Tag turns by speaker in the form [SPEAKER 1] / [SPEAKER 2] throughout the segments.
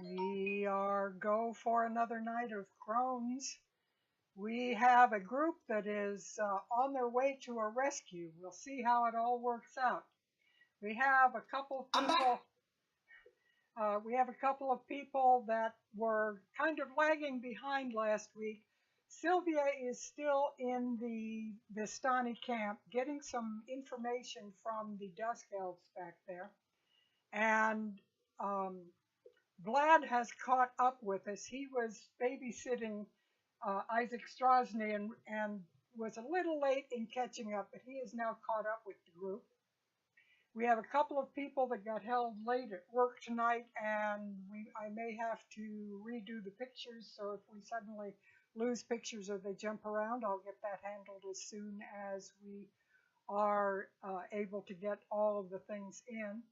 [SPEAKER 1] We are go for another night of Crones. We have a group that is on their way to a rescue. We'll see how it all works out. We have a couple of people. We have a couple of people that were kind of lagging behind last week. Sylvia is still in the Vistani camp getting some information from the Dusk Elves back there. And Vlad has caught up with us. He was babysitting Isaac Strosny and was a little late in catching up, but he is now caught up with the group. We have a couple of people that got held late at work tonight, and I may have to redo the pictures, so if we suddenly lose pictures or they jump around, I'll get that handled as soon as we are able to get all of the things in.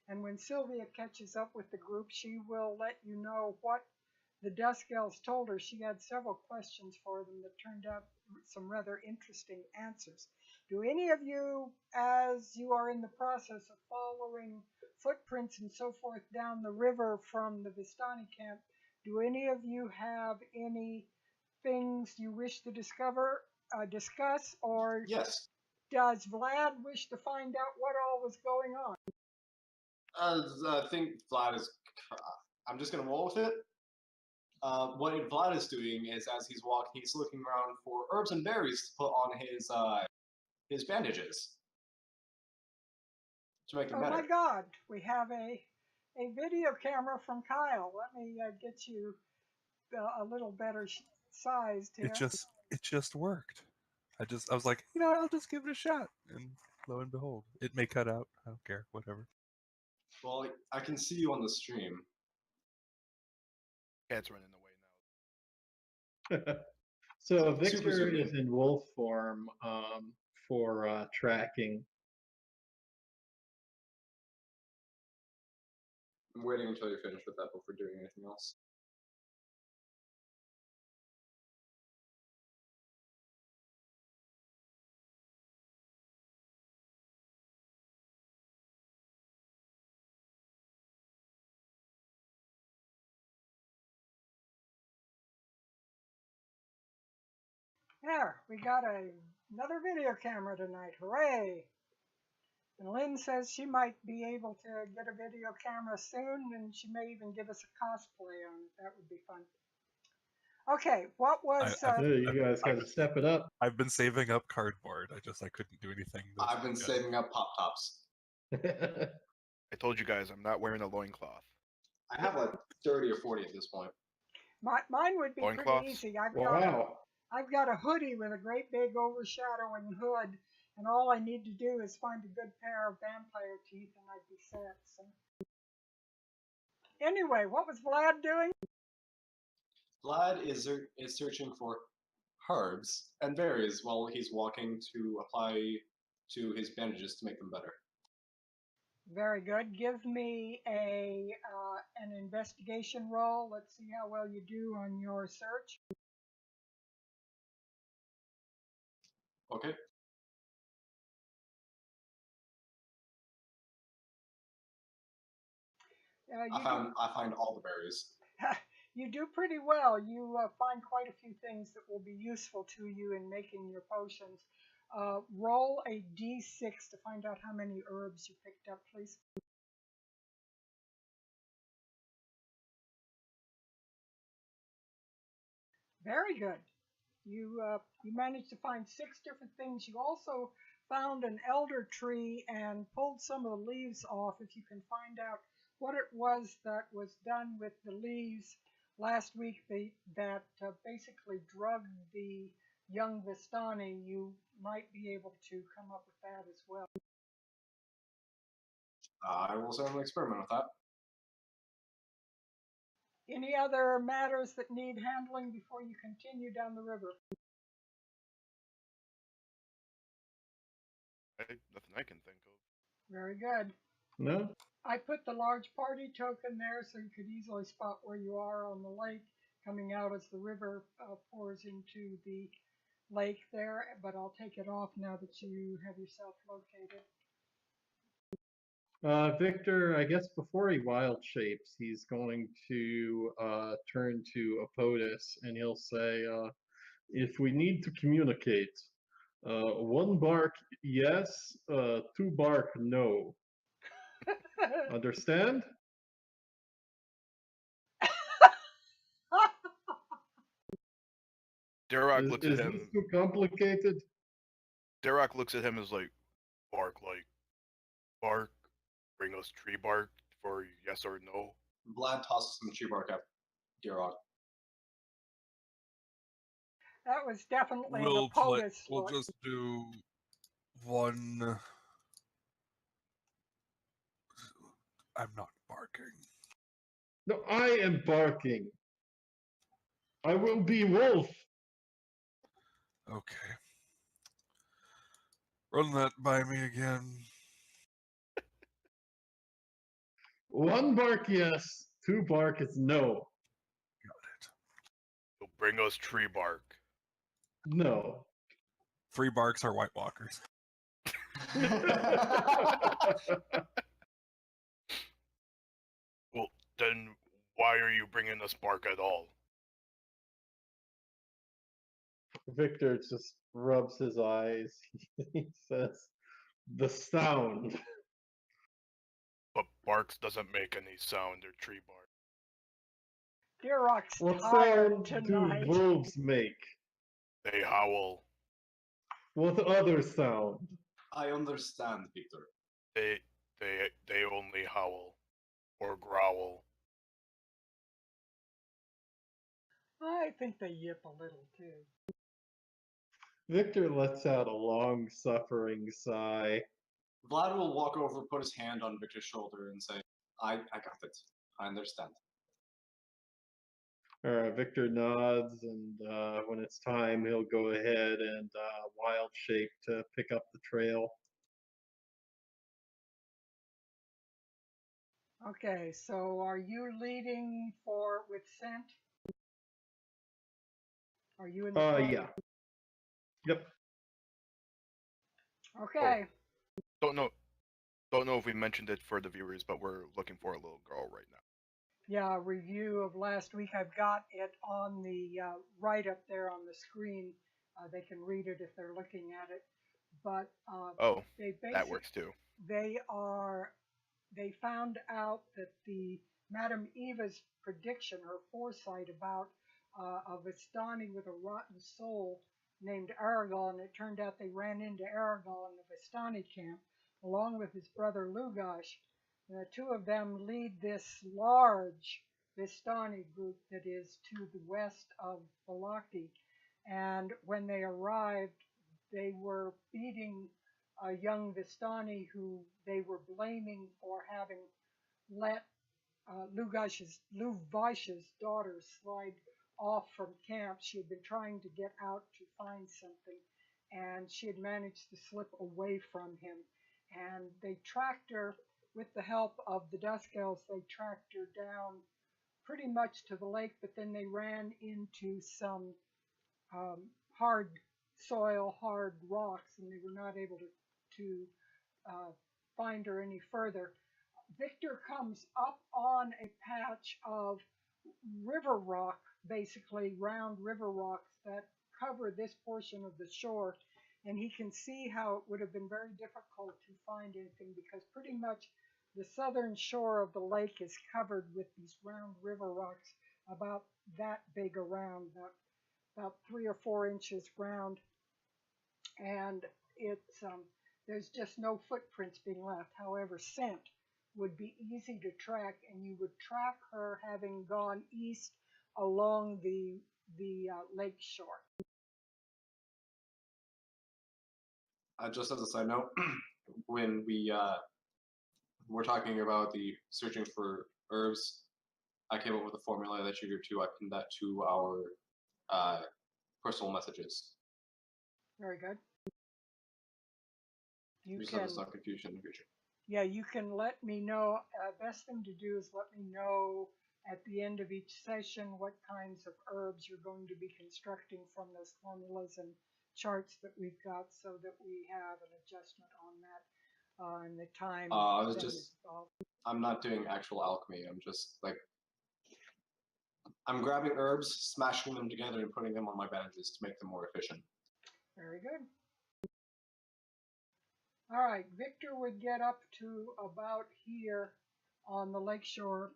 [SPEAKER 1] And when Sylvia catches up with the group, she will let you know what the Dusk Elves told her. She had several questions for them that turned out some rather interesting answers. Do any of you, as you are in the process of following footprints and so forth down the river from the Vistani camp, do any of you have any things you wish to discuss, or
[SPEAKER 2] Yes.
[SPEAKER 1] does Vlad wish to find out what all was going on?
[SPEAKER 2] I think Vlad is. I'm just gonna roll with it. What Vlad is doing is, as he's walking, he's looking around for herbs and berries to put on his bandages to make them better.
[SPEAKER 1] Oh my God! We have a video camera from Kyle. Let me get you a little better sized here.
[SPEAKER 3] It just worked. I was like, I'll just give it a shot, and lo and behold, it may cut out. I don't care, whatever.
[SPEAKER 2] Well, I can see you on the stream.
[SPEAKER 4] Cat's running away now.
[SPEAKER 5] So Victor is in wolf form for tracking.
[SPEAKER 2] I'm waiting until you're finished with that before doing anything else.
[SPEAKER 1] There, we got another video camera tonight. Hooray! And Lynn says she might be able to get a video camera soon, and she may even give us a cosplay on it. That would be fun. Okay, what was...
[SPEAKER 5] you guys got to step it up.
[SPEAKER 3] I've been saving up cardboard. I couldn't do anything.
[SPEAKER 2] I've been saving up Pop-Tops.
[SPEAKER 4] I told you guys I'm not wearing a loincloth.
[SPEAKER 2] I have like 30 or 40 at this point.
[SPEAKER 1] Mine would be pretty easy. I've got a hoodie with a great big overshadowing hood, and all I need to do is find a good pair of vampire teeth, and I'd be set. So. Anyway, what was Vlad doing?
[SPEAKER 2] Vlad is searching for herbs and berries while he's walking to apply to his bandages to make them better.
[SPEAKER 1] Very good. Give me an investigation roll. Let's see how well you do on your search.
[SPEAKER 2] Okay. I find all the berries.
[SPEAKER 1] You do pretty well. You find quite a few things that will be useful to you in making your potions. Roll a d6 to find out how many herbs you picked up, please. Very good. You managed to find 6 different things. You also found an elder tree and pulled some of the leaves off. If you can find out what it was that was done with the leaves last week that basically drugged the young Vistani, you might be able to come up with that as well.
[SPEAKER 2] I will certainly experiment with that.
[SPEAKER 1] Any other matters that need handling before you continue down the river?
[SPEAKER 4] Nothing I can think of.
[SPEAKER 1] Very good.
[SPEAKER 5] No?
[SPEAKER 1] I put the large party token there so you could easily spot where you are on the lake coming out as the river pours into the lake there, but I'll take it off now that you have yourself located.
[SPEAKER 5] Victor, I guess before he wild shapes, he's going to turn to Apotus and he'll say, if we need to communicate, one bark yes, two bark no. Understand?
[SPEAKER 4] Derek looks
[SPEAKER 5] Is
[SPEAKER 4] at
[SPEAKER 5] this
[SPEAKER 4] him.
[SPEAKER 5] too complicated?
[SPEAKER 4] Derek looks at him as like, bark like, bark, bring us tree bark for yes or no.
[SPEAKER 2] Vlad tosses some tree bark at Dirog.
[SPEAKER 1] That was definitely an
[SPEAKER 3] We'll
[SPEAKER 1] POTUS
[SPEAKER 3] we'll
[SPEAKER 1] look.
[SPEAKER 3] just do one. I'm not barking.
[SPEAKER 5] No, I am barking. I will be wolf.
[SPEAKER 3] Okay. Run that by me again.
[SPEAKER 5] One bark yes, two bark is no.
[SPEAKER 4] He'll bring us tree bark.
[SPEAKER 5] No.
[SPEAKER 3] 3 barks are White Walkers.
[SPEAKER 4] Well, then why are you bringing us bark at all?
[SPEAKER 5] Victor just rubs his eyes. He says, the sound.
[SPEAKER 4] But barks doesn't make any sound. They're tree bark.
[SPEAKER 1] Dirok's
[SPEAKER 5] What
[SPEAKER 1] tired
[SPEAKER 5] sound
[SPEAKER 1] tonight.
[SPEAKER 5] do wolves make?
[SPEAKER 4] They howl.
[SPEAKER 5] What other sound?
[SPEAKER 2] I understand, Victor.
[SPEAKER 4] They only howl or growl.
[SPEAKER 1] I think they yip a little too.
[SPEAKER 5] Victor lets out a long suffering sigh.
[SPEAKER 2] Vlad will walk over, put his hand on Victor's shoulder, and say, I got it. I understand.
[SPEAKER 5] Victor nods, and when it's time, he'll go ahead and wild shape to pick up the trail.
[SPEAKER 1] Okay, so are you leading with scent? Are you in the front?
[SPEAKER 5] Yeah. Yep.
[SPEAKER 1] Okay.
[SPEAKER 4] Don't know if we mentioned it for the viewers, but we're looking for a little girl right now.
[SPEAKER 1] Yeah, review of last week. I've got it on the right up there on the screen. They can read it if they're looking at it. But
[SPEAKER 4] Oh,
[SPEAKER 1] they
[SPEAKER 4] that works too.
[SPEAKER 1] They found out that the Madame Eva's prediction, her foresight about a Vistani with a rotten soul named Arabelle, and it turned out they ran into Arabelle in the Vistani camp along with his brother Lugash. The two of them lead this large Vistani group that is to the west of Balaki. And when they arrived, they were beating a young Vistani who they were blaming for having let Luvash's daughter slide off from camp. She had been trying to get out to find something, and she had managed to slip away from him. And they tracked her with the help of the Dusk Elves. They tracked her down pretty much to the lake, but then they ran into some hard soil, hard rocks, and they were not able to find her any further. Victor comes up on a patch of river rock, basically round river rocks that cover this portion of the shore, and he can see how it would have been very difficult to find anything because pretty much the southern shore of the lake is covered with these round river rocks about that big around, about 3 or 4 inches round, and there's just no footprints being left. However, scent would be easy to track, and you would track her having gone east along the lake shore.
[SPEAKER 2] Just as a side note, when we're talking about the searching for herbs, I came up with a formula that you I pinned that to our personal messages.
[SPEAKER 1] Very good.
[SPEAKER 2] Just so there's no confusion in the future.
[SPEAKER 1] Yeah, you can let me know. Best thing to do is let me know at the end of each session what kinds of herbs you're going to be constructing from those formulas and charts that we've got so that we have an adjustment on that. and the time.
[SPEAKER 2] I was
[SPEAKER 1] that
[SPEAKER 2] just-
[SPEAKER 1] is involved.
[SPEAKER 2] I'm not doing actual alchemy. I'm just like I'm grabbing herbs, smashing them together, and putting them on my bandages to make them more efficient.
[SPEAKER 1] Very good. All right, Victor would get up to about here on the lakeshore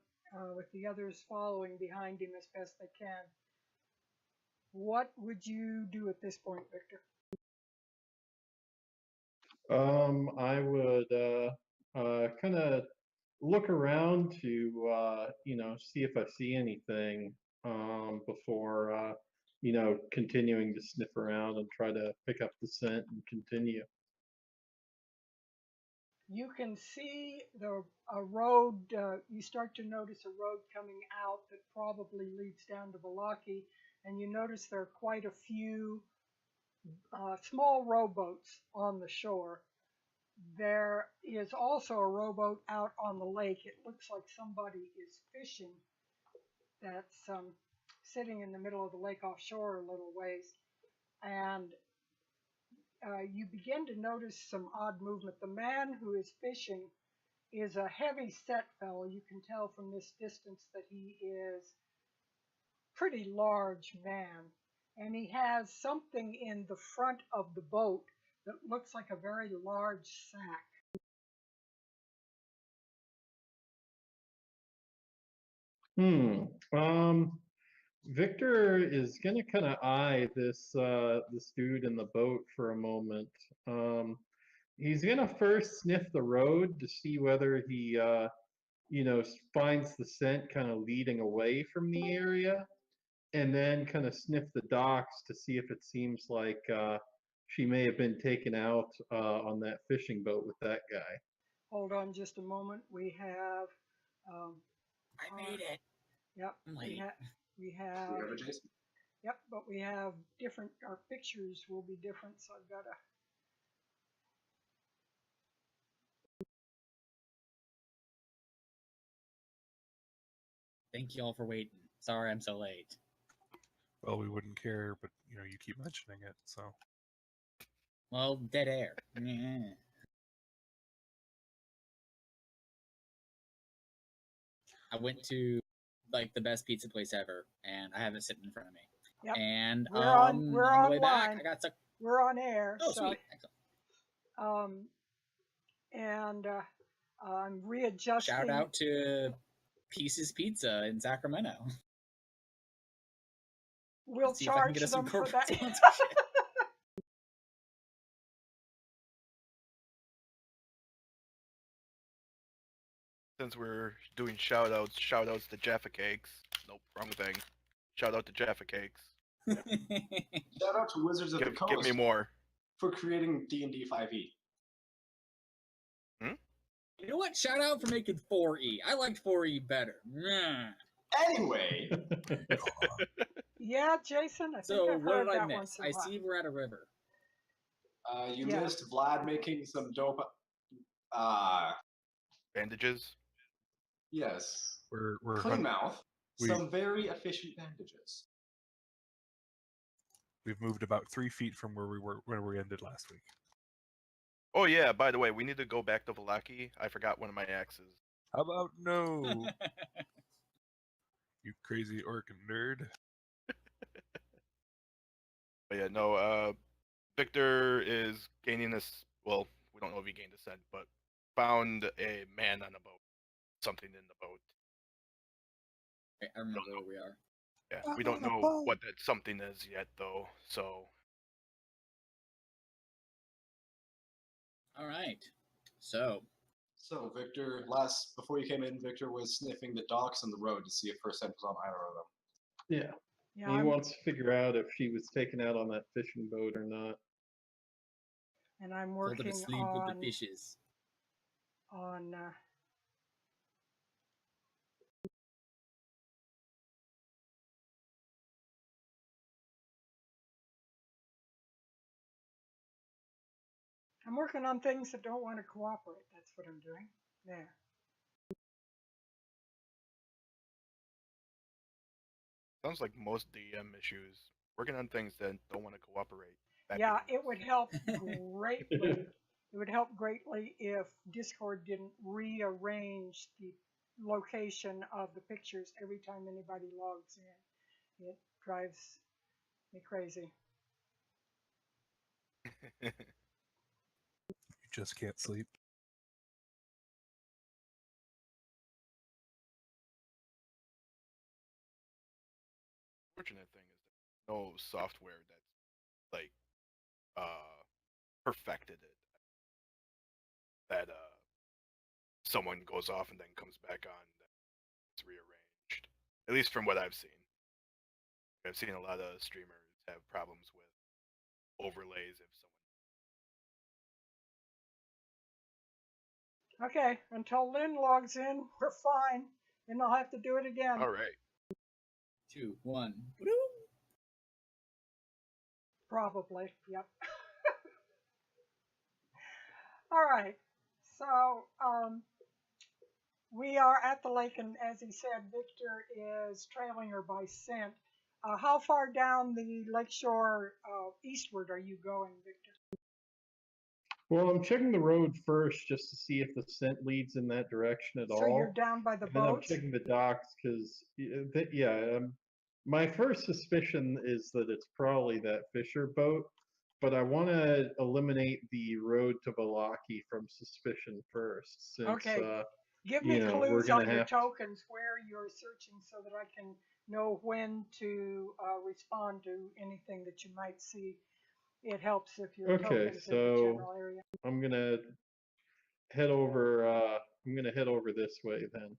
[SPEAKER 1] with the others following behind him as best they can. What would you do at this point, Victor?
[SPEAKER 5] I would kind of look around to see if I see anything before continuing to sniff around and try to pick up the scent and continue.
[SPEAKER 1] You can see a road, you start to notice a road coming out that probably leads down to Valaki, and you notice there are quite a few small rowboats on the shore. There is also a rowboat out on the lake. It looks like somebody is fishing that's sitting in the middle of the lake offshore a little ways. And you begin to notice some odd movement. The man who is fishing is a heavy set fellow. You can tell from this distance that he is a pretty large man. And he has something in the front of the boat that looks like a very large sack.
[SPEAKER 5] Victor is gonna kind of eye this dude in the boat for a moment. He's gonna first sniff the road to see whether he finds the scent kind of leading away from the area, and then kind of sniff the docks to see if it seems like she may have been taken out on that fishing boat with that guy.
[SPEAKER 1] Hold on just a moment. We have.
[SPEAKER 6] I made it.
[SPEAKER 1] Yep.
[SPEAKER 6] I'm
[SPEAKER 1] We
[SPEAKER 6] late.
[SPEAKER 1] have.
[SPEAKER 2] We have a Jason.
[SPEAKER 1] Yep, but we have different. Our pictures will be different, so I've got to.
[SPEAKER 6] Thank you all for waiting. Sorry I'm so late.
[SPEAKER 3] Well, we wouldn't care, but you keep mentioning it, so.
[SPEAKER 6] Well, dead air. Yeah. I went to like the best pizza place ever, and I have it sitting in front of me.
[SPEAKER 1] Yep.
[SPEAKER 6] And
[SPEAKER 1] We're
[SPEAKER 6] on the way back,
[SPEAKER 1] online.
[SPEAKER 6] I got stuck.
[SPEAKER 1] We're on air.
[SPEAKER 6] Oh,
[SPEAKER 1] so,
[SPEAKER 6] sweet. Excellent.
[SPEAKER 1] And I'm readjusting.
[SPEAKER 6] Shout out to Pieces Pizza in Sacramento.
[SPEAKER 1] We'll
[SPEAKER 6] See if I can
[SPEAKER 1] charge
[SPEAKER 6] get us some
[SPEAKER 1] them for
[SPEAKER 6] corporate
[SPEAKER 1] that.
[SPEAKER 6] sponsorship.
[SPEAKER 4] Since we're doing shout outs to Jaffa Cakes. Nope, wrong thing. Shout out to Jaffa Cakes.
[SPEAKER 2] Shout out to Wizards of the Coast
[SPEAKER 4] Give me more.
[SPEAKER 2] for creating D&D 5e.
[SPEAKER 6] You know what? Shout out for making 4E. I liked 4E better. Nah.
[SPEAKER 2] Anyway,
[SPEAKER 1] Yeah, Jason, I think
[SPEAKER 6] So
[SPEAKER 1] I've
[SPEAKER 6] what
[SPEAKER 1] heard
[SPEAKER 6] did I
[SPEAKER 1] that
[SPEAKER 6] miss?
[SPEAKER 1] once in a
[SPEAKER 6] I
[SPEAKER 1] while.
[SPEAKER 6] see we're at a river.
[SPEAKER 2] you
[SPEAKER 1] Yeah.
[SPEAKER 2] missed Vlad making some dope.
[SPEAKER 4] Bandages.
[SPEAKER 2] Yes,
[SPEAKER 3] We're
[SPEAKER 2] clean mouth.
[SPEAKER 3] we-
[SPEAKER 2] Some very efficient bandages.
[SPEAKER 3] We've moved about 3 feet from where we ended last week.
[SPEAKER 4] Oh yeah, by the way, we need to go back to Valaki. I forgot one of my axes.
[SPEAKER 3] How about no? You crazy orc nerd.
[SPEAKER 4] But yeah, no, Victor is gaining this, well, we don't know if he gained a scent, but found a man on a boat. Something in the boat.
[SPEAKER 6] I remember where we are.
[SPEAKER 4] Yeah,
[SPEAKER 3] I'm
[SPEAKER 4] we don't
[SPEAKER 3] on a
[SPEAKER 4] know
[SPEAKER 3] boat.
[SPEAKER 4] what that something is yet though, so
[SPEAKER 6] All right. So,
[SPEAKER 2] So Victor, before you came in, Victor was sniffing the docks and the road to see if her scent was on either of them.
[SPEAKER 5] Yeah,
[SPEAKER 1] Yeah,
[SPEAKER 5] he
[SPEAKER 1] I'm,
[SPEAKER 5] wants to figure out if she was taken out on that fishing boat or not.
[SPEAKER 1] and I'm
[SPEAKER 6] told her to
[SPEAKER 1] working
[SPEAKER 6] sleep with
[SPEAKER 1] on
[SPEAKER 6] the fishes.
[SPEAKER 1] on I'm working on things that don't want to cooperate. That's what I'm doing. There.
[SPEAKER 4] sounds like most DM issues. Working on things that don't want to cooperate. That
[SPEAKER 1] Yeah,
[SPEAKER 4] being
[SPEAKER 1] it would help greatly It would help greatly if Discord didn't rearrange the location of the pictures every time anybody logs in. It drives me crazy.
[SPEAKER 3] You just can't sleep.
[SPEAKER 4] Fortunate thing is there's no software that's like perfected it. That someone goes off and then comes back on. It's rearranged. At least from what I've seen. I've seen a lot of streamers have problems with overlays if someone.
[SPEAKER 1] Okay, until Lynn logs in, we're fine. Then I'll have to do it again.
[SPEAKER 4] All right.
[SPEAKER 6] 2, 1.
[SPEAKER 1] Probably, yep. All right, so we are at the lake, and as he said, Victor is trailing her by scent. How far down the lakeshore eastward are you going, Victor?
[SPEAKER 5] Well, I'm checking the road first just to see if the scent leads in that direction at all.
[SPEAKER 1] So you're down by the
[SPEAKER 5] And then I'm
[SPEAKER 1] boats?
[SPEAKER 5] checking the docks because, my first suspicion is that it's probably that Fisher boat, but I want to eliminate the road to Valaki from suspicion first, since
[SPEAKER 1] Okay. Give me
[SPEAKER 5] we're
[SPEAKER 1] clues
[SPEAKER 5] gonna
[SPEAKER 1] on your
[SPEAKER 5] have
[SPEAKER 1] tokens where you're searching so that I can know when to respond to anything that you might see. It helps if your
[SPEAKER 5] Okay,
[SPEAKER 1] tokens in the
[SPEAKER 5] so
[SPEAKER 1] general area.
[SPEAKER 5] I'm gonna head over. I'm gonna head over this way then.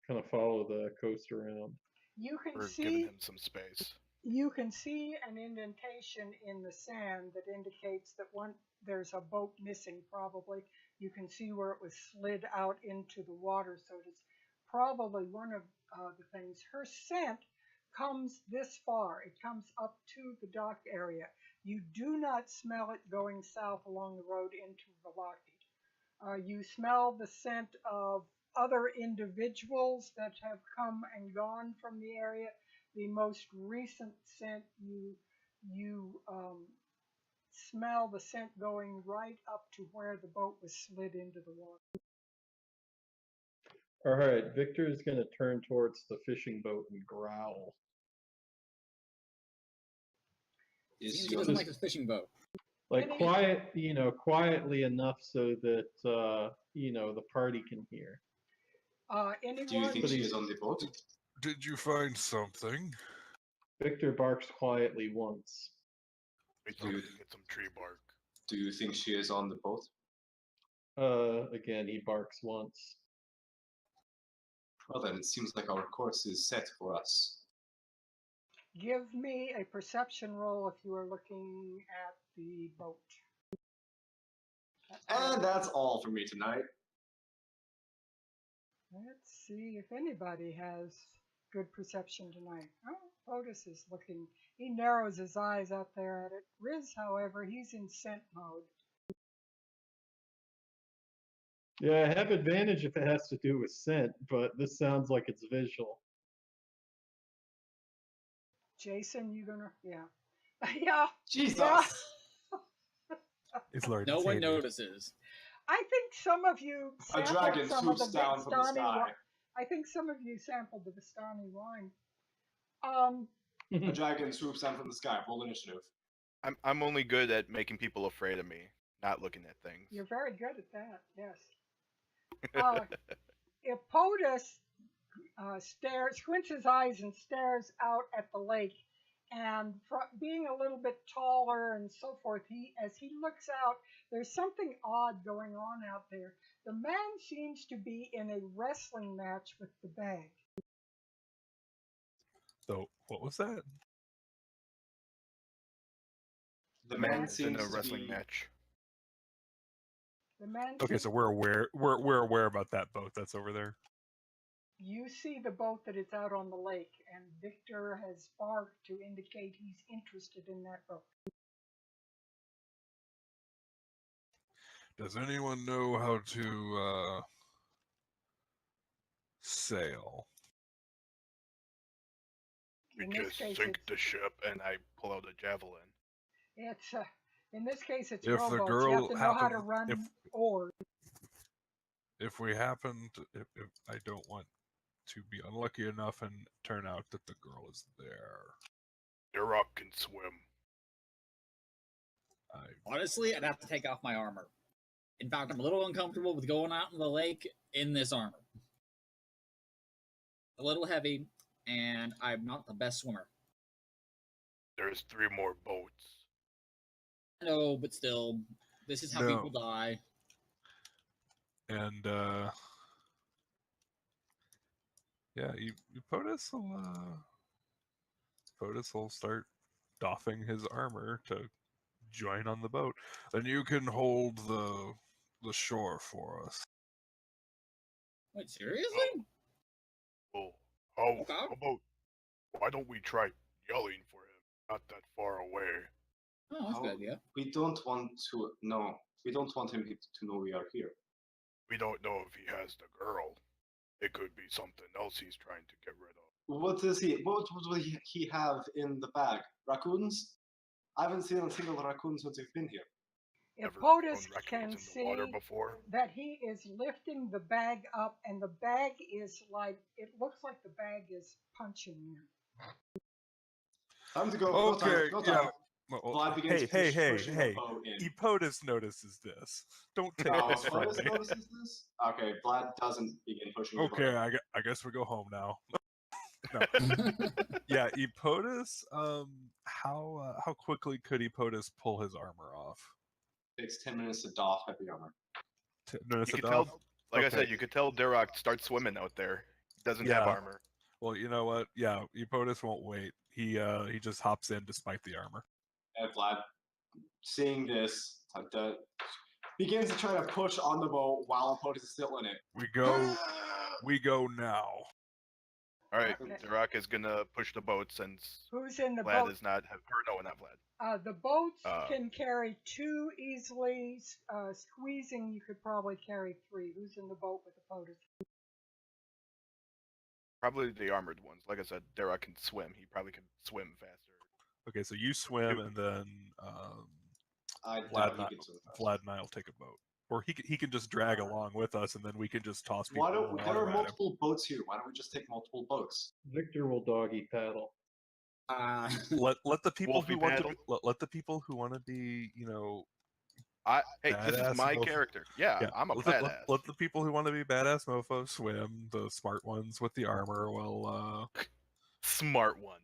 [SPEAKER 5] Kind of follow the coast around.
[SPEAKER 1] You can
[SPEAKER 4] We're
[SPEAKER 1] see
[SPEAKER 4] giving him some space.
[SPEAKER 1] You can see an indentation in the sand that indicates that there's a boat missing, probably. You can see where it was slid out into the water, so it's probably one of the things. Her scent comes this far. It comes up to the dock area. You do not smell it going south along the road into Valaki. You smell the scent of other individuals that have come and gone from the area. The most recent scent, you smell the scent going right up to where the boat was slid into the water.
[SPEAKER 5] All right, Victor is going to turn towards the fishing boat and growl.
[SPEAKER 6] Seems he doesn't like his fishing boat.
[SPEAKER 5] Like quietly enough so that the party can hear.
[SPEAKER 1] Anyone?
[SPEAKER 2] Do you think she is on the boat?
[SPEAKER 3] Did you find something?
[SPEAKER 5] Victor barks quietly once.
[SPEAKER 4] Wait till we get some tree bark.
[SPEAKER 2] Do you think she is on the boat?
[SPEAKER 5] Again, he barks once.
[SPEAKER 2] Well then, it seems like our course is set for us.
[SPEAKER 1] Give me a perception roll if you are looking at the boat.
[SPEAKER 2] And that's all for me tonight.
[SPEAKER 1] Let's see if anybody has good perception tonight. Oh, Otis is looking. He narrows his eyes out there at it. Riz, however, he's in scent mode.
[SPEAKER 5] Yeah, I have advantage if it has to do with scent, but this sounds like it's visual.
[SPEAKER 1] Jason, you gonna? Yeah. Yeah.
[SPEAKER 2] Jesus!
[SPEAKER 1] Yeah.
[SPEAKER 3] It's Lord
[SPEAKER 6] No one
[SPEAKER 3] Xavier.
[SPEAKER 6] notices.
[SPEAKER 1] I think some of you
[SPEAKER 2] A
[SPEAKER 1] sampled
[SPEAKER 2] dragon
[SPEAKER 1] some of the
[SPEAKER 2] swoops down from the
[SPEAKER 1] Vistani
[SPEAKER 2] sky.
[SPEAKER 1] wine. I think some of you sampled the Vistani wine.
[SPEAKER 2] A dragon swoops down from the sky. Roll initiative.
[SPEAKER 4] I'm only good at making people afraid of me, not looking at things.
[SPEAKER 1] You're very good at that. Yes. If POTUS squints his eyes and stares out at the lake, and being a little bit taller and so forth, as he looks out, there's something odd going on out there. The man seems to be in a wrestling match with the bag.
[SPEAKER 3] So, what was that?
[SPEAKER 2] The
[SPEAKER 1] man
[SPEAKER 2] man
[SPEAKER 4] It's in
[SPEAKER 2] seems
[SPEAKER 4] a
[SPEAKER 2] to
[SPEAKER 4] wrestling
[SPEAKER 2] be...
[SPEAKER 4] match.
[SPEAKER 1] The man.
[SPEAKER 3] Okay, so we're aware about that boat that's over there.
[SPEAKER 1] You see the boat that is out on the lake, and Victor has barked to indicate he's interested in that boat.
[SPEAKER 3] Does anyone know how to sail?
[SPEAKER 4] We
[SPEAKER 1] In this
[SPEAKER 4] just
[SPEAKER 1] case,
[SPEAKER 4] sink the ship and I pull out a javelin.
[SPEAKER 1] it's In this case, it's
[SPEAKER 3] If the
[SPEAKER 1] rowboats. You have
[SPEAKER 3] girl
[SPEAKER 1] to know how to
[SPEAKER 3] happen,
[SPEAKER 1] run oars.
[SPEAKER 3] if we happen to, if I don't want to be unlucky enough and turn out that the girl is there,
[SPEAKER 4] Duroc can swim.
[SPEAKER 6] Honestly, I'd have to take off my armor. In fact, I'm a little uncomfortable with going out in the lake in this armor. A little heavy, and I'm not the best swimmer.
[SPEAKER 4] There's 3 more boats.
[SPEAKER 6] I know, but still, this is how
[SPEAKER 3] No.
[SPEAKER 6] people die.
[SPEAKER 3] and yeah, POTUS will start doffing his armor to join on the boat. Then you can hold the shore for us.
[SPEAKER 6] Wait, seriously?
[SPEAKER 4] Oh,
[SPEAKER 6] Okay.
[SPEAKER 4] how about, why don't we try yelling for him? Not that far away.
[SPEAKER 6] Oh, that's a good idea.
[SPEAKER 2] We don't want to. No, we don't want him to know we are here.
[SPEAKER 4] We don't know if he has the girl. It could be something else he's trying to get rid of.
[SPEAKER 2] What is he? What would he have in the bag? Raccoons? I haven't seen a single raccoon since we've been here.
[SPEAKER 1] If
[SPEAKER 4] Never
[SPEAKER 1] POTUS
[SPEAKER 4] thrown
[SPEAKER 1] can
[SPEAKER 4] raccoons in the water
[SPEAKER 1] see
[SPEAKER 4] before.
[SPEAKER 1] that he is lifting the bag up, and the bag is like, it looks like the bag is punching him.
[SPEAKER 2] Time to go.
[SPEAKER 3] Okay,
[SPEAKER 2] no
[SPEAKER 3] yeah.
[SPEAKER 2] time.
[SPEAKER 3] Well,
[SPEAKER 2] Vlad begins pushing the boat in.
[SPEAKER 3] POTUS notices this. Don't take
[SPEAKER 2] Oh,
[SPEAKER 3] this from
[SPEAKER 2] POTUS
[SPEAKER 3] me.
[SPEAKER 2] notices this? Okay, Vlad doesn't begin pushing the boat.
[SPEAKER 3] Okay, I guess we go home now. No. Yeah, POTUS. How quickly could POTUS pull his armor off?
[SPEAKER 2] It takes 10 minutes to doff heavy armor.
[SPEAKER 3] 10 minutes
[SPEAKER 4] You
[SPEAKER 3] to
[SPEAKER 4] could
[SPEAKER 3] doff?
[SPEAKER 4] tell, like I
[SPEAKER 3] Okay.
[SPEAKER 4] said, you could tell Duroc starts swimming out there. He doesn't have
[SPEAKER 3] Yeah.
[SPEAKER 4] armor.
[SPEAKER 3] Well, you know what? Yeah, POTUS won't wait. He just hops in despite the armor.
[SPEAKER 2] And Vlad, seeing this, begins to try to push on the boat while POTUS is still in it.
[SPEAKER 3] We go now.
[SPEAKER 4] All right,
[SPEAKER 1] Okay.
[SPEAKER 4] Duroc is gonna push the boat since
[SPEAKER 1] Who's in the
[SPEAKER 4] Vlad
[SPEAKER 1] boat?
[SPEAKER 4] is not, or no, not Vlad.
[SPEAKER 1] The boats
[SPEAKER 4] Uh,
[SPEAKER 1] can carry 2 easily. Squeezing, you could probably carry 3. Who's in the boat with the POTUS?
[SPEAKER 4] Probably the armored ones. Like I said, Duroc can swim. He probably can swim faster.
[SPEAKER 3] Okay, so you swim, and then
[SPEAKER 2] I
[SPEAKER 3] Vlad,
[SPEAKER 2] doubt
[SPEAKER 3] and
[SPEAKER 2] he
[SPEAKER 3] I,
[SPEAKER 2] can swim fast.
[SPEAKER 3] Vlad and I will take a boat, or he can just drag along with us, and then we can just toss people.
[SPEAKER 2] Why
[SPEAKER 3] in
[SPEAKER 2] don't
[SPEAKER 3] the
[SPEAKER 2] there
[SPEAKER 3] water
[SPEAKER 2] are
[SPEAKER 3] at him.
[SPEAKER 2] multiple boats here? Why don't we just take multiple boats?
[SPEAKER 5] Victor will doggy paddle.
[SPEAKER 3] Let the people
[SPEAKER 4] Wolfie
[SPEAKER 3] who want to
[SPEAKER 4] paddle?
[SPEAKER 3] let the people who want to be, you know,
[SPEAKER 4] Hey, this
[SPEAKER 3] badass
[SPEAKER 4] is my
[SPEAKER 3] mofo-
[SPEAKER 4] character. Yeah, I'm a badass.
[SPEAKER 3] let the people who want to be badass mofos swim. The smart ones with the armor will.
[SPEAKER 4] Smart ones.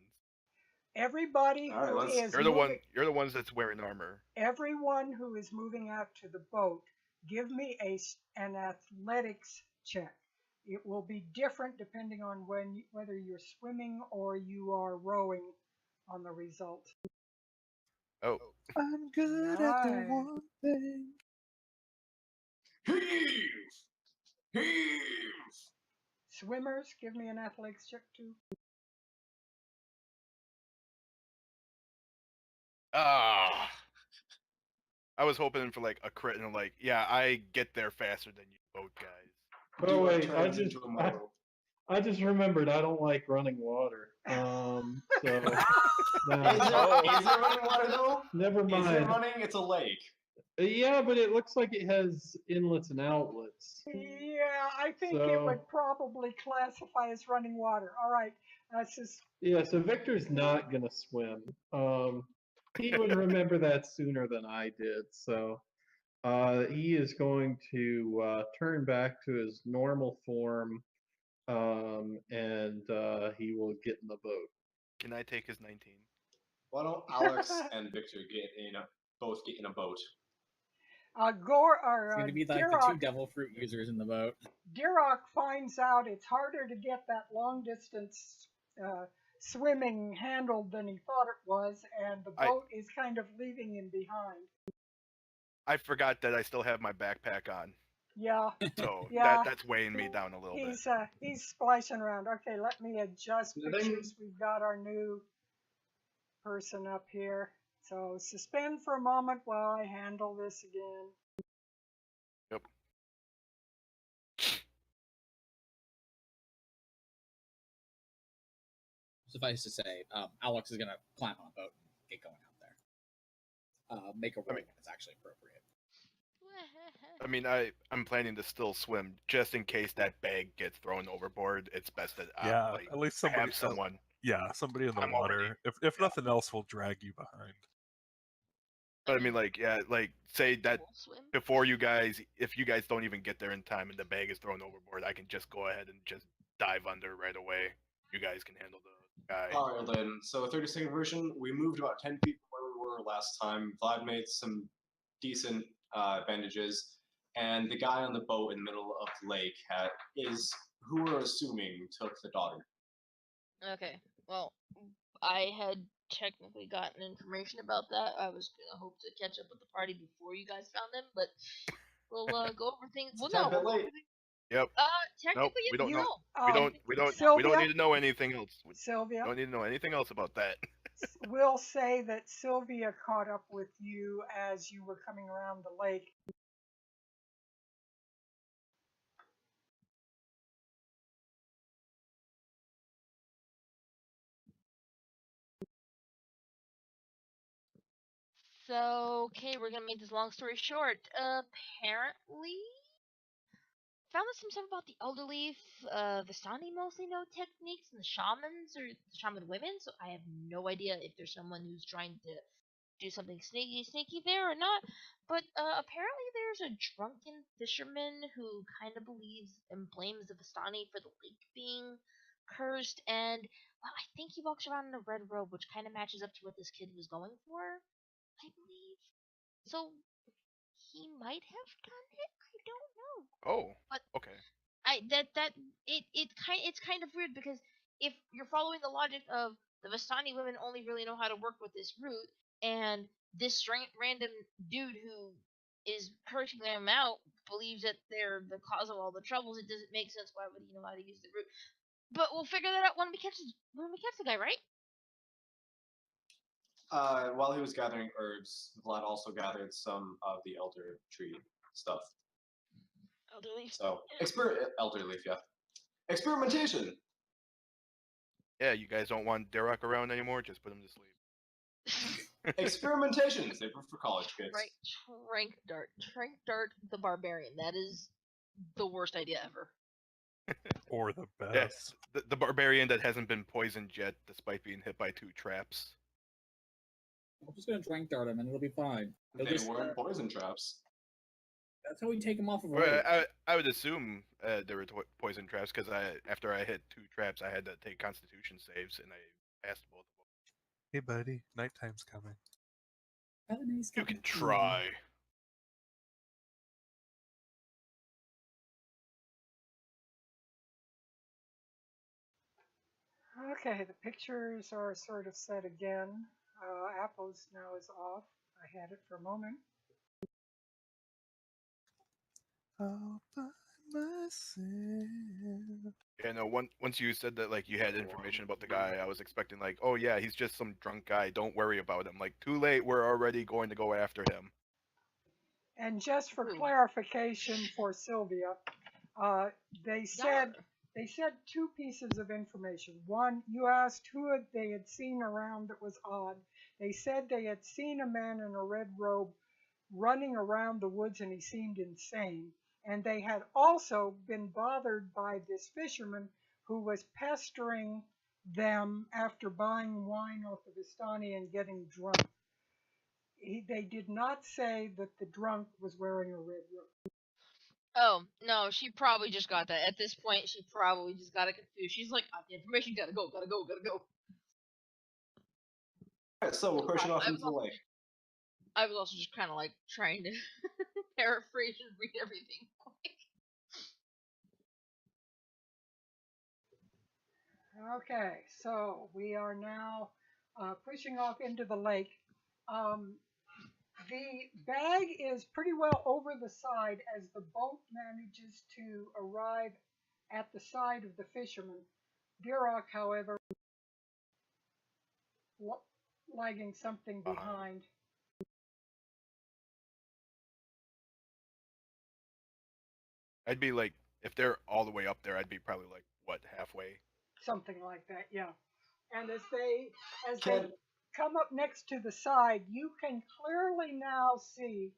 [SPEAKER 1] Everybody
[SPEAKER 2] All right,
[SPEAKER 1] who
[SPEAKER 2] let's-
[SPEAKER 1] is
[SPEAKER 4] You're the
[SPEAKER 1] moving,
[SPEAKER 4] You're the ones that's wearing armor.
[SPEAKER 1] everyone who is moving out to the boat, give me an athletics check. It will be different depending on whether you're swimming or you are rowing on the result.
[SPEAKER 4] Oh,
[SPEAKER 3] I'm good at the
[SPEAKER 1] Right.
[SPEAKER 3] one thing.
[SPEAKER 2] Heave! Heave!
[SPEAKER 1] Swimmers, give me an athletics check too.
[SPEAKER 4] ah. I was hoping for like a crit and like, yeah, I get there faster than you boat guys.
[SPEAKER 5] Oh
[SPEAKER 2] Duroc
[SPEAKER 5] wait,
[SPEAKER 2] turns into a motorboat.
[SPEAKER 5] I just remembered I don't like running water. So
[SPEAKER 2] Is
[SPEAKER 5] no,
[SPEAKER 2] it running water though?
[SPEAKER 5] never
[SPEAKER 2] Is it
[SPEAKER 5] mind.
[SPEAKER 2] running? It's a lake.
[SPEAKER 5] Yeah, but it looks like it has inlets and outlets.
[SPEAKER 1] Yeah, I think it
[SPEAKER 5] So-
[SPEAKER 1] would probably classify as running water. All right, that's just
[SPEAKER 5] Yeah, so Victor's not gonna swim. He would remember that sooner than I did. So he is going to turn back to his normal form, and he will get in the boat.
[SPEAKER 4] Can I take his 19?
[SPEAKER 2] Why don't Alex and Victor both get in a boat?
[SPEAKER 1] Gore
[SPEAKER 6] It's
[SPEAKER 1] or
[SPEAKER 6] going to be like the 2 devil fruit users in the boat.
[SPEAKER 1] Duroc finds out it's harder to get that long distance swimming handled than he thought it was, and the boat is kind of leaving him behind.
[SPEAKER 4] I forgot that I still have my backpack on,
[SPEAKER 1] Yeah,
[SPEAKER 4] so
[SPEAKER 1] Yeah.
[SPEAKER 4] that's weighing me down a little bit.
[SPEAKER 1] he's splashing around. Okay, let me adjust
[SPEAKER 2] Ding.
[SPEAKER 1] pictures. We've got our new person up here. So suspend for a moment while I handle this again.
[SPEAKER 4] Yep.
[SPEAKER 6] Suffice to say, Alex is going to climb on a boat and get going out there. make a roll when it's actually appropriate.
[SPEAKER 4] I mean, I'm planning to still swim just in case that bag gets thrown overboard. It's best that I
[SPEAKER 3] Yeah, at least somebody.
[SPEAKER 4] have someone.
[SPEAKER 3] Yeah, somebody in the
[SPEAKER 4] I'm
[SPEAKER 3] water.
[SPEAKER 4] already-
[SPEAKER 3] If nothing else, will drag you behind.
[SPEAKER 4] But I mean, like, yeah, like say that
[SPEAKER 7] We'll swim.
[SPEAKER 4] before you guys, if you guys don't even get there in time and the bag is thrown overboard, I can just go ahead and just dive under right away. You guys can handle the guy.
[SPEAKER 2] Alright then, so 30-second version, we moved about 10 feet from where we were last time. Vlad made some decent bandages, and the guy on the boat in the middle of the lake is who we're assuming took the daughter.
[SPEAKER 7] Okay. Well, I had technically gotten information about that. I was gonna hope to catch up with the party before you guys found them, but we'll go over things.
[SPEAKER 2] It's
[SPEAKER 7] Well,
[SPEAKER 2] a tad
[SPEAKER 7] no,
[SPEAKER 2] bit
[SPEAKER 7] we'll go
[SPEAKER 2] late.
[SPEAKER 7] over things.
[SPEAKER 4] Yep.
[SPEAKER 7] Technically,
[SPEAKER 4] Nope, we don't
[SPEAKER 1] You-
[SPEAKER 4] know.
[SPEAKER 1] um,
[SPEAKER 4] We don't
[SPEAKER 1] Sylvia?
[SPEAKER 4] need to know anything else. We
[SPEAKER 1] Sylvia,
[SPEAKER 4] don't need to know anything else about that.
[SPEAKER 1] we'll say that Sylvia caught up with you as you were coming around the lake.
[SPEAKER 7] So, okay, we're gonna make this long story short. Apparently, found out some stuff about the elderly. Vistani mostly know techniques, and the shamans or the shaman women. So I have no idea if there's someone who's trying to do something sneaky there or not. But apparently, there's a drunken fisherman who kind of believes and blames the Vistani for the lake being cursed, and well, I think he walks around in a red robe, which kind of matches up to what this kid was going for. I believe. So he might have done it. I don't know.
[SPEAKER 4] Oh,
[SPEAKER 7] But
[SPEAKER 4] okay.
[SPEAKER 7] It's kind of weird because if you're following the logic of the Vistani women only really know how to work with this root, and this random dude who is cursing them out believes that they're the cause of all the troubles, it doesn't make sense. Why would he know how to use the root? But we'll figure that out when we catch the guy, right?
[SPEAKER 2] While he was gathering herbs, Vlad also gathered some of the elder tree stuff.
[SPEAKER 7] Elderly.
[SPEAKER 2] So, elder leaf, yeah. Experimentation!
[SPEAKER 4] Yeah, you guys don't want Derek around anymore? Just put him to sleep.
[SPEAKER 2] Experimentation! Safer for college kids.
[SPEAKER 7] Right, Trank Dart the Barbarian. That is the worst idea ever.
[SPEAKER 3] Or the best.
[SPEAKER 4] Yes, the barbarian that hasn't been poisoned yet, despite being hit by 2 traps.
[SPEAKER 6] I'm just gonna drink dart him and it'll be fine. He'll
[SPEAKER 2] They
[SPEAKER 6] just,
[SPEAKER 2] weren't poison traps.
[SPEAKER 6] that's how we take him off of a
[SPEAKER 4] Well,
[SPEAKER 6] lake.
[SPEAKER 4] I would assume there were poison traps because after I hit 2 traps, I had to take Constitution saves and I passed both of them.
[SPEAKER 3] Hey, buddy, nighttime's coming.
[SPEAKER 6] Have a nice
[SPEAKER 4] You
[SPEAKER 6] cup
[SPEAKER 4] can
[SPEAKER 6] of tea.
[SPEAKER 4] try.
[SPEAKER 1] Okay, the pictures are sort of set again. Apple's now is off. I had it for a moment.
[SPEAKER 3] All by myself.
[SPEAKER 4] Yeah, no. Once you said that, like you had information about the guy, I was expecting like, oh yeah, he's just some drunk guy. Don't worry about him. Like, too late. We're already going to go after him.
[SPEAKER 1] And just for
[SPEAKER 7] Ooh.
[SPEAKER 1] clarification for Sylvia, they said
[SPEAKER 7] Yar.
[SPEAKER 1] they said 2 pieces of information. One, you asked who they had seen around that was odd. They said they had seen a man in a red robe running around the woods and he seemed insane. And they had also been bothered by this fisherman who was pestering them after buying wine off of Vistani and getting drunk. They did not say that the drunk was wearing a red robe.
[SPEAKER 7] Oh no, she probably just got that. At this point, she probably just got it confused. She's like, the information, gotta go.
[SPEAKER 2] Alright, so we're pushing off
[SPEAKER 7] I
[SPEAKER 2] into the lake.
[SPEAKER 7] I was also just kind of like trying to paraphrase and read everything.
[SPEAKER 1] Okay, so we are now pushing off into the lake. The bag is pretty well over the side as the boat manages to arrive at the side of the fisherman. Dirok, however, lagging something behind.
[SPEAKER 4] I'd be like, if they're all the way up there, I'd be probably like, what, halfway?
[SPEAKER 1] Something like that, yeah. And as they
[SPEAKER 2] Can
[SPEAKER 1] come up next to the side, you can clearly now see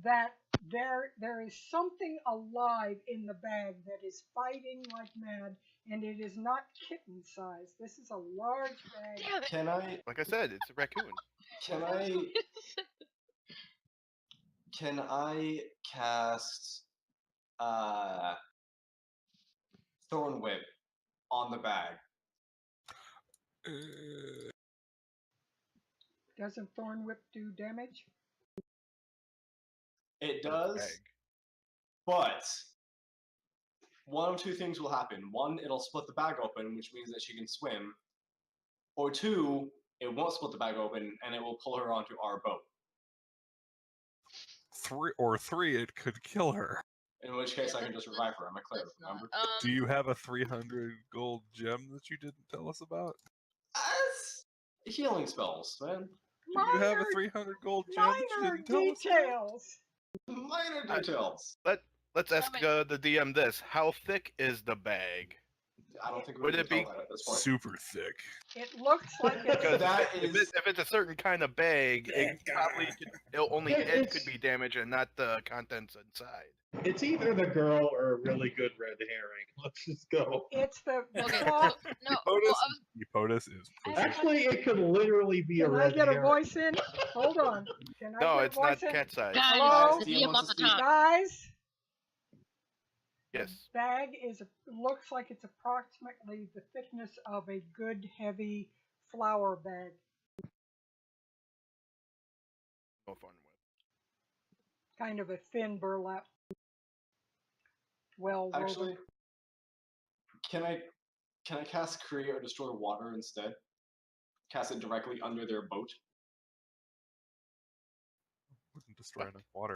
[SPEAKER 1] that there is something alive in the bag that is fighting like mad, and it is not kitten size. This is a large bag.
[SPEAKER 7] Damn it.
[SPEAKER 2] Can I?
[SPEAKER 4] Like I said, it's a raccoon.
[SPEAKER 2] Can I? Can I cast Thorn Whip on the bag?
[SPEAKER 1] Doesn't Thorn Whip do damage?
[SPEAKER 2] It
[SPEAKER 4] Bag.
[SPEAKER 2] does, but one of two things will happen. One, it'll split the bag open, which means that she can swim. Or two, it won't split the bag open, and it will pull her onto our boat.
[SPEAKER 3] Three, it could kill her.
[SPEAKER 2] In which case,
[SPEAKER 7] Yeah,
[SPEAKER 2] I can just revive her. I'm a cleric,
[SPEAKER 7] That's not.
[SPEAKER 2] remember?
[SPEAKER 3] Do you have a 300 gold gem that you didn't tell us about?
[SPEAKER 2] Healing spells, man.
[SPEAKER 3] Do you have a 300 gold gem that you
[SPEAKER 1] Minor
[SPEAKER 3] didn't tell us about?
[SPEAKER 1] details.
[SPEAKER 2] Minor details.
[SPEAKER 4] Let's ask the DM this: how thick is the bag?
[SPEAKER 2] I don't think we
[SPEAKER 4] Would
[SPEAKER 2] can
[SPEAKER 4] it be
[SPEAKER 2] tell that at this point.
[SPEAKER 3] Super thick.
[SPEAKER 1] It looks like
[SPEAKER 4] Because
[SPEAKER 1] it's
[SPEAKER 2] that
[SPEAKER 4] if
[SPEAKER 2] is-
[SPEAKER 4] it's a certain kind of bag, it probably only
[SPEAKER 5] Yeah,
[SPEAKER 4] it
[SPEAKER 5] it's-
[SPEAKER 4] could be damaged and not the contents inside.
[SPEAKER 5] It's either the girl or a really good red herring. Let's just go.
[SPEAKER 1] it's the
[SPEAKER 7] Okay,
[SPEAKER 1] claw.
[SPEAKER 7] no, well,
[SPEAKER 3] Epotus is
[SPEAKER 7] I-
[SPEAKER 3] pushing.
[SPEAKER 5] Actually, it could literally be a
[SPEAKER 1] Can I
[SPEAKER 5] red
[SPEAKER 1] get a
[SPEAKER 5] herring.
[SPEAKER 1] voice in? Hold on. Can I
[SPEAKER 4] No,
[SPEAKER 1] get a
[SPEAKER 4] it's not
[SPEAKER 1] voice in?
[SPEAKER 4] cat size.
[SPEAKER 1] Hello?
[SPEAKER 7] guys, the
[SPEAKER 2] DM
[SPEAKER 7] DM
[SPEAKER 2] wants
[SPEAKER 7] wants
[SPEAKER 2] to
[SPEAKER 7] to
[SPEAKER 2] speak.
[SPEAKER 7] talk.
[SPEAKER 1] Guys,
[SPEAKER 4] Yes.
[SPEAKER 1] the bag looks like it's approximately the thickness of a good heavy flour bag.
[SPEAKER 4] No fun with.
[SPEAKER 1] Kind of a thin burlap. Well woven.
[SPEAKER 2] Actually, can I cast Create or Destroy Water instead? Cast it directly under their boat.
[SPEAKER 3] Wouldn't destroy enough water.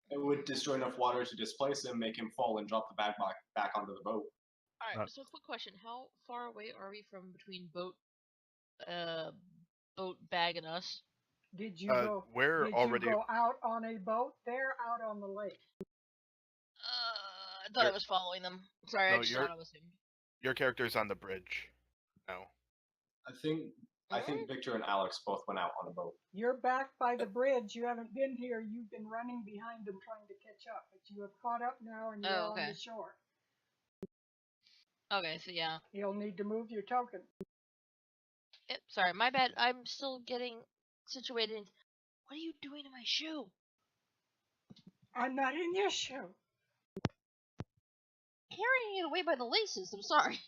[SPEAKER 2] It would destroy enough water to displace him, make him fall, and drop the bag back onto the boat.
[SPEAKER 7] Alright,
[SPEAKER 3] Not-
[SPEAKER 7] so quick question. How far away are we from between boat bag and us?
[SPEAKER 1] Did you go?
[SPEAKER 4] We're
[SPEAKER 1] Did
[SPEAKER 4] already.
[SPEAKER 1] you go out on a boat? They're out on the lake.
[SPEAKER 7] I thought I
[SPEAKER 4] You're-
[SPEAKER 7] was following them. Sorry, I
[SPEAKER 4] No,
[SPEAKER 7] just
[SPEAKER 4] you're-
[SPEAKER 7] thought I was him.
[SPEAKER 4] Your character's on the bridge. No.
[SPEAKER 2] I think Victor and Alex both went out on a boat.
[SPEAKER 1] You're back by the bridge. You haven't been here. You've been running behind them trying to catch up, but you have caught up now and you're
[SPEAKER 7] Oh,
[SPEAKER 1] on
[SPEAKER 7] okay.
[SPEAKER 1] the shore.
[SPEAKER 7] Okay, so yeah.
[SPEAKER 1] You'll need to move your token.
[SPEAKER 7] Yep, sorry, my bad. I'm still getting situated. What are you doing to my shoe?
[SPEAKER 1] I'm not in your shoe.
[SPEAKER 7] Carrying it away by the laces. I'm sorry.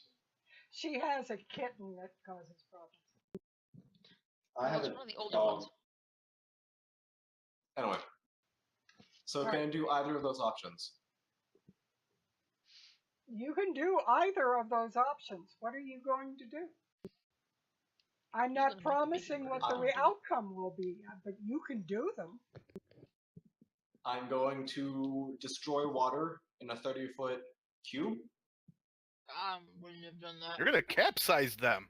[SPEAKER 1] She has a kitten that causes problems.
[SPEAKER 2] I have
[SPEAKER 7] it's
[SPEAKER 2] a
[SPEAKER 7] one of the older
[SPEAKER 2] dog.
[SPEAKER 7] ones.
[SPEAKER 2] Anyway. So can I do either of those options?
[SPEAKER 1] You can do either of those options. What are you going to do? I'm
[SPEAKER 7] He's
[SPEAKER 1] not
[SPEAKER 7] gonna make a big
[SPEAKER 1] promising what the
[SPEAKER 7] move.
[SPEAKER 1] outcome will be, but you can do them.
[SPEAKER 2] I'm going to destroy water in a 30-foot cube.
[SPEAKER 7] Wouldn't have done that.
[SPEAKER 4] You're gonna capsize them.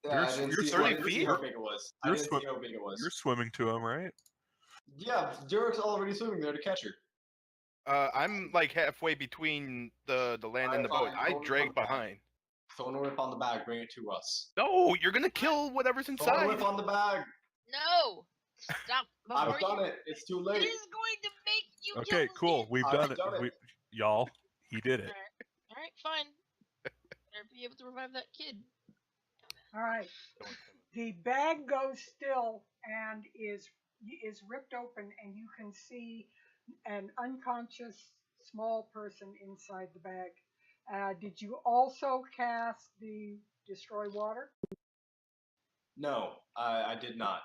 [SPEAKER 2] Yeah, I didn't
[SPEAKER 3] you're
[SPEAKER 2] see,
[SPEAKER 4] 30
[SPEAKER 2] I didn't see
[SPEAKER 4] feet?
[SPEAKER 2] how big it was. I
[SPEAKER 3] You're
[SPEAKER 2] didn't see how big it was.
[SPEAKER 3] You're swimming to him, right?
[SPEAKER 2] Yeah, Derek's already swimming there to catch her.
[SPEAKER 4] I'm like halfway between the land and the boat.
[SPEAKER 2] Fine,
[SPEAKER 4] I
[SPEAKER 2] go
[SPEAKER 4] drag
[SPEAKER 2] on back.
[SPEAKER 4] behind.
[SPEAKER 2] Thorn Whip on the bag, bring it to us.
[SPEAKER 4] No, you're gonna kill whatever's
[SPEAKER 2] Thorn
[SPEAKER 4] inside.
[SPEAKER 2] Whip on the bag!
[SPEAKER 7] No! Stop.
[SPEAKER 2] I've done it! It's too
[SPEAKER 7] It
[SPEAKER 2] late!
[SPEAKER 7] is going to make you
[SPEAKER 3] Okay,
[SPEAKER 7] kill
[SPEAKER 3] cool.
[SPEAKER 7] me.
[SPEAKER 3] We've
[SPEAKER 2] I've
[SPEAKER 3] done it.
[SPEAKER 2] done it.
[SPEAKER 3] Y'all, he did it.
[SPEAKER 7] Alright, fine. Better be able to revive that kid.
[SPEAKER 1] All right. The bag goes still and is ripped open, and you can see an unconscious small person inside the bag. Did you also cast the Destroy Water?
[SPEAKER 2] No, I did not.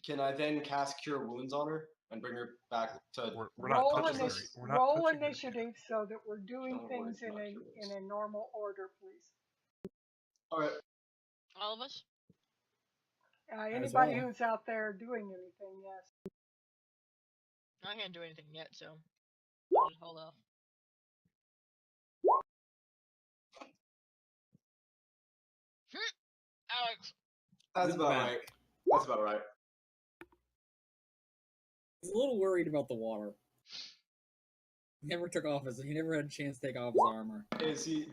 [SPEAKER 2] Can I then cast Cure Wounds on her and bring her back to...
[SPEAKER 3] We're not
[SPEAKER 1] Roll,
[SPEAKER 3] touching her.
[SPEAKER 1] initi-
[SPEAKER 3] We're not
[SPEAKER 1] roll
[SPEAKER 3] touching her.
[SPEAKER 1] initiative so that we're doing
[SPEAKER 2] Don't worry,
[SPEAKER 1] things
[SPEAKER 2] it's not Cure
[SPEAKER 1] in
[SPEAKER 2] Wounds.
[SPEAKER 1] a normal order, please.
[SPEAKER 2] Alright,
[SPEAKER 7] All of us?
[SPEAKER 1] Anybody
[SPEAKER 6] well.
[SPEAKER 1] who's out there doing anything, yes.
[SPEAKER 7] I can't do anything yet, so I'll just hold off. Alex,
[SPEAKER 2] that's
[SPEAKER 6] Good
[SPEAKER 2] about
[SPEAKER 6] man.
[SPEAKER 2] right. That's about right.
[SPEAKER 6] He's a little worried about the water. He never had a chance to take off his armor.
[SPEAKER 2] Does he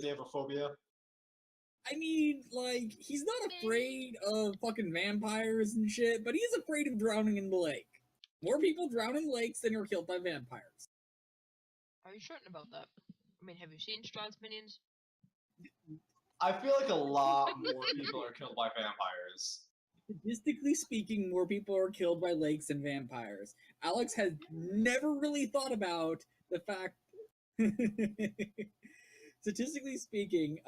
[SPEAKER 2] have a phobia?
[SPEAKER 6] I mean, like, he's not afraid of fucking vampires and shit, but he's afraid of drowning in the lake. More people drown in lakes than are killed by vampires.
[SPEAKER 7] Are you certain about that? I mean, have you seen Strahd's minions?
[SPEAKER 2] I feel like a lot more people are killed by vampires.
[SPEAKER 6] Statistically speaking, more people are killed by lakes than vampires. Alex has never really thought about the fact. Statistically speaking,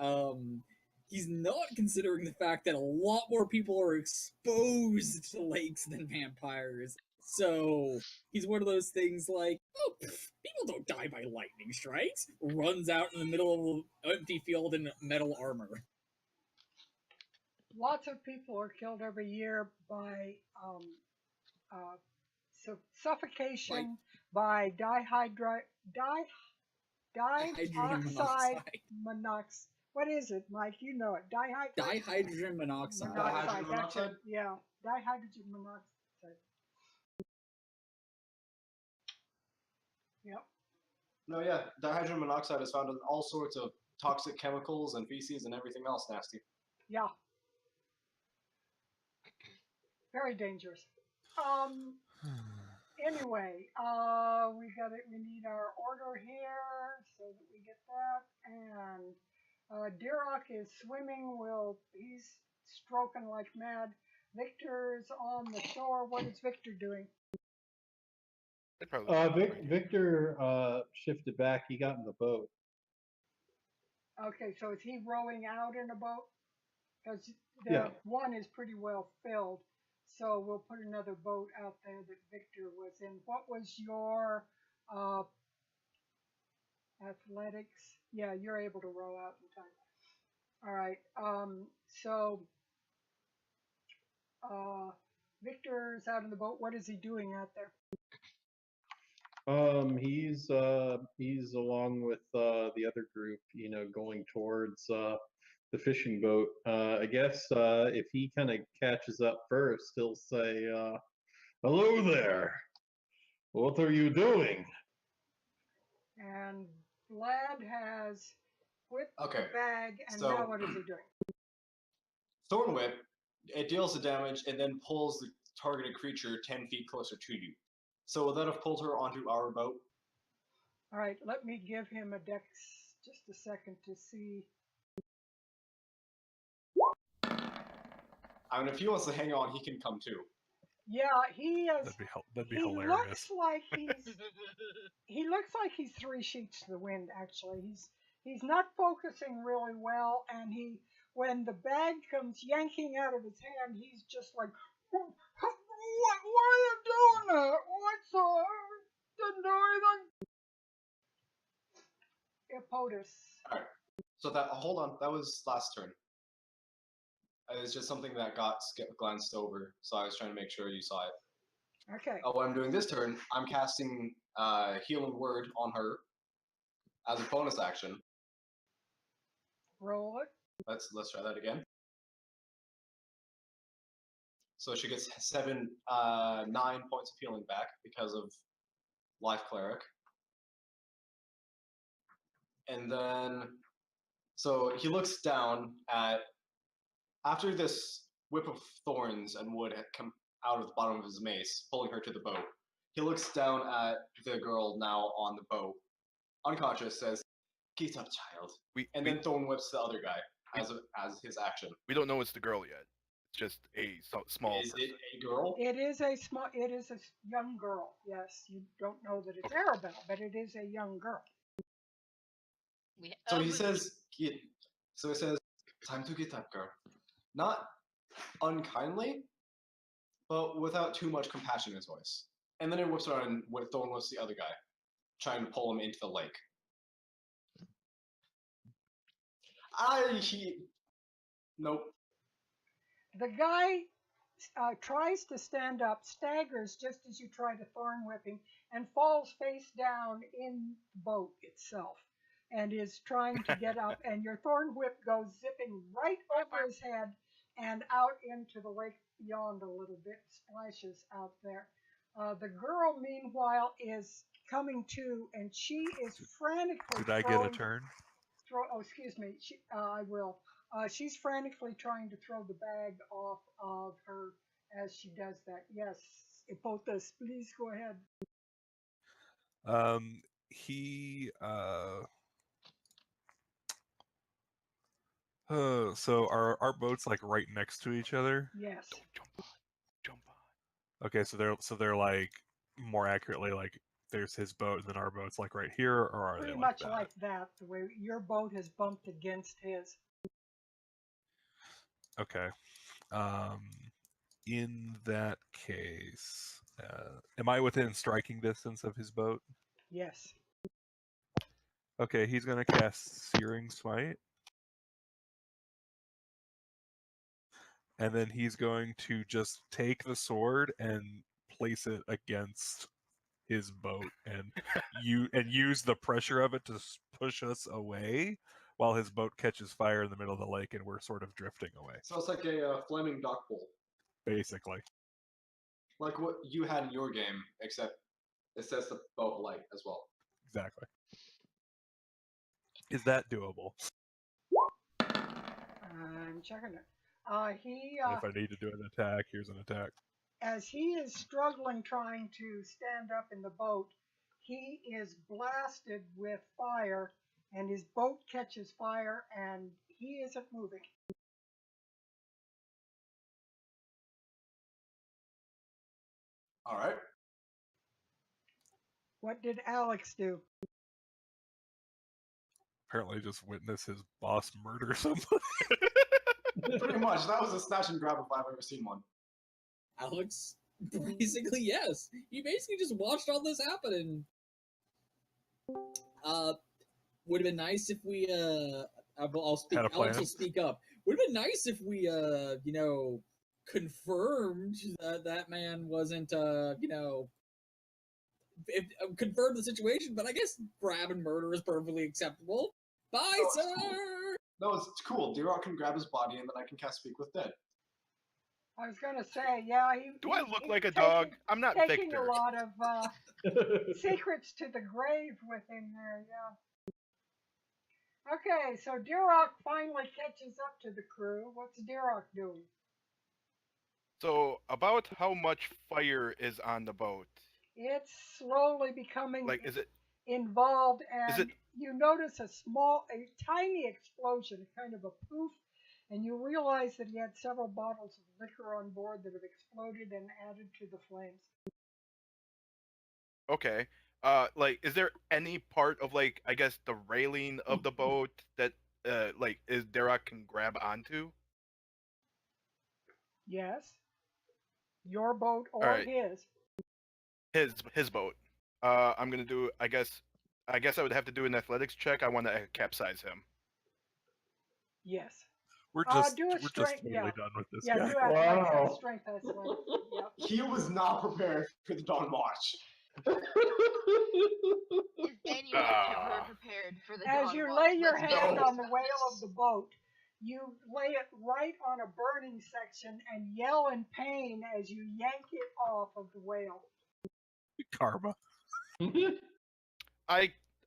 [SPEAKER 6] he's not considering the fact that a lot more people are exposed to lakes than vampires. So he's one of those things like, oh, people don't die by lightning strikes. Runs out in the middle of an empty field in metal armor.
[SPEAKER 1] Lots of people are killed every year by suffocation, by dioxide monoxide. What is it, Mike? You know it.
[SPEAKER 6] Dihydrogen monoxide.
[SPEAKER 1] Monoxide. That's it. Yeah, dihydrogen monoxide. Yep.
[SPEAKER 2] No, yeah, dihydrogen monoxide is found in all sorts of toxic chemicals and feces and everything else nasty.
[SPEAKER 1] Yeah. Very dangerous. Anyway, we need our order here so that we get that. And Dirok is swimming. He's stroking like mad. Victor's on the shore. What is Victor doing?
[SPEAKER 5] Victor shifted back. He got in the boat.
[SPEAKER 1] Okay, so is he rowing out in a boat? Because
[SPEAKER 5] Yeah.
[SPEAKER 1] one is pretty well filled. So we'll put another boat out there that Victor was in. What was your athletics? Yeah, you're able to row out in time. All right. So Victor's out in the boat. What is he doing out there?
[SPEAKER 5] He's along with the other group, going towards the fishing boat. I guess if he kind of catches up first, he'll say, "Hello there. What are you doing?"
[SPEAKER 1] And Vlad has whipped
[SPEAKER 2] Okay,
[SPEAKER 1] the bag, and
[SPEAKER 2] so-
[SPEAKER 1] now what is he doing?
[SPEAKER 2] Thorn Whip, it deals the damage and then pulls the targeted creature 10 feet closer to you. So will that have pulled her onto our boat?
[SPEAKER 1] All right, let me give him a dex just a second to see.
[SPEAKER 2] I mean, if he wants to hang on, he can come too.
[SPEAKER 1] Yeah, he is.
[SPEAKER 3] That'd be
[SPEAKER 1] He
[SPEAKER 3] hilarious.
[SPEAKER 1] looks like he's 3 sheets to the wind. Actually, he's not focusing really well, and when the bag comes yanking out of his hand, he's just like, "What are you doing there? Didn't do anything." POTUS.
[SPEAKER 2] Alright, so hold on, that was last turn. It's just something that got glanced over, so I was trying to make sure you saw it.
[SPEAKER 1] Okay.
[SPEAKER 2] What I'm doing this turn, I'm casting Healing Word on her as a bonus action.
[SPEAKER 1] Roll it.
[SPEAKER 2] Let's try that again. So she gets 9 points of healing back because of Life Cleric. And then, so he looks down at, after this whip of thorns and wood had come out of the bottom of his mace, pulling her to the boat, he looks down at the girl now on the boat, unconscious, says, "Get up, child." Then Thorn whips the other guy as his action.
[SPEAKER 4] We don't know it's the girl yet. It's just a small
[SPEAKER 2] Is
[SPEAKER 4] person.
[SPEAKER 2] it a girl?
[SPEAKER 1] It is a young girl. Yes, you don't know that it's Arabelle, but it is a young girl.
[SPEAKER 2] So he says, "Time to get up, girl." Not unkindly, but without too much compassion in his voice. And then he whips around and Thorn whips the other guy, trying to pull him into the lake. Nope.
[SPEAKER 1] The guy tries to stand up, staggers just as you try to thorn whip him, and falls face down in the boat itself, and is trying to get up, and your thorn whip goes zipping right over his head and out into the lake beyond a little bit, splashes out there. The girl, meanwhile, is coming to, and she is frantically
[SPEAKER 3] Did I get a turn?
[SPEAKER 1] excuse me. I will. She's frantically trying to throw the bag off of her as she does that. Yes, Hippolytus, please go ahead.
[SPEAKER 3] He so our boats like right next to each other.
[SPEAKER 1] Yes.
[SPEAKER 4] Don't jump on. Jump on.
[SPEAKER 3] Okay, so they're like more accurately like there's his boat and then our boat's like right here, or are
[SPEAKER 1] Pretty
[SPEAKER 3] they
[SPEAKER 1] much
[SPEAKER 3] that?
[SPEAKER 1] like that, the way your boat has bumped against his.
[SPEAKER 3] Okay. In that case, am I within striking distance of his boat?
[SPEAKER 1] Yes.
[SPEAKER 3] Okay, he's gonna cast Searing Smite. And then he's going to just take the sword and place it against his boat and use the pressure of it to push us away while his boat catches fire in the middle of the lake and we're sort of drifting away.
[SPEAKER 2] So it's like a flaming duck bolt,
[SPEAKER 3] Basically.
[SPEAKER 2] like what you had in your game, except it sets the boat alight as well.
[SPEAKER 3] Exactly. Is that doable?
[SPEAKER 1] I'm checking it. He
[SPEAKER 3] And if I need to do an attack, here's an attack.
[SPEAKER 1] as he is struggling trying to stand up in the boat, he is blasted with fire, and his boat catches fire, and he isn't moving.
[SPEAKER 2] All right.
[SPEAKER 1] What did Alex do?
[SPEAKER 3] Apparently just witness his boss murder somebody.
[SPEAKER 2] Pretty much. That was a snatch and grab if I've ever seen one.
[SPEAKER 6] Alex, basically, yes. You basically just watched all this happen, and would have been nice if we I'll speak.
[SPEAKER 3] Had a plan.
[SPEAKER 6] Alex will speak up. Would have been nice if we confirmed that that man wasn't confirmed the situation. But I guess grab and murder is perfectly acceptable. Bye,
[SPEAKER 2] Oh,
[SPEAKER 6] sir.
[SPEAKER 2] cool. No, it's cool. Deerock can grab his body and then I can cast Speak with Dead.
[SPEAKER 1] I was gonna say, yeah.
[SPEAKER 4] Do I look
[SPEAKER 1] he's
[SPEAKER 4] like a
[SPEAKER 1] taking-
[SPEAKER 4] dog? I'm not
[SPEAKER 1] taking
[SPEAKER 4] Victor.
[SPEAKER 1] a lot of secrets to the grave with him there, yeah. Okay, so Deerock finally catches up to the crew. What's Deerock doing?
[SPEAKER 4] So, about how much fire is on the boat?
[SPEAKER 1] It's slowly becoming
[SPEAKER 4] Like, is it?
[SPEAKER 1] involved, and
[SPEAKER 4] it-
[SPEAKER 1] you notice a tiny explosion, kind of a poof, and you realize that he had several bottles of liquor on board that have exploded and added to the flames.
[SPEAKER 4] Okay. Like, is there any part of like, I guess, the railing of the boat that, is Deerock can grab onto?
[SPEAKER 1] Yes. Your boat or
[SPEAKER 4] Alright.
[SPEAKER 1] his.
[SPEAKER 4] His boat. I'm gonna do. I guess I would have to do an athletics check. I want to capsize him.
[SPEAKER 1] Yes.
[SPEAKER 3] We're just
[SPEAKER 1] do a
[SPEAKER 3] we're
[SPEAKER 1] strength,
[SPEAKER 3] just totally
[SPEAKER 1] yeah.
[SPEAKER 3] done with this
[SPEAKER 1] Yeah,
[SPEAKER 3] guy.
[SPEAKER 1] do athletics,
[SPEAKER 5] Wow.
[SPEAKER 1] strength athletics. Yep.
[SPEAKER 2] He was not prepared for the Dawnwatch.
[SPEAKER 7] Is anyone ever prepared for the
[SPEAKER 1] As you
[SPEAKER 7] Dawnwatch?
[SPEAKER 1] lay your
[SPEAKER 7] Let's be
[SPEAKER 1] hand
[SPEAKER 7] honest
[SPEAKER 1] on the
[SPEAKER 7] about
[SPEAKER 1] whale
[SPEAKER 7] this.
[SPEAKER 1] of the boat, you lay it right on a burning section and yell in pain as you yank it off of the whale.
[SPEAKER 3] Karma.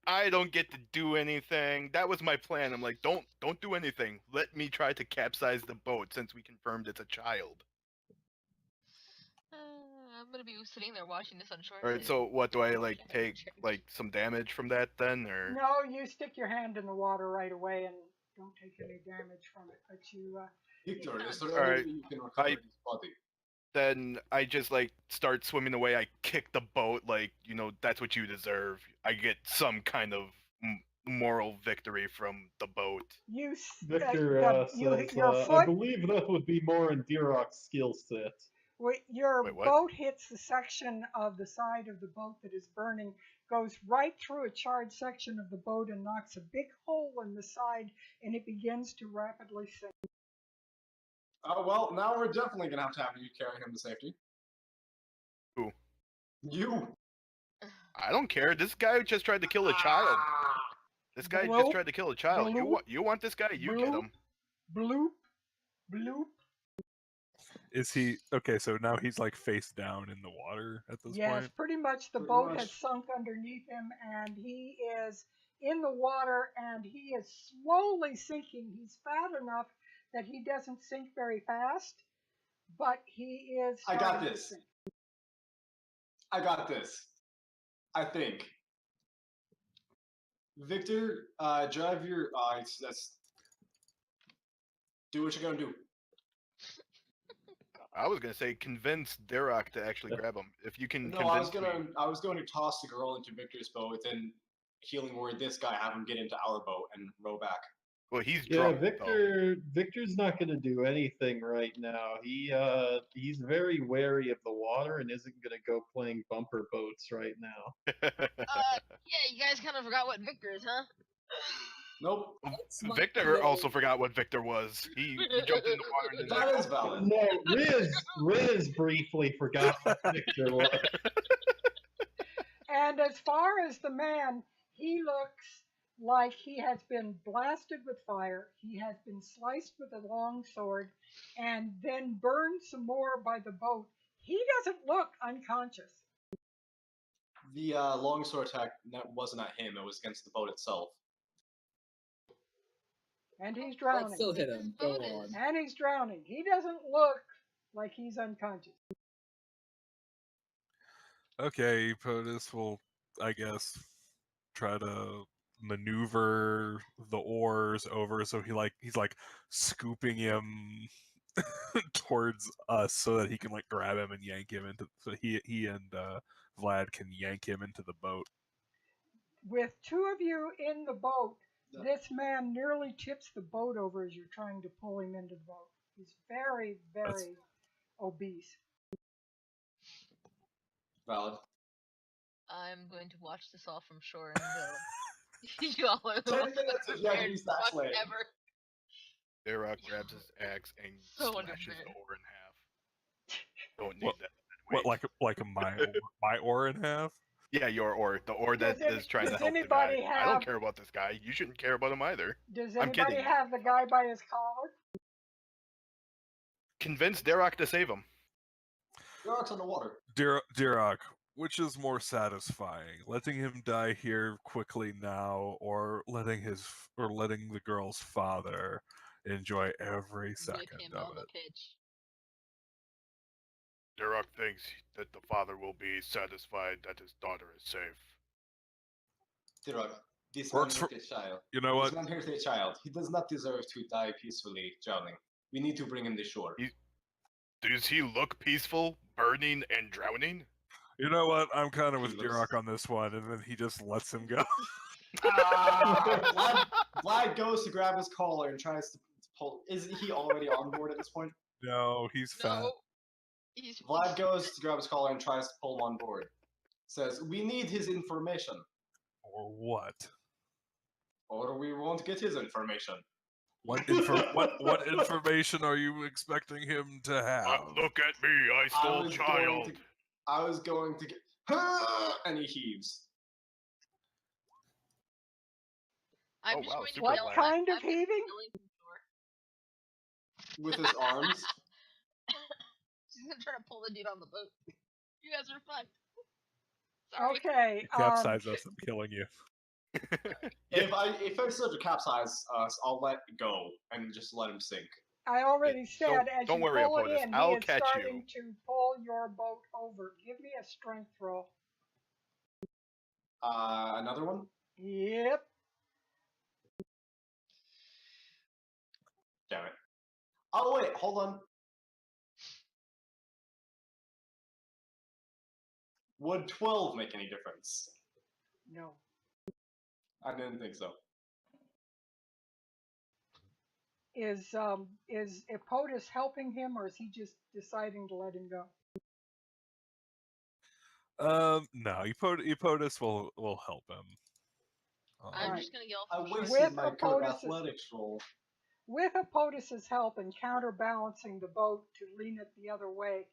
[SPEAKER 4] I don't get to do anything. That was my plan. I'm like, don't do anything. Let me try to capsize the boat since we confirmed it's a child.
[SPEAKER 7] I'm gonna be sitting there watching this on short.
[SPEAKER 4] All right. So what do I like take like some damage from that then, or?
[SPEAKER 1] No, you stick your hand in the water right away and don't take any damage from it. But you,
[SPEAKER 2] Victor, is there
[SPEAKER 4] Alright.
[SPEAKER 2] any way you can recover his body?
[SPEAKER 4] Then I just like start swimming away. I kick the boat, like, that's what you deserve. I get some kind of moral victory from the boat.
[SPEAKER 5] Victor says,
[SPEAKER 1] your
[SPEAKER 5] I
[SPEAKER 1] foot,
[SPEAKER 5] believe that would be more in Deerock's skill set.
[SPEAKER 1] your
[SPEAKER 4] Wait, what?
[SPEAKER 1] boat hits the section of the side of the boat that is burning, goes right through a charred section of the boat and knocks a big hole in the side, and it begins to rapidly sink.
[SPEAKER 2] Well, now we're definitely gonna have you carry him to safety.
[SPEAKER 4] Who?
[SPEAKER 2] You.
[SPEAKER 4] I don't care. This guy just tried to kill a child. This guy
[SPEAKER 1] Bloop.
[SPEAKER 4] just tried to kill a child.
[SPEAKER 1] Bloop.
[SPEAKER 4] You want this guy? You get him.
[SPEAKER 1] Bloop, bloop.
[SPEAKER 3] Is he okay? So now he's like face down in the water at this
[SPEAKER 1] Yes,
[SPEAKER 3] point.
[SPEAKER 1] pretty much the
[SPEAKER 2] Pretty
[SPEAKER 1] boat
[SPEAKER 2] much.
[SPEAKER 1] has sunk underneath him, and he is in the water, and he is slowly sinking. He's fat enough that he doesn't sink very fast, but he is
[SPEAKER 2] I got
[SPEAKER 1] starting to
[SPEAKER 2] this.
[SPEAKER 1] sink.
[SPEAKER 2] I got this. I think. Victor, drive your. That's. Do what you're gonna do.
[SPEAKER 4] I was gonna say convince Derek to actually grab him. If you can
[SPEAKER 2] No,
[SPEAKER 4] convince
[SPEAKER 2] I was going to toss the girl into Victor's boat, then healing word this guy, have him get into our boat and row back.
[SPEAKER 4] Well, he's
[SPEAKER 5] Yeah,
[SPEAKER 4] drunk. though.
[SPEAKER 5] Victor's not going to do anything right now. He's very wary of the water and isn't going to go playing bumper boats right now.
[SPEAKER 7] Yeah, you guys kind of forgot what Victor is, huh?
[SPEAKER 2] Nope.
[SPEAKER 6] Smart
[SPEAKER 4] Victor
[SPEAKER 6] today.
[SPEAKER 4] also forgot what Victor was. He jumped in the water and then
[SPEAKER 2] That is valid.
[SPEAKER 5] No, Riz briefly forgot what Victor was.
[SPEAKER 1] And as far as the man, he looks like he has been blasted with fire. He has been sliced with a long sword and then burned some more by the boat. He doesn't look unconscious.
[SPEAKER 2] The longsword attack wasn't at him; it was against the boat itself.
[SPEAKER 1] And he's
[SPEAKER 6] That
[SPEAKER 1] drowning.
[SPEAKER 6] still hit him. Go on.
[SPEAKER 1] And he's drowning. He doesn't look like he's unconscious.
[SPEAKER 3] Okay, POTUS will, I guess, try to maneuver the oars over, so he's like scooping him towards us so that he can like grab him and yank him into, so he and Vlad can yank him into the boat.
[SPEAKER 1] With two of you in the boat, this man nearly tips the boat over as you're trying to pull him into the boat. He's very, very obese.
[SPEAKER 2] Valid.
[SPEAKER 7] I'm going to watch this all from shore and go. You all are the
[SPEAKER 2] 10
[SPEAKER 7] most
[SPEAKER 2] minutes if you have to
[SPEAKER 7] unprepared
[SPEAKER 2] use that
[SPEAKER 7] fuck
[SPEAKER 2] slang.
[SPEAKER 7] ever.
[SPEAKER 4] Derek grabs his axe and
[SPEAKER 7] So
[SPEAKER 4] slashes
[SPEAKER 7] unprepared.
[SPEAKER 4] the oar in half. Don't need
[SPEAKER 3] What-
[SPEAKER 4] that.
[SPEAKER 3] What, like my oar in half?
[SPEAKER 4] Yeah, your oar. The oar that
[SPEAKER 1] Does
[SPEAKER 4] is trying to
[SPEAKER 1] does
[SPEAKER 4] help the guy.
[SPEAKER 1] anybody
[SPEAKER 4] I don't
[SPEAKER 1] have-
[SPEAKER 4] care about this guy. You shouldn't care about him either.
[SPEAKER 1] Does
[SPEAKER 4] I'm
[SPEAKER 1] anybody
[SPEAKER 4] kidding.
[SPEAKER 1] have the guy by his collar?
[SPEAKER 4] Convince Derek to save him.
[SPEAKER 2] Derek's on the water.
[SPEAKER 3] Dirok, which is more satisfying, letting him die here quickly now, or letting the girl's father enjoy every
[SPEAKER 7] With
[SPEAKER 3] second
[SPEAKER 7] him
[SPEAKER 3] of
[SPEAKER 7] on the
[SPEAKER 3] it?
[SPEAKER 7] pitch.
[SPEAKER 4] Derek thinks that the father will be satisfied that his daughter is safe.
[SPEAKER 2] Derek, this
[SPEAKER 3] Works
[SPEAKER 2] man
[SPEAKER 3] for-
[SPEAKER 2] hurt a child.
[SPEAKER 3] You know
[SPEAKER 2] This
[SPEAKER 3] what?
[SPEAKER 2] man hurt a child. He does not deserve to die peacefully drowning. We need to bring him to shore.
[SPEAKER 4] Does he look peaceful, burning and drowning?
[SPEAKER 3] You know what? I'm kind of
[SPEAKER 2] He
[SPEAKER 3] with
[SPEAKER 2] looks-
[SPEAKER 3] Dirok on this one, and then he just lets him go.
[SPEAKER 2] Vlad goes to grab his collar and tries to pull. Isn't he already on board at this point?
[SPEAKER 3] No, he's fat.
[SPEAKER 7] No. He's
[SPEAKER 2] Vlad goes to grab his collar and tries to pull him on board. Says, "We need his information,
[SPEAKER 3] Or what?
[SPEAKER 2] or we won't get his information."
[SPEAKER 3] What information are you expecting him to have?
[SPEAKER 4] Look at me, I stole child.
[SPEAKER 2] I was going to get. And he heaves.
[SPEAKER 7] I'm
[SPEAKER 4] Oh,
[SPEAKER 7] just
[SPEAKER 4] wow,
[SPEAKER 7] going to
[SPEAKER 4] super
[SPEAKER 1] What
[SPEAKER 7] yell
[SPEAKER 4] glad.
[SPEAKER 1] kind of
[SPEAKER 7] I'm just
[SPEAKER 1] heaving?
[SPEAKER 7] yelling from shore.
[SPEAKER 2] With his arms.
[SPEAKER 7] She's gonna try to pull the dude on the boat. You guys are fucked. Sorry.
[SPEAKER 1] Okay.
[SPEAKER 3] Capsize us, I'm killing you.
[SPEAKER 2] If I start to capsize us, I'll let go and just let him sink.
[SPEAKER 1] I already
[SPEAKER 4] Don't-
[SPEAKER 1] said as
[SPEAKER 4] don't
[SPEAKER 1] you
[SPEAKER 4] worry,
[SPEAKER 1] pull it
[SPEAKER 4] Apotus,
[SPEAKER 1] in,
[SPEAKER 4] I'll
[SPEAKER 1] he is
[SPEAKER 4] catch
[SPEAKER 1] starting
[SPEAKER 4] you.
[SPEAKER 1] to pull your boat over. Give me a strength roll.
[SPEAKER 2] Another one?
[SPEAKER 1] Yep.
[SPEAKER 2] Damn it. Oh, wait, hold on. Would 12 make any difference?
[SPEAKER 1] No.
[SPEAKER 2] I didn't think so.
[SPEAKER 1] Is Epotus helping him, or is he just deciding to let him go?
[SPEAKER 3] No, Epotus will help him.
[SPEAKER 7] I'm
[SPEAKER 1] Alright.
[SPEAKER 7] just gonna yell
[SPEAKER 2] I
[SPEAKER 7] from shore.
[SPEAKER 2] wasted
[SPEAKER 1] With
[SPEAKER 2] my good
[SPEAKER 1] Apotus'
[SPEAKER 2] athletics roll.
[SPEAKER 1] With Epotus's help and counterbalancing the boat to lean it the other way,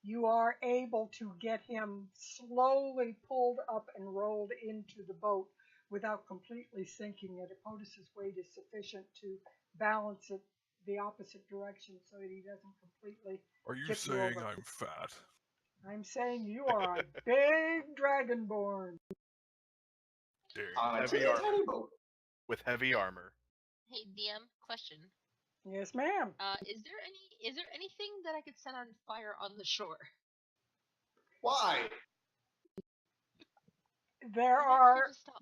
[SPEAKER 1] you are able to get him slowly pulled up and rolled into the boat without completely sinking it. Epotus's weight is sufficient to balance it the opposite direction so that he doesn't completely.
[SPEAKER 3] Are you
[SPEAKER 1] tip you
[SPEAKER 3] saying
[SPEAKER 1] over.
[SPEAKER 3] I'm fat?
[SPEAKER 1] I'm saying you are a big dragonborn.
[SPEAKER 3] Very
[SPEAKER 2] On a
[SPEAKER 4] Heavy
[SPEAKER 2] teeny
[SPEAKER 4] armor.
[SPEAKER 2] tiny boat.
[SPEAKER 4] with heavy armor.
[SPEAKER 7] Hey DM, question.
[SPEAKER 1] Yes, ma'am.
[SPEAKER 7] Is there anything that I could set on fire on the shore?
[SPEAKER 2] Why?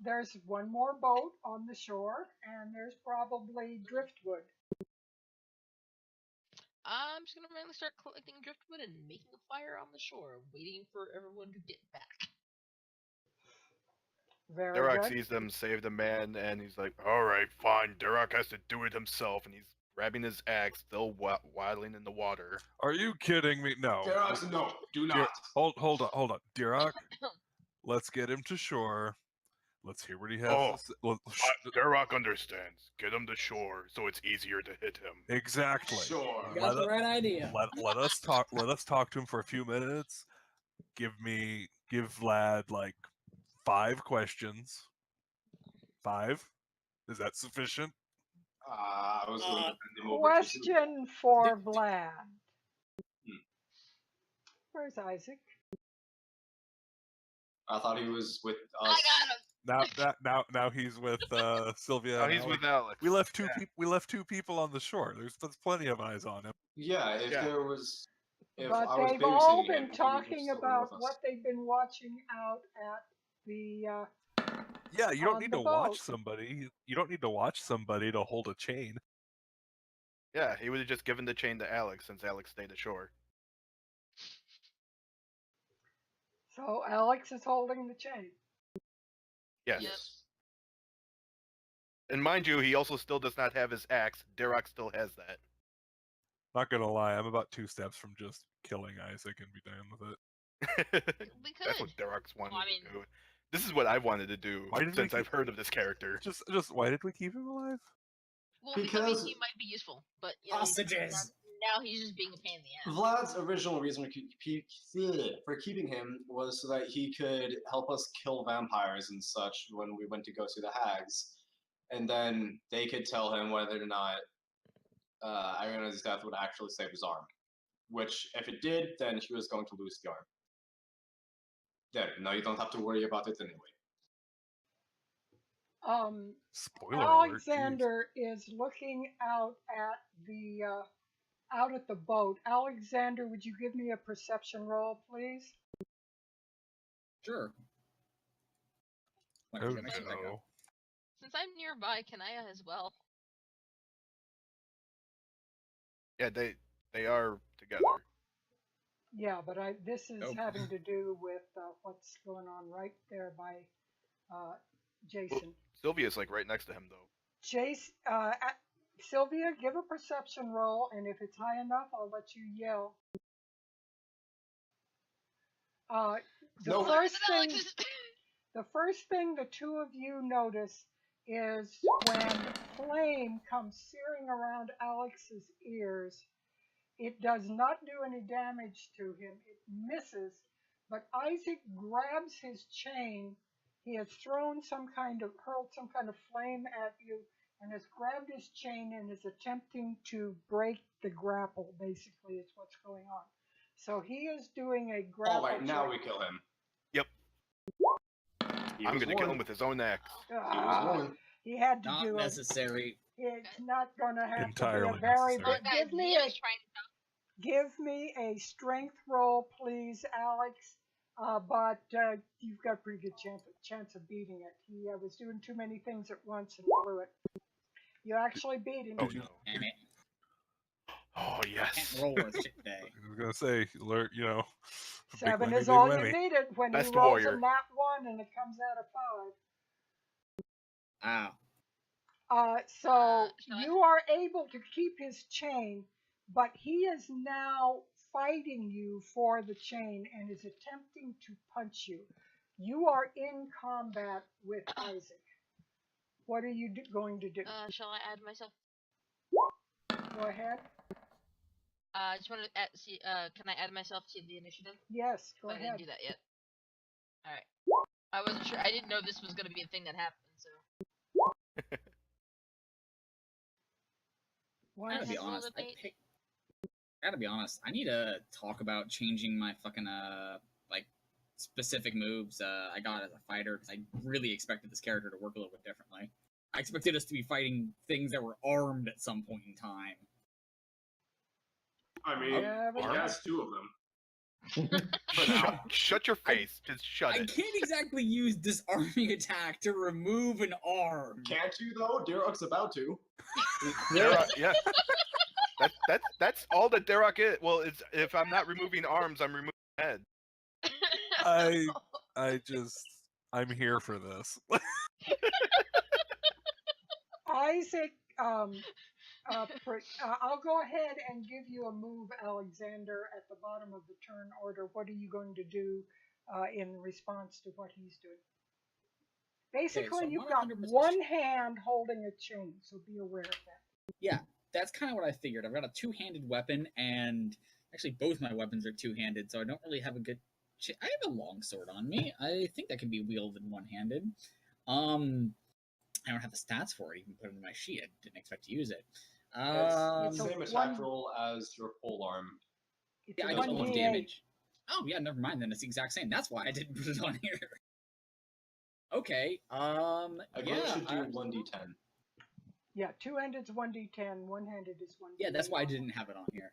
[SPEAKER 1] There's one more boat on the shore, and there's probably driftwood.
[SPEAKER 7] I'm just gonna randomly start collecting driftwood and making a fire on the shore, waiting for everyone to get back.
[SPEAKER 1] Very
[SPEAKER 4] Durak
[SPEAKER 1] good.
[SPEAKER 4] sees them save the man, and he's like, "Alright, fine. Durak has to do it himself," and he's grabbing his axe, still waddling in the water.
[SPEAKER 3] Are you kidding me? No.
[SPEAKER 2] Derox, no, do
[SPEAKER 3] Dir-
[SPEAKER 2] not.
[SPEAKER 3] hold on. Dirak, let's get him to shore. Let's hear what he has
[SPEAKER 4] Oh,
[SPEAKER 3] to say.
[SPEAKER 4] Durak understands. Get him to shore so it's easier to hit him.
[SPEAKER 3] Exactly.
[SPEAKER 2] Sure.
[SPEAKER 6] You got the right idea.
[SPEAKER 3] Let us talk. Let us talk to him for a few minutes. Give Vlad like 5 questions. 5? Is that sufficient?
[SPEAKER 2] I was going to send him over to Sylvia.
[SPEAKER 1] Question for Vlad. Where's Isaac?
[SPEAKER 2] I thought he was with
[SPEAKER 7] I
[SPEAKER 2] us.
[SPEAKER 7] got him.
[SPEAKER 3] Now he's with Sylvia.
[SPEAKER 4] Oh,
[SPEAKER 3] and
[SPEAKER 4] he's
[SPEAKER 3] Alex.
[SPEAKER 4] with Alex.
[SPEAKER 3] We left two people on the shore. There's plenty of eyes on him.
[SPEAKER 2] Yeah, if
[SPEAKER 4] Yeah.
[SPEAKER 2] there was... If
[SPEAKER 1] But
[SPEAKER 2] I was
[SPEAKER 1] they've all
[SPEAKER 2] babysitting him,
[SPEAKER 1] been
[SPEAKER 2] he would
[SPEAKER 1] talking
[SPEAKER 2] still be
[SPEAKER 1] about
[SPEAKER 2] with us.
[SPEAKER 1] what they've been watching out at the.
[SPEAKER 3] Yeah, you don't
[SPEAKER 1] On
[SPEAKER 3] need
[SPEAKER 1] the
[SPEAKER 3] to watch
[SPEAKER 1] boat.
[SPEAKER 3] somebody. You don't need to watch somebody to hold a chain.
[SPEAKER 4] Yeah, he would have just given the chain to Alex since Alex stayed ashore.
[SPEAKER 1] So Alex is holding the chain.
[SPEAKER 4] Yes.
[SPEAKER 7] Yep.
[SPEAKER 4] And mind you, he also still does not have his axe. Durak still has that.
[SPEAKER 3] Not gonna lie, I'm about 2 steps from just killing Isaac and be done with it.
[SPEAKER 7] We
[SPEAKER 4] That's what
[SPEAKER 7] could.
[SPEAKER 4] Durak's wanted
[SPEAKER 7] Well, I mean-
[SPEAKER 4] to do. This is what I've wanted to do
[SPEAKER 3] Why did we
[SPEAKER 4] since
[SPEAKER 3] keep-
[SPEAKER 4] I've heard of this character.
[SPEAKER 3] Just why did we keep him alive?
[SPEAKER 7] Well,
[SPEAKER 2] Because-
[SPEAKER 7] he might be useful, but you know,
[SPEAKER 6] Hostages.
[SPEAKER 7] now he's just being a pain in the ass.
[SPEAKER 2] Vlad's original reason for keeping him was so that he could help us kill vampires and such when we went to go see the hags. And then they could tell him whether or not Irina's death would actually save his arm. Which, if it did, then he was going to lose the arm. There, now you don't have to worry about it anyway.
[SPEAKER 3] Spoiler alert.
[SPEAKER 1] Alexander is looking out at the boat. Alexander, would you give me a perception roll, please?
[SPEAKER 6] Sure. Wait,
[SPEAKER 3] Oh
[SPEAKER 6] I gotta make sure that
[SPEAKER 3] no.
[SPEAKER 6] go.
[SPEAKER 7] Since I'm nearby, can I as well?
[SPEAKER 4] Yeah, they are together.
[SPEAKER 1] Yeah, but this is
[SPEAKER 6] Oh.
[SPEAKER 1] having to do with what's going on right there by Jason.
[SPEAKER 4] Sylvia's like right next to him though.
[SPEAKER 1] Sylvia, give a perception roll, and if it's high enough, I'll let you yell. The
[SPEAKER 2] No.
[SPEAKER 1] first thing the two of you notice is when flame comes searing around Alex's ears. It does not do any damage to him. It misses, but Isaac grabs his chain. He has hurled some kind of flame at you, and has grabbed his chain and is attempting to break the grapple. Basically, is what's going on. So he is doing a grapple.
[SPEAKER 2] All right, now
[SPEAKER 1] check.
[SPEAKER 2] we kill him.
[SPEAKER 4] Yep.
[SPEAKER 2] He
[SPEAKER 4] I'm
[SPEAKER 2] was
[SPEAKER 4] gonna kill him
[SPEAKER 2] warned.
[SPEAKER 4] with his own axe.
[SPEAKER 2] He was warned.
[SPEAKER 1] He had to
[SPEAKER 6] Not
[SPEAKER 1] do it.
[SPEAKER 6] necessary.
[SPEAKER 1] It's not going to have
[SPEAKER 3] Entirely
[SPEAKER 1] to be a very
[SPEAKER 3] necessary.
[SPEAKER 1] big. Give me a strength roll, please, Alex. But you've got a pretty good chance of beating it. He was doing too many things at once and blew it. You actually beat him.
[SPEAKER 4] Oh no.
[SPEAKER 6] Damn it.
[SPEAKER 4] Oh
[SPEAKER 6] Can't
[SPEAKER 4] yes.
[SPEAKER 6] roll worth shit today.
[SPEAKER 3] I was gonna say, alert, you know. big
[SPEAKER 1] 7
[SPEAKER 3] whammy,
[SPEAKER 1] is
[SPEAKER 3] big
[SPEAKER 1] all
[SPEAKER 3] whammy.
[SPEAKER 1] you needed when
[SPEAKER 4] Best
[SPEAKER 1] he rolls
[SPEAKER 4] warrior.
[SPEAKER 1] a nat 1 and it comes out of 5.
[SPEAKER 6] Wow.
[SPEAKER 1] So
[SPEAKER 7] shall I-
[SPEAKER 1] you are able to keep his chain, but he is now fighting you for the chain and is attempting to punch you. You are in combat with Isaac. What are you going to do?
[SPEAKER 7] Shall I add myself?
[SPEAKER 1] Go ahead.
[SPEAKER 7] I just wanted to see. Can I add myself to the initiative?
[SPEAKER 1] Yes, go
[SPEAKER 7] I
[SPEAKER 1] ahead.
[SPEAKER 7] didn't do that yet. All right. I wasn't sure. I didn't know this was gonna be a thing that happened. So.
[SPEAKER 1] Why
[SPEAKER 6] Gotta
[SPEAKER 1] is
[SPEAKER 6] be
[SPEAKER 1] it-
[SPEAKER 6] honest.
[SPEAKER 7] Elevate.
[SPEAKER 6] Gotta be honest. I need to talk about changing my fucking specific moves I got as a fighter because I really expected this character to work a little bit differently. I expected us to be fighting things that were armed at some point in time.
[SPEAKER 2] I mean,
[SPEAKER 1] Yeah,
[SPEAKER 2] he
[SPEAKER 1] but-
[SPEAKER 2] has 2 of them.
[SPEAKER 4] Shut your face. Just shut
[SPEAKER 6] I
[SPEAKER 4] it.
[SPEAKER 6] can't exactly use disarming attack to remove an arm.
[SPEAKER 2] Can't you though? Dirok's about to.
[SPEAKER 4] Derok, yeah. That's all that Derok is. Well, it's if I'm not removing arms, I'm removing head.
[SPEAKER 3] I'm here for this.
[SPEAKER 1] Isaac, I'll go ahead and give you a move, Alexander, at the bottom of the turn order. What are you going to do in response to what he's doing? Basically,
[SPEAKER 6] I'm
[SPEAKER 1] you've
[SPEAKER 6] not
[SPEAKER 1] got
[SPEAKER 6] 100%
[SPEAKER 1] one hand holding a chain, so be aware of that.
[SPEAKER 6] Yeah, that's kind of what I figured. I've got a two-handed weapon, and actually both my weapons are two-handed, so I don't really have a good... I have a longsword on me. I think that can be wielded one-handed. I don't have the stats for it. You can put it in my sheet. I didn't expect to use it.
[SPEAKER 2] It's the
[SPEAKER 1] so
[SPEAKER 2] same attack
[SPEAKER 1] one-
[SPEAKER 2] roll as your polearm.
[SPEAKER 1] It's
[SPEAKER 6] Yeah,
[SPEAKER 1] a
[SPEAKER 6] I don't want
[SPEAKER 1] 1d8.
[SPEAKER 6] damage. Oh, yeah, never mind then. It's the exact same. That's why I didn't put it on here. Okay,
[SPEAKER 2] A
[SPEAKER 6] yeah.
[SPEAKER 2] glove should do 1d10.
[SPEAKER 1] Yeah, two-handed's 1d10, one-handed is 1d8.
[SPEAKER 6] Yeah, that's why I didn't have it on here.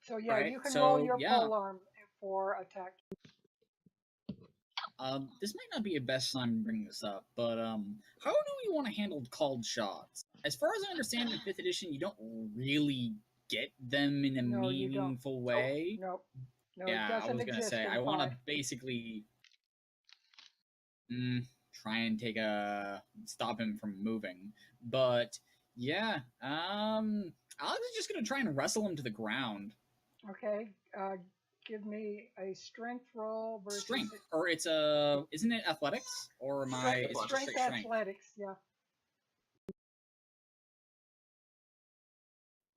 [SPEAKER 1] So yeah,
[SPEAKER 6] Right,
[SPEAKER 1] you can
[SPEAKER 6] so,
[SPEAKER 1] roll your
[SPEAKER 6] yeah.
[SPEAKER 1] polearm for attack.
[SPEAKER 6] This might not be a best time to bring this up, but how do we want to handle called shots? As far as I understand, in 5th edition, you don't really get them in a
[SPEAKER 1] No, you don't.
[SPEAKER 6] meaningful way.
[SPEAKER 1] Nope. No,
[SPEAKER 6] Yeah,
[SPEAKER 1] it doesn't
[SPEAKER 6] I was gonna
[SPEAKER 1] exist
[SPEAKER 6] say
[SPEAKER 1] in
[SPEAKER 6] I want to
[SPEAKER 1] 5.
[SPEAKER 6] basically try and stop him from moving, but yeah, Alex is just gonna try and wrestle him to the ground.
[SPEAKER 1] Okay, give me a strength roll versus
[SPEAKER 6] Strength, or it's isn't it athletics, or am I? Is it just
[SPEAKER 1] strength
[SPEAKER 6] straight strength?
[SPEAKER 1] athletics. Yeah.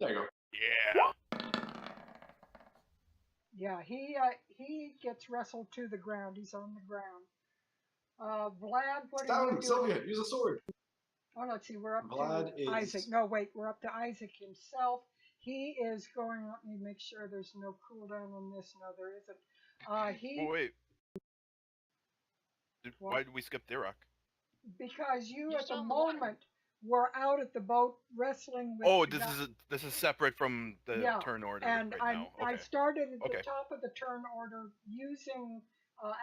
[SPEAKER 2] There you go.
[SPEAKER 4] Yeah.
[SPEAKER 1] Yeah, he gets wrestled to the ground. He's on the ground. Vlad, what are
[SPEAKER 2] Down,
[SPEAKER 1] you doing?
[SPEAKER 2] Sylvia, use a sword.
[SPEAKER 1] Oh, let's see. We're up
[SPEAKER 2] Vlad
[SPEAKER 1] to Isaac.
[SPEAKER 2] is-
[SPEAKER 1] No, wait. We're up to Isaac himself. He is going. Let me make sure there's no cooldown on this. No, there isn't.
[SPEAKER 4] Oh, wait.
[SPEAKER 1] What?
[SPEAKER 4] Why did we skip Derok?
[SPEAKER 1] Because you
[SPEAKER 7] You're
[SPEAKER 1] at
[SPEAKER 7] still
[SPEAKER 1] the
[SPEAKER 7] in the water.
[SPEAKER 1] moment were out at the boat wrestling with.
[SPEAKER 4] Oh,
[SPEAKER 1] the guy.
[SPEAKER 4] this is separate from the
[SPEAKER 1] Yeah,
[SPEAKER 4] turn order
[SPEAKER 1] And
[SPEAKER 4] right now.
[SPEAKER 1] I
[SPEAKER 4] Okay.
[SPEAKER 1] started at the
[SPEAKER 4] Okay.
[SPEAKER 1] top of the turn order using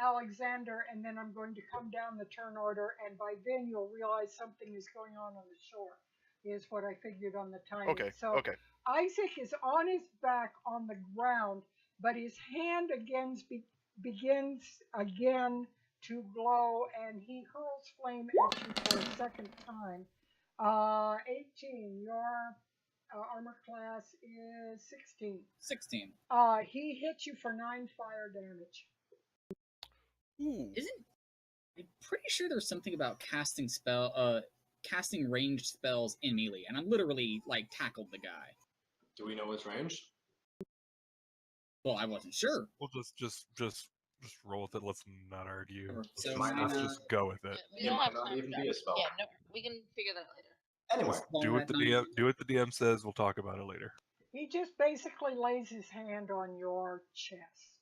[SPEAKER 1] Alexander, and then I'm going to come down the turn order, and by then you'll realize something is going on the shore, is what I figured on the timing.
[SPEAKER 4] Okay.
[SPEAKER 1] So
[SPEAKER 4] Okay.
[SPEAKER 1] Isaac is on his back on the ground, but his hand begins again to glow, and he hurls flame at you for a second time. 18, your armor class is 16.
[SPEAKER 6] 16.
[SPEAKER 1] He hits you for 9 fire damage.
[SPEAKER 4] Ooh.
[SPEAKER 6] I'm pretty sure there's something about casting ranged spells in melee, and I literally like tackled the guy.
[SPEAKER 2] Do we know his range?
[SPEAKER 6] Well, I wasn't sure.
[SPEAKER 3] We'll just roll with it. Let's not argue.
[SPEAKER 6] Sure.
[SPEAKER 3] Let's,
[SPEAKER 6] So
[SPEAKER 3] just,
[SPEAKER 2] might
[SPEAKER 3] let's
[SPEAKER 2] not-
[SPEAKER 3] just go with it.
[SPEAKER 7] We
[SPEAKER 2] It
[SPEAKER 7] don't
[SPEAKER 2] might
[SPEAKER 7] have
[SPEAKER 2] not
[SPEAKER 7] time
[SPEAKER 2] even
[SPEAKER 7] for
[SPEAKER 2] be
[SPEAKER 7] that.
[SPEAKER 2] a spell.
[SPEAKER 7] Yeah, no, we can figure that later.
[SPEAKER 2] Anyway,
[SPEAKER 3] Do what the DM says. We'll talk about it later.
[SPEAKER 1] He just basically lays his hand on your chest.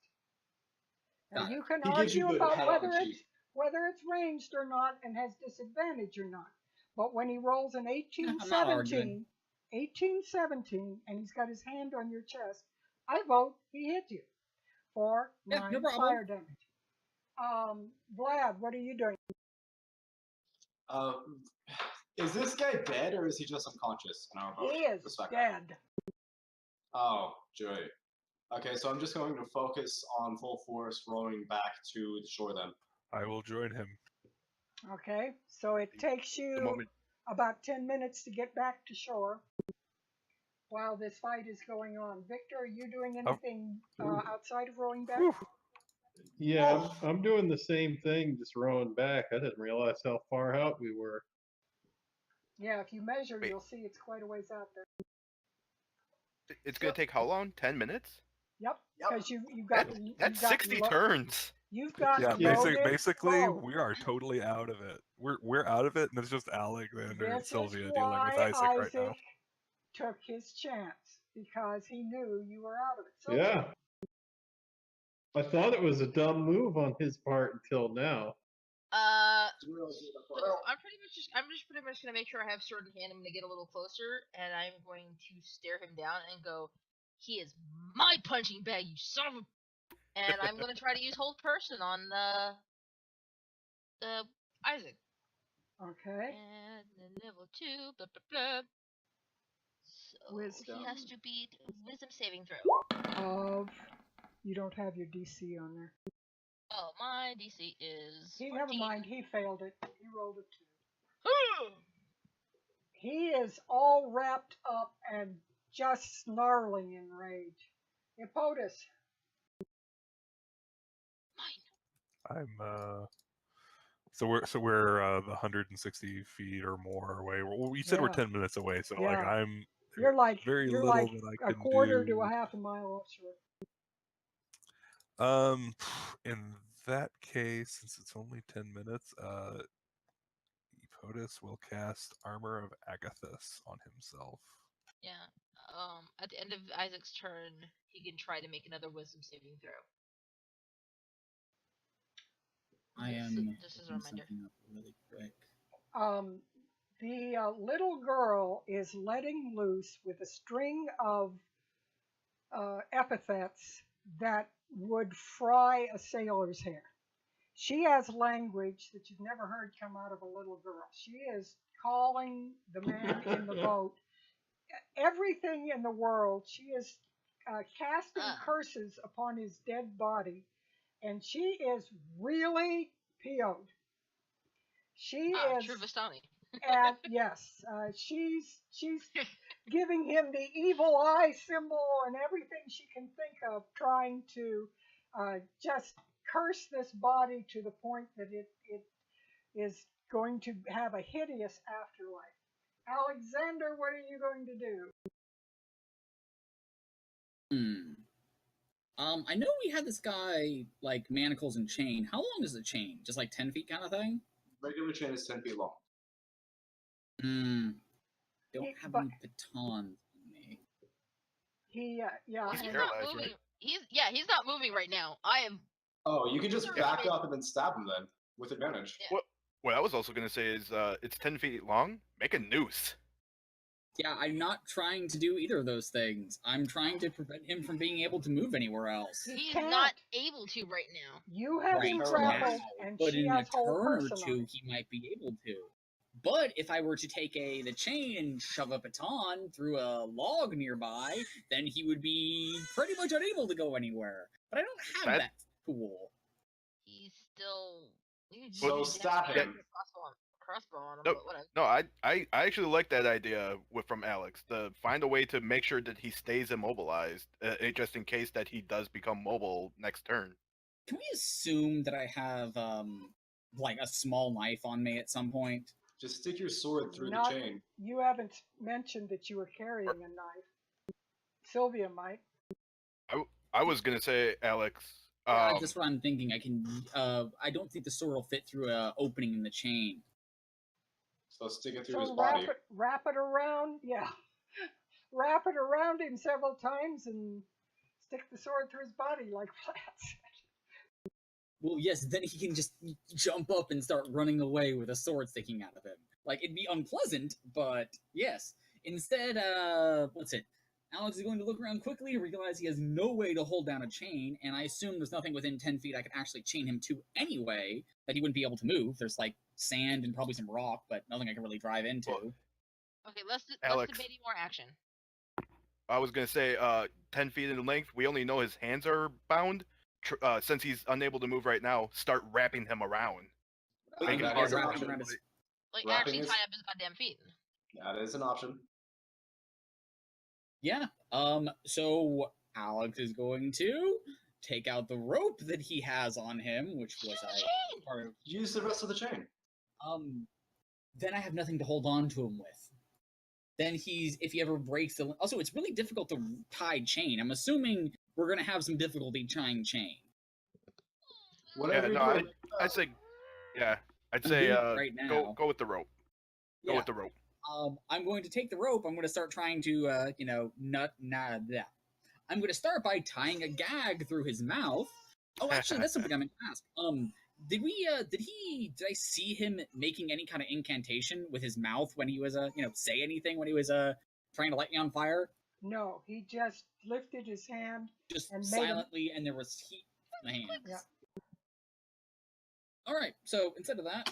[SPEAKER 1] Now
[SPEAKER 6] Got it.
[SPEAKER 1] you can
[SPEAKER 2] He gives you
[SPEAKER 1] argue
[SPEAKER 2] the
[SPEAKER 1] about
[SPEAKER 2] pat on the cheek.
[SPEAKER 1] whether it's ranged or not and has disadvantage or not. But when he rolls an
[SPEAKER 6] I'm not arguing.
[SPEAKER 1] 18-17, and he's got his hand on your chest, I vote he hit you for
[SPEAKER 6] Yeah,
[SPEAKER 1] 9
[SPEAKER 6] no problem.
[SPEAKER 1] fire damage. Vlad, what are you doing?
[SPEAKER 2] Is this guy dead or is he just unconscious in our boat?
[SPEAKER 1] He is
[SPEAKER 2] This fact-
[SPEAKER 1] dead.
[SPEAKER 2] Oh, joy. Okay, so I'm just going to focus on full force rowing back to the shore then.
[SPEAKER 3] I will join him.
[SPEAKER 1] Okay, so it takes
[SPEAKER 4] The
[SPEAKER 1] you
[SPEAKER 4] moment.
[SPEAKER 1] about 10 minutes to get back to shore while this fight is going on. Victor, are you doing anything outside of rowing back?
[SPEAKER 3] Whew.
[SPEAKER 5] Yeah, I'm doing the same thing, just rowing back. I didn't realize how far out we were.
[SPEAKER 1] Yeah, if you measure,
[SPEAKER 4] Wait.
[SPEAKER 1] you'll see it's quite a ways out there.
[SPEAKER 4] It's gonna take how long? 10 minutes?
[SPEAKER 1] Yep, because you've got
[SPEAKER 4] That's 60 turns.
[SPEAKER 1] You've got
[SPEAKER 3] Yeah,
[SPEAKER 1] loaded
[SPEAKER 3] basically,
[SPEAKER 1] boat.
[SPEAKER 3] we are totally out of it. We're out of it, and it's just Alexander and
[SPEAKER 1] This
[SPEAKER 3] Sylvia
[SPEAKER 1] is
[SPEAKER 3] dealing
[SPEAKER 1] why
[SPEAKER 3] with Isaac right now.
[SPEAKER 1] took his chance because he knew you were out of it. So
[SPEAKER 5] Yeah. I thought it was a dumb move on his part until now.
[SPEAKER 7] So I'm just pretty much gonna make sure I have sword in hand. I'm gonna get a little closer, and I'm going to stare him down and go, "He is my punching bag, you son of a." And I'm gonna try to use hold person on Isaac.
[SPEAKER 1] Okay.
[SPEAKER 7] And then level 2, blah blah blah. So
[SPEAKER 1] Wisdom.
[SPEAKER 7] he has to beat wisdom saving throw.
[SPEAKER 1] You don't have your DC on there.
[SPEAKER 7] Oh, my DC is.
[SPEAKER 1] Never
[SPEAKER 7] 14.
[SPEAKER 1] mind, he failed it. He rolled a 2. He is all wrapped up and just snarling in rage. Hippotus.
[SPEAKER 3] I'm so we're the 160 feet or more away. Well, you said we're
[SPEAKER 1] Yeah.
[SPEAKER 3] 10 minutes away, so like
[SPEAKER 1] Yeah.
[SPEAKER 3] I'm
[SPEAKER 1] You're like
[SPEAKER 3] very
[SPEAKER 1] you're
[SPEAKER 3] little
[SPEAKER 1] like
[SPEAKER 3] that I
[SPEAKER 1] a
[SPEAKER 3] can
[SPEAKER 1] quarter
[SPEAKER 3] do.
[SPEAKER 1] to a half a mile offshore.
[SPEAKER 3] In that case, since it's only 10 minutes, Epotus will cast Armor of Agathis on himself.
[SPEAKER 7] Yeah. At the end of Isaac's turn, he can try to make another wisdom saving throw. This is a reminder.
[SPEAKER 6] Something up really quick.
[SPEAKER 1] The little girl is letting loose with a string of epithets that would fry a sailor's hair. She has language that you've never heard come out of a little girl. She is calling the man in the boat everything in the world. She is casting curses upon his dead body, and she is really PO'd. She is
[SPEAKER 7] True Vistani.
[SPEAKER 1] and yes, she's giving him the evil eye symbol and everything she can think of, trying to just curse this body to the point that it is going to have a hideous afterlife. Alexander, what are you going to do?
[SPEAKER 6] I know we had this guy like manacles and chain. How long is the chain? Just like 10 feet kind of thing?
[SPEAKER 2] Regular chain is 10 feet long.
[SPEAKER 6] Don't have any batons on me.
[SPEAKER 1] He's
[SPEAKER 7] not moving.
[SPEAKER 4] Right?
[SPEAKER 7] He's not moving right now. I am.
[SPEAKER 2] Oh, you can just back up and then stab him then with advantage.
[SPEAKER 7] Yeah.
[SPEAKER 4] What I was also gonna say is, it's 10 feet long. Make a noose.
[SPEAKER 6] Yeah, I'm not trying to do either of those things. I'm trying to prevent him from being able to move anywhere else.
[SPEAKER 7] He's not able to right now.
[SPEAKER 1] You have him grappled, and
[SPEAKER 6] but
[SPEAKER 1] she
[SPEAKER 6] in
[SPEAKER 1] has
[SPEAKER 6] a
[SPEAKER 1] hold
[SPEAKER 6] turn or
[SPEAKER 1] person on
[SPEAKER 6] two,
[SPEAKER 1] it.
[SPEAKER 6] he might be able to. But if I were to take the chain and shove a baton through a log nearby, then he would be pretty much unable to go anywhere. But I don't have that tool.
[SPEAKER 7] He's still.
[SPEAKER 2] So stab him.
[SPEAKER 7] Crossbow on him,
[SPEAKER 4] No,
[SPEAKER 7] but whatever.
[SPEAKER 4] no, I actually like that idea from Alex, to find a way to make sure that he stays immobilized, just in case that he does become mobile next turn.
[SPEAKER 6] Can we assume that I have like a small knife on me at some point?
[SPEAKER 2] Just stick your sword through the chain.
[SPEAKER 1] You haven't mentioned that you were carrying a knife. Sylvia might.
[SPEAKER 4] I was gonna say, Alex.
[SPEAKER 6] That's what I'm thinking. I can. I don't think the sword will fit through a opening in the chain.
[SPEAKER 2] So stick it through his body.
[SPEAKER 1] Wrap it around. Yeah. Wrap it around him several times and stick the sword through his body like flats.
[SPEAKER 6] Well, yes, then he can just jump up and start running away with a sword sticking out of him. Like, it'd be unpleasant, but yes. Instead, what's it? Alex is going to look around quickly and realize he has no way to hold down a chain, and I assume there's nothing within 10 feet I could actually chain him to anyway, that he wouldn't be able to move. There's, like, sand and probably some rock, but nothing I can really drive into.
[SPEAKER 7] Okay, let's
[SPEAKER 4] Alex,
[SPEAKER 7] debate more action.
[SPEAKER 4] I was gonna say, 10 feet in length, we only know his hands are bound. Since he's unable to move right now, start wrapping him around.
[SPEAKER 2] Make it hard to option.
[SPEAKER 7] Like, actually tie up his goddamn feet.
[SPEAKER 2] That is an option.
[SPEAKER 6] Yeah. So Alex is going to take out the rope that he has on him, which was a part of.
[SPEAKER 2] Use the rest of the chain.
[SPEAKER 6] Then I have nothing to hold on to him with. Then if he ever breaks the. Also, it's really difficult to tie chain. I'm assuming we're gonna have some difficulty tying chain.
[SPEAKER 2] Whatever.
[SPEAKER 4] Yeah, no, I'd say,
[SPEAKER 6] right now.
[SPEAKER 4] Go with the rope. Go with the rope.
[SPEAKER 6] I'm going to take the rope. I'm going to start trying to, I'm going to start by tying a gag through his mouth Oh, actually, that's something I meant to ask. Did I see him making any kind of incantation with his mouth when he was say anything when he was trying to light me on fire?
[SPEAKER 1] No, he just lifted his hand
[SPEAKER 6] Just
[SPEAKER 1] and made him.
[SPEAKER 6] silently, and there was heat in the hand.
[SPEAKER 1] Yeah.
[SPEAKER 6] All right. So instead of that,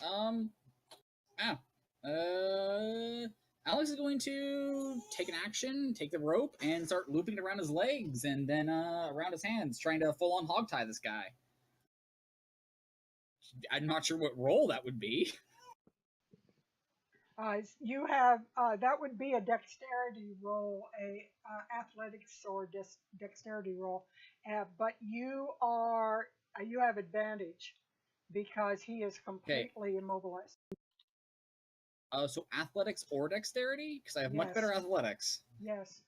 [SPEAKER 6] Alex is going to take an action, take the rope, and start looping it around his legs and then around his hands, trying to full on hog tie this guy. I'm not sure what role that would be.
[SPEAKER 1] You have that would be a dexterity roll, a athletics or dexterity roll, but you have advantage because he is completely immobilized.
[SPEAKER 6] So athletics or dexterity, because I have much better athletics.
[SPEAKER 1] Yes.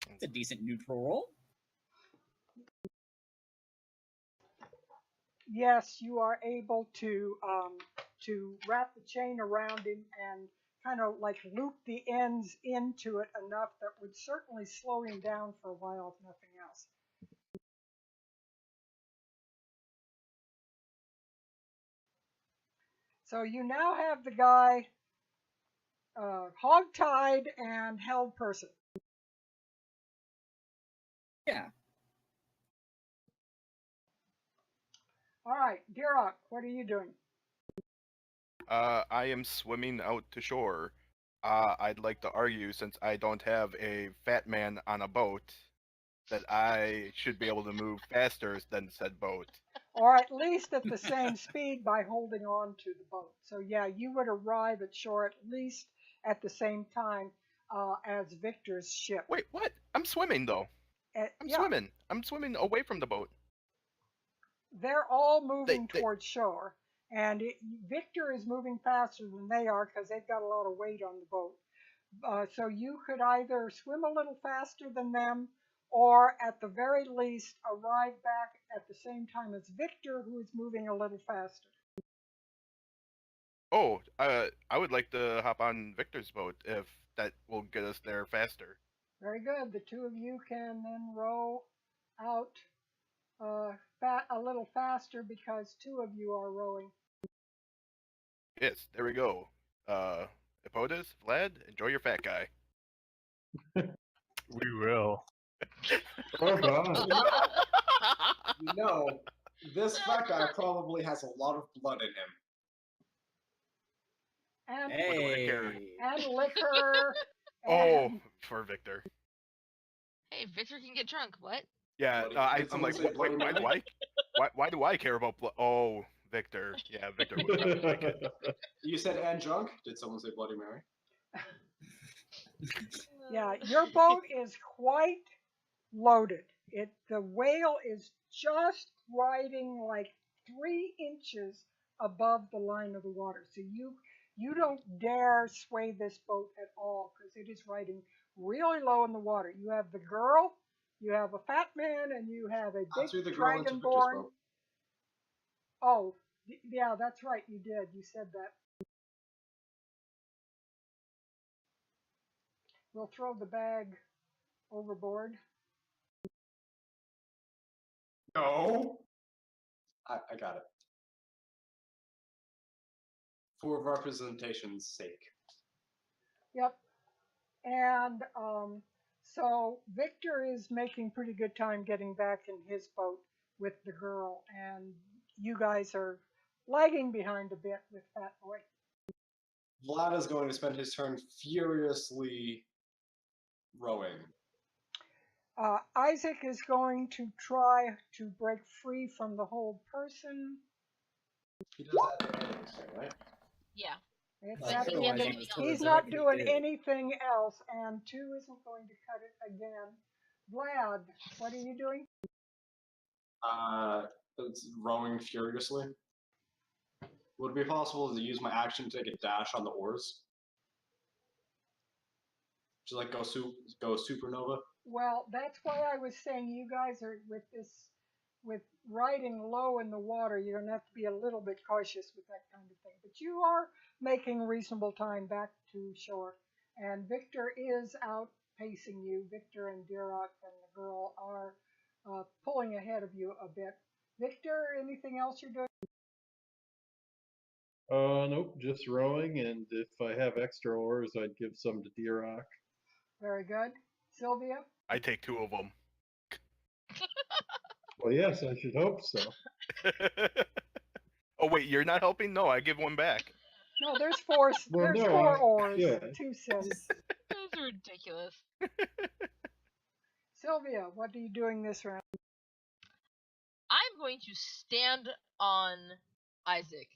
[SPEAKER 6] It's a decent neutral roll.
[SPEAKER 1] Yes, you are able to wrap the chain around him and kind of like loop the ends into it enough that would certainly slow him down for a while, if nothing else. So you now have the guy hog-tied and held person.
[SPEAKER 6] Yeah.
[SPEAKER 1] All right, Dirok, what are you doing?
[SPEAKER 4] I am swimming out to shore. I'd like to argue, since I don't have a fat man on a boat, that I should be able to move faster than said boat.
[SPEAKER 1] Or at least at the same speed by holding on to the boat. So yeah, you would arrive at shore at least at the same time as Victor's ship.
[SPEAKER 4] Wait, what? I'm swimming though. I'm swimming. I'm swimming away from the boat.
[SPEAKER 1] They're all moving towards shore, and Victor is moving faster than they are because they've got a lot of weight on the boat. So you could either swim a little faster than them, or at the very least arrive back at the same time as Victor, who is moving a little faster.
[SPEAKER 4] Oh, I would like to hop on Victor's boat if that will get us there faster.
[SPEAKER 1] Very good. The two of you can then row out a little faster because two of you are rowing.
[SPEAKER 4] Yes, there we go. Epotus, Vlad, enjoy your fat guy.
[SPEAKER 3] We will.
[SPEAKER 5] Oh, God.
[SPEAKER 2] This fat guy probably has a lot of blood in him.
[SPEAKER 1] And,
[SPEAKER 6] Hey.
[SPEAKER 1] and liquor.
[SPEAKER 4] Oh, for Victor.
[SPEAKER 7] Hey, Victor can get drunk. What?
[SPEAKER 4] Yeah,
[SPEAKER 2] Bloody-
[SPEAKER 4] I'm like,
[SPEAKER 2] someone say
[SPEAKER 4] wait,
[SPEAKER 2] Bloody
[SPEAKER 4] why do I care about blood? Oh, Victor. Yeah, Victor would probably like it.
[SPEAKER 2] You said and drunk? Did someone say Bloody Mary?
[SPEAKER 1] Yeah, your boat is quite loaded. The whale is just riding like 3 inches above the line of the water. So you don't dare sway this boat at all because it is riding really low in the water. You have the girl, you have a fat man, and you have a
[SPEAKER 2] I threw the
[SPEAKER 1] big
[SPEAKER 2] girl into Victor's
[SPEAKER 1] dragonborn.
[SPEAKER 2] boat.
[SPEAKER 1] Oh, yeah, that's right. You did. You said that. We'll throw the bag overboard.
[SPEAKER 2] No. I got it. For representation's sake.
[SPEAKER 1] Yep. And so Victor is making pretty good time getting back in his boat with the girl, and you guys are lagging behind a bit with Fat Boy.
[SPEAKER 2] Vlad is going to spend his turn furiously rowing.
[SPEAKER 1] Isaac is going to try to break free from the hold person.
[SPEAKER 2] He does that at the end of his turn, right?
[SPEAKER 7] Yeah.
[SPEAKER 1] It's
[SPEAKER 6] Like,
[SPEAKER 1] at the
[SPEAKER 6] otherwise
[SPEAKER 1] end of-
[SPEAKER 6] he was
[SPEAKER 1] he's
[SPEAKER 6] totally
[SPEAKER 1] not
[SPEAKER 6] right,
[SPEAKER 1] doing
[SPEAKER 6] he did.
[SPEAKER 1] anything else, and 2 isn't going to cut it again. Vlad, what are you doing?
[SPEAKER 2] It's rowing furiously. Would it be possible to use my action to take a dash on the oars? Just like go supernova?
[SPEAKER 1] Well, that's why I was saying you guys are with riding low in the water, you're going to have to be a little bit cautious with that kind of thing. But you are making reasonable time back to shore. And Victor is outpacing you. Victor and Dirac and the girl are pulling ahead of you a bit. Victor, anything else you're doing?
[SPEAKER 5] Nope, just rowing, and if I have extra oars, I'd give some to Dirac.
[SPEAKER 1] Very good. Sylvia?
[SPEAKER 4] I take 2 of them.
[SPEAKER 5] Well, yes, I should hope so.
[SPEAKER 4] Oh wait, you're not helping? No, I give one back.
[SPEAKER 1] No, there's four.
[SPEAKER 5] Well,
[SPEAKER 1] There's
[SPEAKER 5] no,
[SPEAKER 1] 4 oars.
[SPEAKER 5] yeah.
[SPEAKER 1] 2 cents.
[SPEAKER 7] Those are ridiculous.
[SPEAKER 1] Sylvia, what are you doing this round?
[SPEAKER 7] I'm going to stand on Isaac,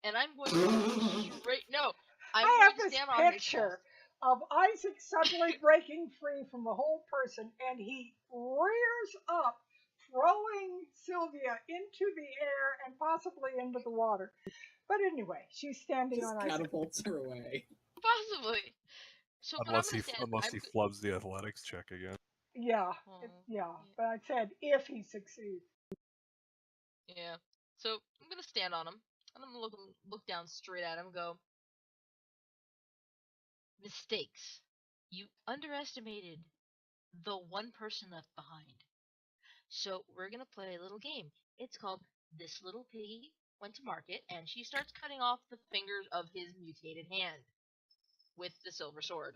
[SPEAKER 7] and I'm going to straight. No, I'm
[SPEAKER 1] I have
[SPEAKER 7] going to
[SPEAKER 1] this
[SPEAKER 7] stand on his
[SPEAKER 1] picture of Isaac suddenly breaking free from the whole person, and he rears up, throwing Sylvia into the air and possibly into the water. But anyway, she's standing
[SPEAKER 6] Just
[SPEAKER 1] on Isaac.
[SPEAKER 6] catapults her away.
[SPEAKER 7] Possibly. So, but
[SPEAKER 3] Unless
[SPEAKER 7] I'm
[SPEAKER 3] he
[SPEAKER 7] gonna stand.
[SPEAKER 3] unless
[SPEAKER 7] I'm
[SPEAKER 3] he
[SPEAKER 7] go-
[SPEAKER 3] flubs the athletics check again.
[SPEAKER 1] Yeah,
[SPEAKER 7] Oh,
[SPEAKER 1] yeah. But I said if he succeeds.
[SPEAKER 7] Yeah. So I'm gonna stand on him, and I'm gonna look down straight at him. And go. Mistakes. You underestimated the one person left behind. So we're gonna play a little game. It's called This Little Piggy Went to Market, and she starts cutting off the fingers of his mutated hand with the silver sword.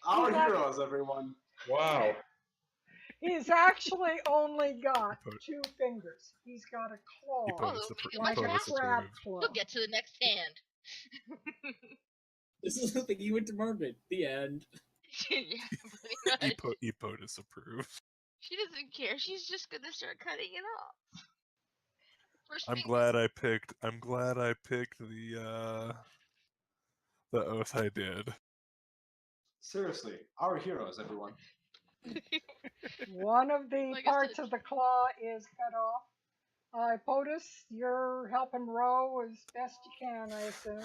[SPEAKER 2] Our
[SPEAKER 1] He's not-
[SPEAKER 2] heroes, everyone.
[SPEAKER 5] Wow.
[SPEAKER 1] He's actually only got
[SPEAKER 3] He put-
[SPEAKER 1] 2 fingers. He's got a claw.
[SPEAKER 3] He
[SPEAKER 7] Oh,
[SPEAKER 3] POTUS
[SPEAKER 7] look at
[SPEAKER 1] like
[SPEAKER 7] my
[SPEAKER 1] a
[SPEAKER 3] POTUS
[SPEAKER 1] crab
[SPEAKER 3] approved.
[SPEAKER 1] claw.
[SPEAKER 7] You'll get to the next hand.
[SPEAKER 6] This is the thing you went to market. The end.
[SPEAKER 7] Yeah, pretty much.
[SPEAKER 3] He POTUS approved.
[SPEAKER 7] She doesn't care. She's just gonna start cutting it off. First
[SPEAKER 3] I'm
[SPEAKER 7] finger.
[SPEAKER 3] glad I picked the oath I did.
[SPEAKER 2] Seriously, our heroes, everyone.
[SPEAKER 1] One of the
[SPEAKER 7] Like I
[SPEAKER 1] parts
[SPEAKER 7] said-
[SPEAKER 1] of the claw is cut off. POTUS, you're helping row as best you can, I assume.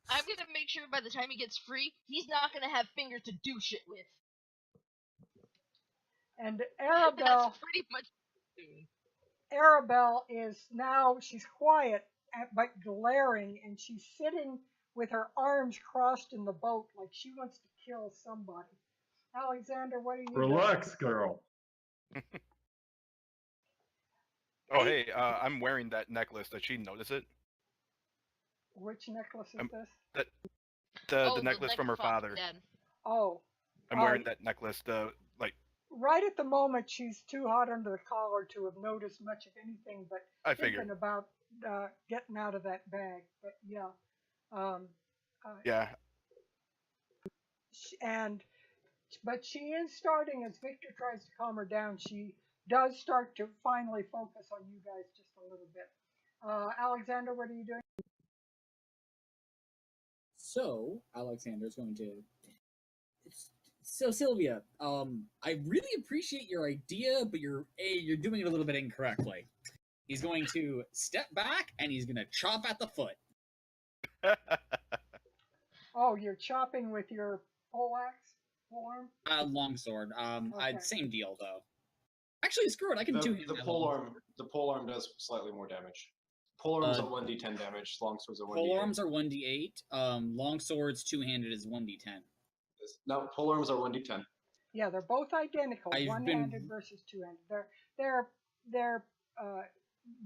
[SPEAKER 7] I'm gonna make sure by the time he gets free, he's not gonna have fingers to do shit with.
[SPEAKER 1] And
[SPEAKER 7] That's
[SPEAKER 1] Arabelle,
[SPEAKER 7] pretty much.
[SPEAKER 1] Arabelle is now, she's quiet but glaring, and she's sitting with her arms crossed in the boat like she wants to kill somebody. Alexander, what are you doing?
[SPEAKER 5] Relax, girl.
[SPEAKER 4] Oh hey, I'm wearing that necklace. Does she notice it?
[SPEAKER 1] Which necklace is
[SPEAKER 4] Um,
[SPEAKER 1] this?
[SPEAKER 4] The necklace from her father.
[SPEAKER 7] Dad.
[SPEAKER 1] Oh,
[SPEAKER 4] I'm wearing that necklace.
[SPEAKER 1] right at the moment she's too hot under the collar to have noticed much of anything, but
[SPEAKER 4] I
[SPEAKER 1] thinking
[SPEAKER 4] figured.
[SPEAKER 1] about getting out of that bag. But yeah,
[SPEAKER 4] Yeah.
[SPEAKER 1] but she is starting, as Victor tries to calm her down, she does start to finally focus on you guys just a little bit. Alexander, what are you doing?
[SPEAKER 6] So Alexander's going to. So Sylvia, I really appreciate your idea, but you're doing it a little bit incorrectly. He's going to step back and he's going to chop at the foot.
[SPEAKER 1] Oh, you're chopping with your polearm?
[SPEAKER 6] Longsword.
[SPEAKER 1] Okay.
[SPEAKER 6] Same deal though. Actually, screw it. I can
[SPEAKER 2] The,
[SPEAKER 6] two-hand
[SPEAKER 2] the
[SPEAKER 6] that
[SPEAKER 2] polearm does slightly more damage. Polearms
[SPEAKER 6] Uh,
[SPEAKER 2] are 1d10 damage. Longswords are 1d8.
[SPEAKER 6] Polearms are 1d8. Longswords two-handed is 1d10.
[SPEAKER 2] No, polearms are 1d10.
[SPEAKER 1] Yeah, they're both identical,
[SPEAKER 6] I've
[SPEAKER 1] one-handed
[SPEAKER 6] been-
[SPEAKER 1] versus two-handed. They're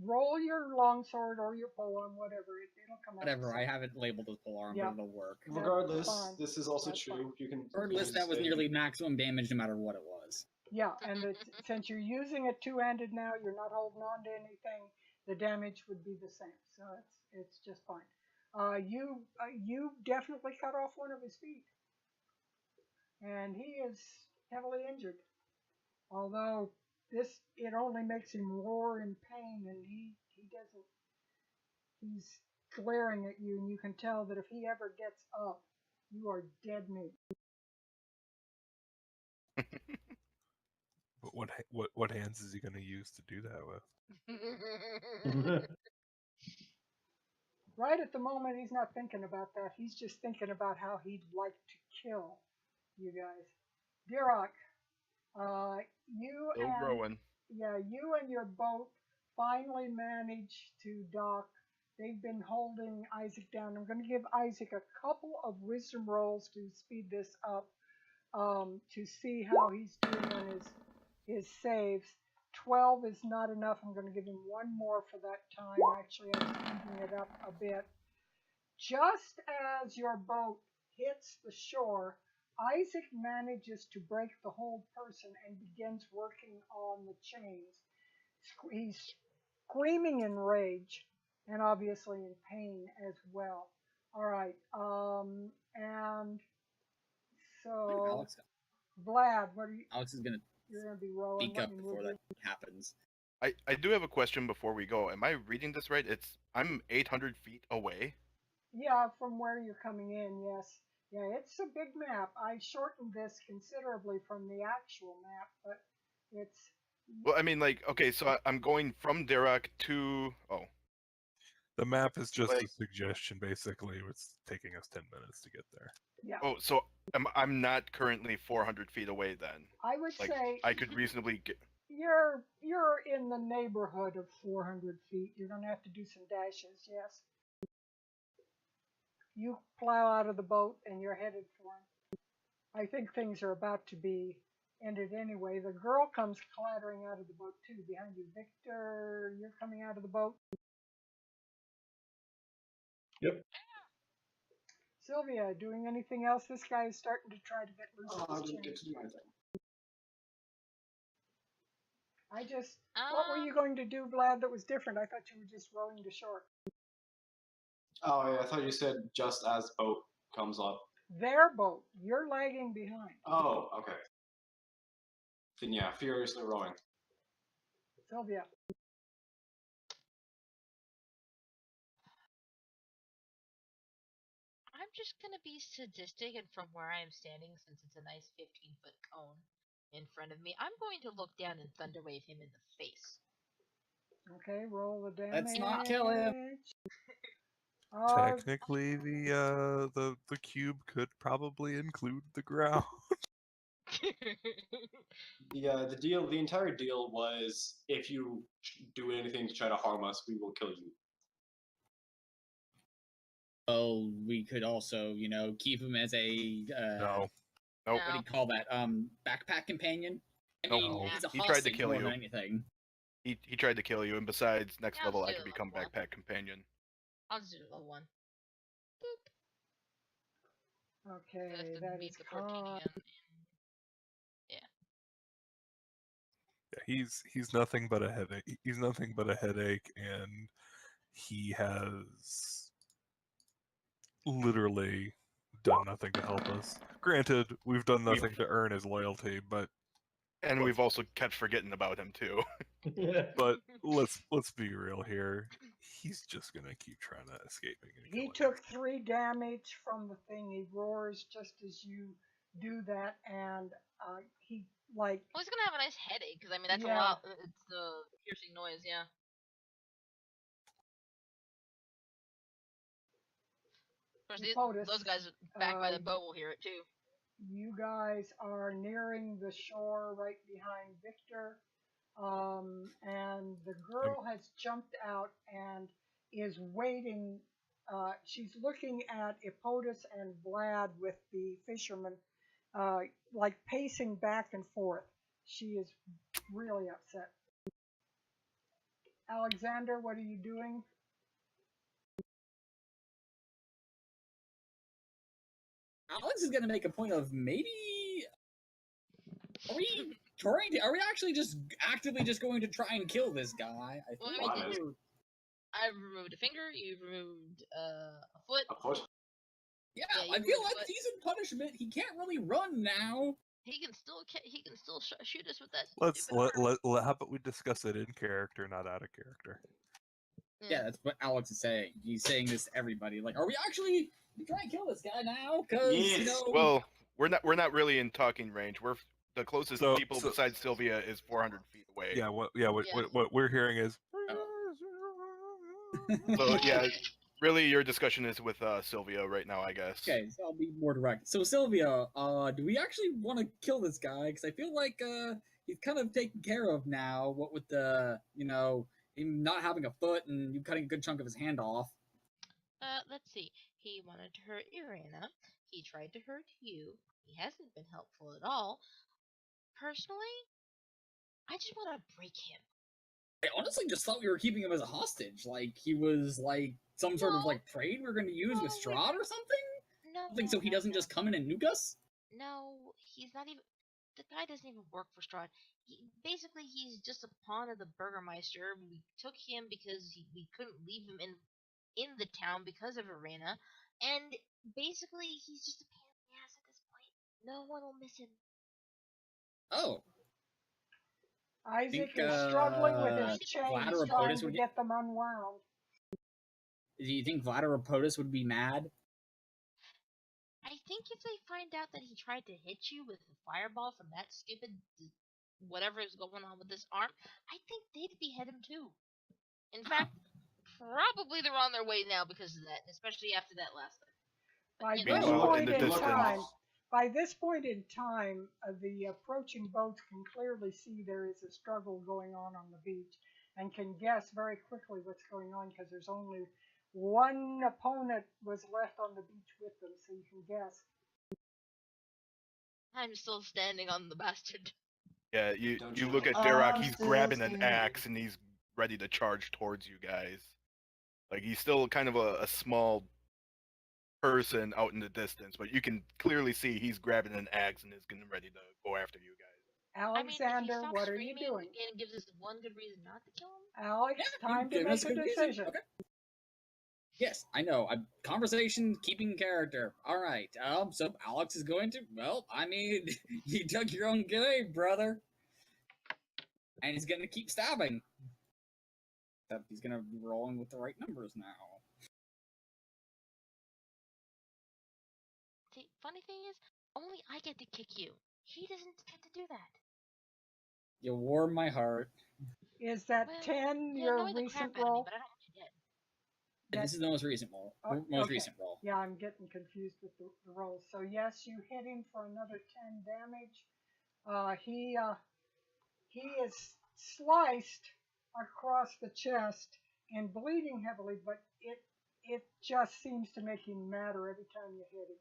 [SPEAKER 1] roll your longsword or your polearm, whatever. It'll come out.
[SPEAKER 6] Whatever.
[SPEAKER 1] the
[SPEAKER 6] I
[SPEAKER 1] same.
[SPEAKER 6] have it labeled as polearm,
[SPEAKER 1] Yeah.
[SPEAKER 6] but it'll work.
[SPEAKER 1] That's
[SPEAKER 2] Regardless,
[SPEAKER 1] fine.
[SPEAKER 2] this is also
[SPEAKER 1] That's
[SPEAKER 2] true. You can.
[SPEAKER 6] Regardless,
[SPEAKER 2] use
[SPEAKER 6] that was
[SPEAKER 2] a-
[SPEAKER 6] nearly maximum damage no matter what it was.
[SPEAKER 1] Yeah, and since you're using it two-handed now, you're not holding on to anything. The damage would be the same, so it's just fine. You definitely cut off one of his feet, and he is heavily injured. Although it only makes him roar in pain, and he doesn't. He's glaring at you, and you can tell that if he ever gets up, you are dead meat.
[SPEAKER 3] But what hands is he going to use to do that with?
[SPEAKER 1] Right at the moment, he's not thinking about that. He's just thinking about how he'd like to kill you guys. Dirac,
[SPEAKER 4] Still rowing.
[SPEAKER 1] you and your boat finally manage to dock They've been holding Isaac down. I'm going to give Isaac a couple of wisdom rolls to speed this up, to see how he's doing on his saves. 12 is not enough. I'm going to give him one more for that time. Actually, I'm speeding it up a bit. Just as your boat hits the shore, Isaac manages to break the hold person and begins working on the chains. He's screaming in rage and obviously in pain as well. All right, and so
[SPEAKER 6] Alex,
[SPEAKER 1] Vlad, what are you?
[SPEAKER 6] Alex is gonna
[SPEAKER 1] You're gonna be rolling.
[SPEAKER 6] speak
[SPEAKER 1] Let
[SPEAKER 6] up
[SPEAKER 1] me
[SPEAKER 6] before
[SPEAKER 1] move
[SPEAKER 6] that
[SPEAKER 1] you.
[SPEAKER 6] happens.
[SPEAKER 4] I do have a question before we go. Am I reading this right? I'm 800 feet away.
[SPEAKER 1] Yeah, from where you're coming in, yes. Yeah, it's a big map. I shortened this considerably from the actual map, but it's
[SPEAKER 4] Well, I mean, like, okay, so I'm going from Dirac to. Oh,
[SPEAKER 3] The map is just a
[SPEAKER 4] Like-
[SPEAKER 3] suggestion, basically. It's taking us 10 minutes to get there.
[SPEAKER 1] yeah.
[SPEAKER 4] oh, so I'm not currently 400 feet away then.
[SPEAKER 1] I would
[SPEAKER 4] Like,
[SPEAKER 1] say
[SPEAKER 4] I could reasonably get.
[SPEAKER 1] you're in the neighborhood of 400 feet. You're gonna have to do some dashes, yes. You plow out of the boat and you're headed for him. I think things are about to be ended anyway. The girl comes clattering out of the boat too behind you. Victor, you're coming out of the boat.
[SPEAKER 5] Yep.
[SPEAKER 1] Sylvia, doing anything else? This guy is starting to try to get loose
[SPEAKER 2] I
[SPEAKER 1] of his
[SPEAKER 2] didn't get
[SPEAKER 1] chains.
[SPEAKER 2] to do my thing.
[SPEAKER 1] What were you going to do, Vlad, that was different? I thought you were just rowing to shore.
[SPEAKER 2] Oh, yeah, I thought you said just as boat comes up.
[SPEAKER 1] Their boat. You're lagging behind.
[SPEAKER 2] Oh, okay. Then yeah, furiously rowing.
[SPEAKER 1] Sylvia.
[SPEAKER 7] I'm just gonna be sadistic, and from where I am standing, since it's a nice 15-foot cone in front of me, I'm going to look down and thunder wave him in the face.
[SPEAKER 1] Okay, roll the damage.
[SPEAKER 6] Let's not kill him.
[SPEAKER 3] Technically, the cube could probably include the ground.
[SPEAKER 2] The entire deal was if you do anything to try to harm us, we will kill you.
[SPEAKER 6] Well, we could also, keep him as a
[SPEAKER 3] No.
[SPEAKER 4] Nope.
[SPEAKER 6] what do you call that? Backpack companion. I
[SPEAKER 4] Nope.
[SPEAKER 6] mean, he's a
[SPEAKER 4] He tried to
[SPEAKER 6] hostage
[SPEAKER 4] kill
[SPEAKER 6] more
[SPEAKER 4] you.
[SPEAKER 6] than anything.
[SPEAKER 4] He tried to kill you, and besides, next
[SPEAKER 7] Yeah,
[SPEAKER 4] level I
[SPEAKER 7] let's
[SPEAKER 4] can
[SPEAKER 7] do
[SPEAKER 4] become
[SPEAKER 7] level one.
[SPEAKER 4] backpack companion.
[SPEAKER 7] I'll just do level 1. Boop.
[SPEAKER 1] Okay,
[SPEAKER 7] I have to
[SPEAKER 1] that
[SPEAKER 7] beat
[SPEAKER 1] is
[SPEAKER 7] the 14
[SPEAKER 1] con.
[SPEAKER 7] again.
[SPEAKER 3] Yeah, he's nothing but a headache. He's nothing but a headache, and he has literally done nothing to help us. Granted, we've done nothing to earn his loyalty, but
[SPEAKER 4] And we've also kept forgetting about him too.
[SPEAKER 3] but let's be real here. He's just gonna keep trying to escape and
[SPEAKER 1] He
[SPEAKER 3] killing
[SPEAKER 1] took 3 damage from the thing. He roars just as you do that, and he like
[SPEAKER 7] Well, he's gonna have a nice headache, because I mean that's
[SPEAKER 1] Yeah.
[SPEAKER 7] a lot. It's the piercing noise, yeah. Of course,
[SPEAKER 1] POTUS,
[SPEAKER 7] those guys back by the
[SPEAKER 1] um,
[SPEAKER 7] boat will hear it too.
[SPEAKER 1] you guys are nearing the shore right behind Victor, and the girl has jumped out and is waiting. She's looking at Epotus and Vlad with the fisherman, like pacing back and forth. She is really upset. Alexander, what are you doing?
[SPEAKER 6] Alex is gonna make a point of maybe. Are we trying to? Are we actually just actively just going to try and kill this guy? I
[SPEAKER 7] Well,
[SPEAKER 6] think
[SPEAKER 7] I mean,
[SPEAKER 2] Why?
[SPEAKER 7] I've removed a finger. You've removed a foot.
[SPEAKER 2] A foot?
[SPEAKER 6] yeah,
[SPEAKER 7] yeah,
[SPEAKER 6] I
[SPEAKER 7] you
[SPEAKER 6] feel
[SPEAKER 7] would,
[SPEAKER 6] like
[SPEAKER 7] but-
[SPEAKER 6] he's in punishment. He can't really run now.
[SPEAKER 7] He can still shoot us with that.
[SPEAKER 3] Let's
[SPEAKER 7] stupid arm.
[SPEAKER 3] how about we discuss it in character, not out of character.
[SPEAKER 6] Yeah, that's what Alex is saying. He's saying this to everybody. Like, are we actually trying to kill this guy now? Because
[SPEAKER 2] Yes.
[SPEAKER 4] Well, we're not really in talking range. We're the closest
[SPEAKER 3] So-
[SPEAKER 4] people
[SPEAKER 3] so-
[SPEAKER 4] besides Sylvia is 400 feet away.
[SPEAKER 3] Yeah, what
[SPEAKER 7] Yeah.
[SPEAKER 3] we're hearing is
[SPEAKER 4] So yeah, really, your discussion is with Sylvia right now, I guess.
[SPEAKER 6] Okay, so I'll be more direct. So Sylvia, do we actually want to kill this guy? Because I feel like he's kind of taken care of now. What with the him not having a foot and you cutting a good chunk of his hand off.
[SPEAKER 7] Let's see. He wanted to hurt Irina. He tried to hurt you. He hasn't been helpful at all. Personally, I just want to break him.
[SPEAKER 6] I honestly just thought we were keeping him as a hostage. Like, he was, like, some sort of,
[SPEAKER 7] No.
[SPEAKER 6] like, trade we're going to use with
[SPEAKER 7] No,
[SPEAKER 6] Strahd or something?
[SPEAKER 7] No.
[SPEAKER 6] Something so he doesn't just come in and nuke us?
[SPEAKER 7] No, he's not even. The guy doesn't even work for Strahd. Basically, he's just a pawn of the Burgermeister. We took him because we couldn't leave him in the town because of Irina. And basically, he's just a pain in the ass at this point. No one will miss him.
[SPEAKER 6] Oh.
[SPEAKER 1] Isaac
[SPEAKER 6] Think,
[SPEAKER 1] is struggling with his
[SPEAKER 6] Vlad
[SPEAKER 1] chains,
[SPEAKER 6] or
[SPEAKER 1] trying
[SPEAKER 6] POTUS
[SPEAKER 1] to
[SPEAKER 6] would
[SPEAKER 1] get them unwound.
[SPEAKER 6] Do you think Vlad or POTUS would be mad?
[SPEAKER 7] I think if they find out that he tried to hit you with a fireball from that stupid whatever is going on with this arm, I think they'd behead him too. In fact, probably they're on their way now because of that, especially after that last thing.
[SPEAKER 1] By
[SPEAKER 7] You
[SPEAKER 1] this
[SPEAKER 7] know,
[SPEAKER 1] point
[SPEAKER 4] in the
[SPEAKER 1] in
[SPEAKER 4] distance.
[SPEAKER 1] time, the approaching boats can clearly see there is a struggle going on the beach and can guess very quickly what's going on because there's only one opponent was left on the beach with them, so you can guess.
[SPEAKER 7] I'm still standing on the bastard.
[SPEAKER 4] Yeah, you
[SPEAKER 2] Don't
[SPEAKER 4] you
[SPEAKER 2] you
[SPEAKER 4] look
[SPEAKER 2] know?
[SPEAKER 4] at Derek,
[SPEAKER 2] I'm
[SPEAKER 4] he's
[SPEAKER 2] still
[SPEAKER 4] grabbing an
[SPEAKER 2] standing.
[SPEAKER 4] axe and he's ready to charge towards you guys. Like, he's still kind of a small person out in the distance, but you can clearly see he's grabbing an axe and is getting ready to go after you guys.
[SPEAKER 1] Alexander,
[SPEAKER 7] I mean, if he
[SPEAKER 1] what
[SPEAKER 7] stops
[SPEAKER 1] are you
[SPEAKER 7] screaming
[SPEAKER 1] doing?
[SPEAKER 7] and gives us one good reason not to kill him.
[SPEAKER 1] Alex,
[SPEAKER 6] Yeah,
[SPEAKER 1] time to
[SPEAKER 6] giving
[SPEAKER 1] make
[SPEAKER 6] us
[SPEAKER 1] a
[SPEAKER 6] good reason.
[SPEAKER 1] decision.
[SPEAKER 6] Okay. Yes, I know. Conversation, keeping character. All right. So Alex is going to. Well, I mean, you dug your own grave, brother. And he's gonna keep stabbing. Except he's gonna be rolling with the right numbers now.
[SPEAKER 7] The funny thing is, only I get to kick you. He doesn't get to do that.
[SPEAKER 6] You warm my heart.
[SPEAKER 1] Is that
[SPEAKER 7] Well,
[SPEAKER 1] 10
[SPEAKER 7] you're
[SPEAKER 1] your
[SPEAKER 7] annoying the
[SPEAKER 1] recent
[SPEAKER 7] crap out of me,
[SPEAKER 1] roll?
[SPEAKER 7] but I don't want you dead.
[SPEAKER 1] That-
[SPEAKER 6] This is the most recent roll.
[SPEAKER 1] Oh,
[SPEAKER 6] Most
[SPEAKER 1] okay.
[SPEAKER 6] recent roll.
[SPEAKER 1] Yeah, I'm getting confused with the rolls. So yes, you hit him for another 10 damage. He is sliced across the chest and bleeding heavily, but it just seems to make him madder every time you hit him.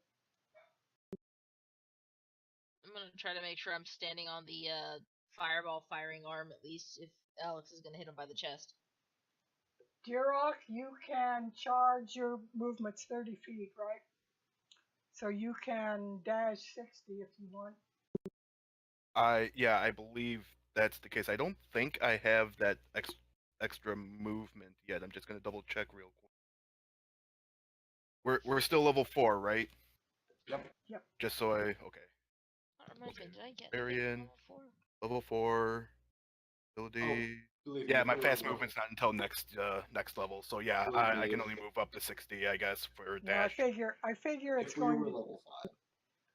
[SPEAKER 7] I'm gonna try to make sure I'm standing on the fireball firing arm at least if Alex is gonna hit him by the chest.
[SPEAKER 1] Duroc, you can charge your movements 30 feet, right? So you can dash 60 if you want.
[SPEAKER 4] Yeah, I believe that's the case. I don't think I have that extra movement yet. I'm just gonna double check real quick. We're still level 4, right?
[SPEAKER 2] Yep.
[SPEAKER 1] Yep.
[SPEAKER 4] Just so I
[SPEAKER 7] That reminds me, did I get
[SPEAKER 4] Varian.
[SPEAKER 7] level 4?
[SPEAKER 4] level 4 ability.
[SPEAKER 2] Believe
[SPEAKER 4] Yeah,
[SPEAKER 2] me,
[SPEAKER 4] my
[SPEAKER 2] we're
[SPEAKER 4] fast
[SPEAKER 2] level-
[SPEAKER 4] movement's not until next level. So yeah, I can only move up to 60, I guess, for
[SPEAKER 1] Yeah, I
[SPEAKER 4] dash.
[SPEAKER 1] figure it's
[SPEAKER 2] If we
[SPEAKER 1] going
[SPEAKER 2] were
[SPEAKER 1] to.
[SPEAKER 2] level 5.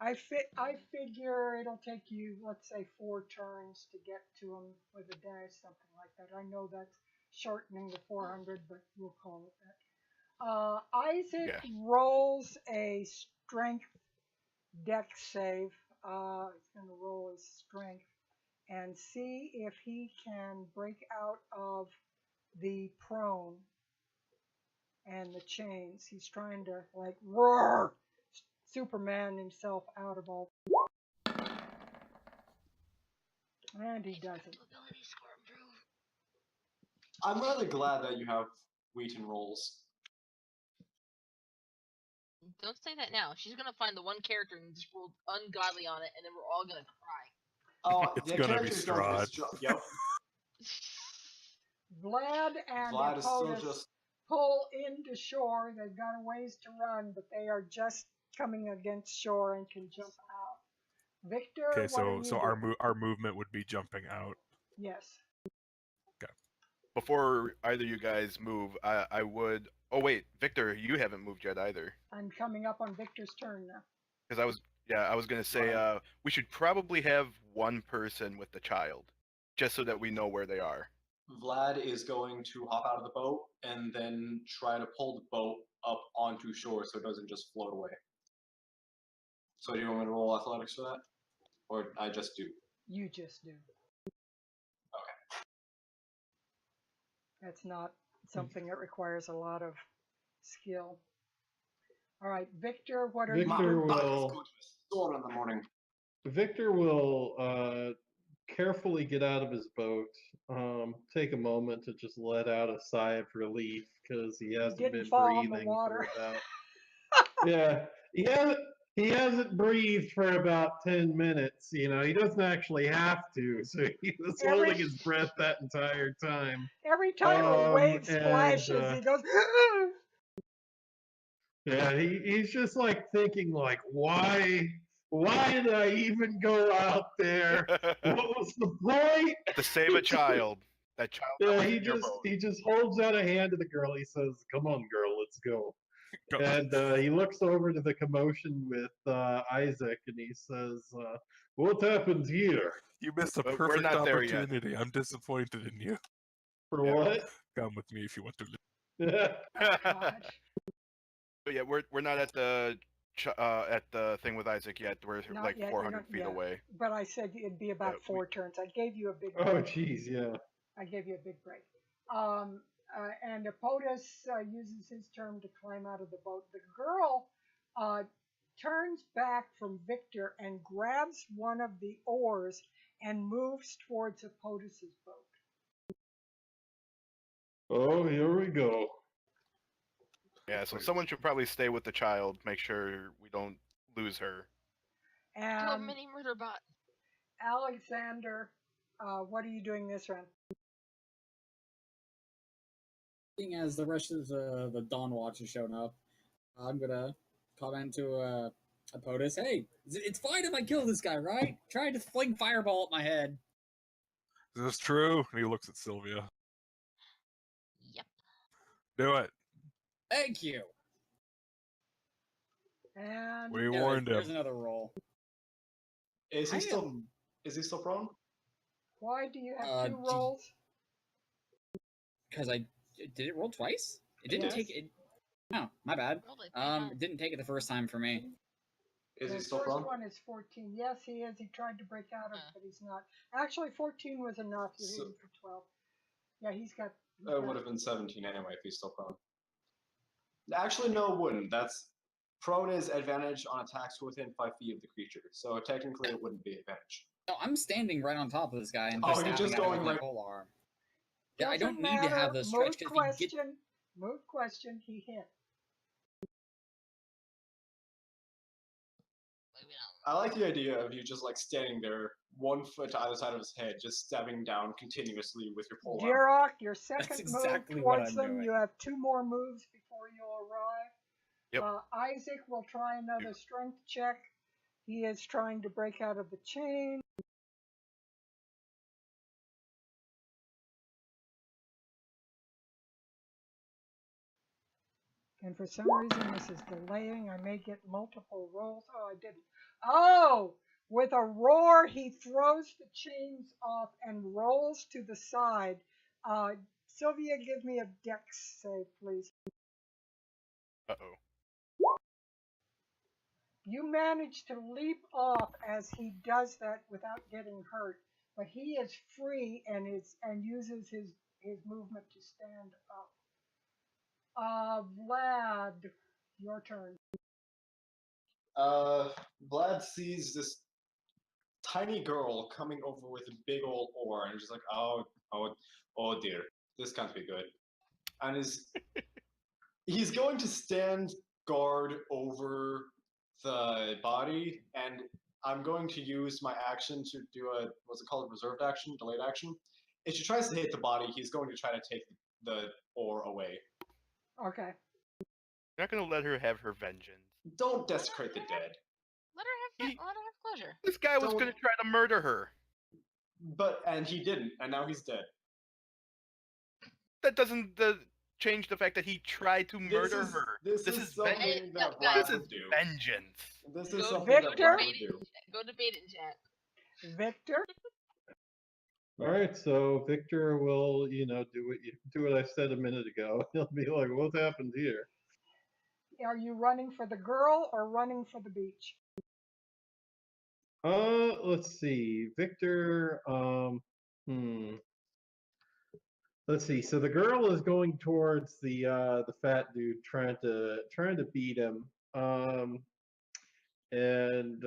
[SPEAKER 1] I figure it'll take you, let's say, 4 turns to get to him with a dash, something like that. I know that's shortening the 400, but we'll call it that. Isaac
[SPEAKER 4] Yeah.
[SPEAKER 1] rolls a strength dex save. He's going to roll his strength and see if he can break out of the prone and the chains. He's trying to, like, roar, Superman himself out of all. And he doesn't.
[SPEAKER 7] Ability score improve.
[SPEAKER 2] I'm rather glad that you have Wheaton rolls.
[SPEAKER 7] Don't say that now. She's gonna find the one character and just roll ungodly on it, and then we're all gonna cry.
[SPEAKER 2] Oh,
[SPEAKER 3] It's
[SPEAKER 2] the
[SPEAKER 3] gonna be
[SPEAKER 2] characters don't
[SPEAKER 3] Strahd.
[SPEAKER 2] Yep.
[SPEAKER 1] Vlad and
[SPEAKER 2] Vlad is still
[SPEAKER 1] POTUS
[SPEAKER 2] just.
[SPEAKER 1] pull into shore. They've got a ways to run, but they are just coming against shore and can jump out. Victor,
[SPEAKER 3] Okay,
[SPEAKER 1] what are you
[SPEAKER 3] so
[SPEAKER 1] doing?
[SPEAKER 3] our movement would be jumping out.
[SPEAKER 1] Yes.
[SPEAKER 4] Before either you guys move, I would. Oh wait, Victor, you haven't moved yet either.
[SPEAKER 1] I'm coming up on Victor's turn now.
[SPEAKER 4] Because I was gonna say
[SPEAKER 2] Right.
[SPEAKER 4] we should probably have one person with the child, just so that we know where they are.
[SPEAKER 2] Vlad is going to hop out of the boat and then try to pull the boat up onto shore so it doesn't just float away. So do you want me to roll athletics for that? Or I just do?
[SPEAKER 1] You just do. That's not something that requires a lot of skill. All right, Victor, what are you
[SPEAKER 5] Victor
[SPEAKER 1] doing?
[SPEAKER 2] Buck is
[SPEAKER 5] will
[SPEAKER 2] going to a storm in the morning.
[SPEAKER 5] Victor will carefully get out of his boat, take a moment to just let out a sigh of relief because he hasn't
[SPEAKER 1] Didn't
[SPEAKER 5] been
[SPEAKER 1] fall in the
[SPEAKER 5] breathing for
[SPEAKER 1] water.
[SPEAKER 5] about yeah, he hasn't breathed for about 10 minutes. You know, he doesn't actually have to, so he was
[SPEAKER 1] Every
[SPEAKER 5] holding his breath that entire time.
[SPEAKER 1] every time a wave
[SPEAKER 5] And
[SPEAKER 1] splashes, he goes.
[SPEAKER 5] yeah, he's just like thinking like, why did I even go out there? What was the point?
[SPEAKER 4] To save a child. That child that
[SPEAKER 5] Yeah,
[SPEAKER 4] was
[SPEAKER 5] he
[SPEAKER 4] in your
[SPEAKER 5] just
[SPEAKER 4] boat.
[SPEAKER 5] he just holds out a hand to the girl. He says, "Come on, girl, let's go."
[SPEAKER 3] Go.
[SPEAKER 5] And he looks over to the commotion with Isaac, and he says, "What happened here?
[SPEAKER 3] You missed a
[SPEAKER 4] But we're
[SPEAKER 3] perfect
[SPEAKER 4] not there yet.
[SPEAKER 3] opportunity. I'm disappointed in you.
[SPEAKER 5] For
[SPEAKER 4] Yeah.
[SPEAKER 5] what?"
[SPEAKER 3] Come with me if you want to live.
[SPEAKER 1] Gosh.
[SPEAKER 4] But yeah, we're not at the thing with Isaac yet. We're
[SPEAKER 1] Not
[SPEAKER 4] like
[SPEAKER 1] yet,
[SPEAKER 4] 400 feet
[SPEAKER 1] yeah.
[SPEAKER 4] away.
[SPEAKER 1] But I said it'd be about
[SPEAKER 4] we-
[SPEAKER 1] 4 turns. I gave you a big
[SPEAKER 5] Oh,
[SPEAKER 1] break.
[SPEAKER 5] jeez, yeah.
[SPEAKER 1] I gave you a big break. And Apotus uses his turn to climb out of the boat. The girl turns back from Victor and grabs one of the oars and moves towards Apotus's boat.
[SPEAKER 5] Oh, here we go.
[SPEAKER 4] Yeah, so someone should probably stay with the child. Make sure we don't lose her.
[SPEAKER 7] Do a
[SPEAKER 1] And
[SPEAKER 7] mini murder bot.
[SPEAKER 1] Alexander, what are you doing this round?
[SPEAKER 6] Seeing as the rest of the Dawnwatch has shown up, I'm gonna comment to Apotus, hey, it's fine if I kill this guy, right? Trying to fling fireball at my head.
[SPEAKER 3] Is this true? And he looks at Sylvia.
[SPEAKER 7] Yep.
[SPEAKER 3] Do it.
[SPEAKER 6] Thank you.
[SPEAKER 1] And
[SPEAKER 3] We warned
[SPEAKER 6] There's
[SPEAKER 3] him.
[SPEAKER 6] another roll.
[SPEAKER 2] Is he
[SPEAKER 6] I
[SPEAKER 2] still
[SPEAKER 6] am-
[SPEAKER 2] is he still prone?
[SPEAKER 1] why do you have 2
[SPEAKER 6] do-
[SPEAKER 1] rolls?
[SPEAKER 6] Because did it roll twice? It didn't
[SPEAKER 1] Yes.
[SPEAKER 6] take it. Oh, my bad.
[SPEAKER 7] Rolled it 3 times.
[SPEAKER 6] It didn't take it the first time for me.
[SPEAKER 2] Is
[SPEAKER 1] The
[SPEAKER 2] he still
[SPEAKER 1] first
[SPEAKER 2] prone?
[SPEAKER 1] one is 14. Yes, he is. He tried to break out of it,
[SPEAKER 7] Huh.
[SPEAKER 1] but he's not. Actually, 14 was enough. You hit
[SPEAKER 2] So-
[SPEAKER 1] him for 12. Yeah, he's got.
[SPEAKER 2] It would have been 17 anyway if he's still prone. Actually, no, it wouldn't. That's prone is advantage on attacks within 5 feet of the creature, so technically it wouldn't be advantage.
[SPEAKER 6] No, I'm standing right on top of this guy and
[SPEAKER 2] Oh,
[SPEAKER 6] just
[SPEAKER 2] you're
[SPEAKER 6] stabbing
[SPEAKER 2] just
[SPEAKER 6] at him
[SPEAKER 2] going
[SPEAKER 6] with my
[SPEAKER 2] right-
[SPEAKER 6] pole arm. Yeah, I
[SPEAKER 1] Doesn't
[SPEAKER 6] don't need to have
[SPEAKER 1] matter.
[SPEAKER 6] the stretch
[SPEAKER 1] Moot
[SPEAKER 6] because he get.
[SPEAKER 1] question. Moot question. He hit.
[SPEAKER 7] Like, we don't-
[SPEAKER 2] I like the idea of you just like standing there, 1 foot to either side of his head, just stabbing down continuously with your pole arm.
[SPEAKER 1] Jirok, your second
[SPEAKER 6] exactly
[SPEAKER 1] move
[SPEAKER 6] what
[SPEAKER 1] towards
[SPEAKER 6] I'm
[SPEAKER 1] them.
[SPEAKER 6] doing.
[SPEAKER 1] You have 2 more moves before you'll arrive.
[SPEAKER 4] Yep.
[SPEAKER 1] Isaac will try another strength check. He is trying to break out of the chain. And for some reason, this is delaying. I may get multiple rolls. Oh, I didn't. Oh! With a roar, he throws the chains off and rolls to the side. Sylvia, give me a dex save, please.
[SPEAKER 4] Uh-oh.
[SPEAKER 1] You manage to leap off as he does that without getting hurt, but he is free and uses his movement to stand up. Vlad, your turn.
[SPEAKER 2] Vlad sees this tiny girl coming over with a big old oar, and just like, oh dear, this can't be good. And he's going to stand guard over the body, and I'm going to use my action to do a, what's it called, reserved action, delayed action. If she tries to hit the body, he's going to try to take the oar away.
[SPEAKER 1] Okay.
[SPEAKER 4] You're not gonna let her have her vengeance.
[SPEAKER 2] Don't desecrate the dead.
[SPEAKER 7] Let her have pleasure.
[SPEAKER 4] This guy was
[SPEAKER 2] Don't-
[SPEAKER 4] gonna try to murder her.
[SPEAKER 2] And he didn't, and now he's dead.
[SPEAKER 4] That doesn't change the fact that he tried to murder her.
[SPEAKER 2] This is something
[SPEAKER 4] vengeance.
[SPEAKER 2] that
[SPEAKER 7] No,
[SPEAKER 2] Vlad
[SPEAKER 7] guys.
[SPEAKER 4] This is
[SPEAKER 2] would do.
[SPEAKER 4] vengeance.
[SPEAKER 2] This is
[SPEAKER 7] Go
[SPEAKER 2] something that
[SPEAKER 1] Victor?
[SPEAKER 2] Vlad would do.
[SPEAKER 7] Go debate it in chat.
[SPEAKER 1] Victor?
[SPEAKER 5] All right, so Victor will, do what I said a minute ago. He'll be like, "What happened here?"
[SPEAKER 1] Are you running for the girl or running for the beach?
[SPEAKER 5] Let's see. Victor, Let's see. So the girl is going towards the fat dude, trying to beat him. And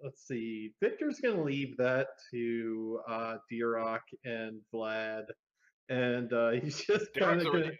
[SPEAKER 5] let's see. Victor's gonna leave that to D-Rock and Vlad, and he's just kind
[SPEAKER 4] Derek's
[SPEAKER 5] of
[SPEAKER 4] already
[SPEAKER 5] gonna.
[SPEAKER 4] ahead.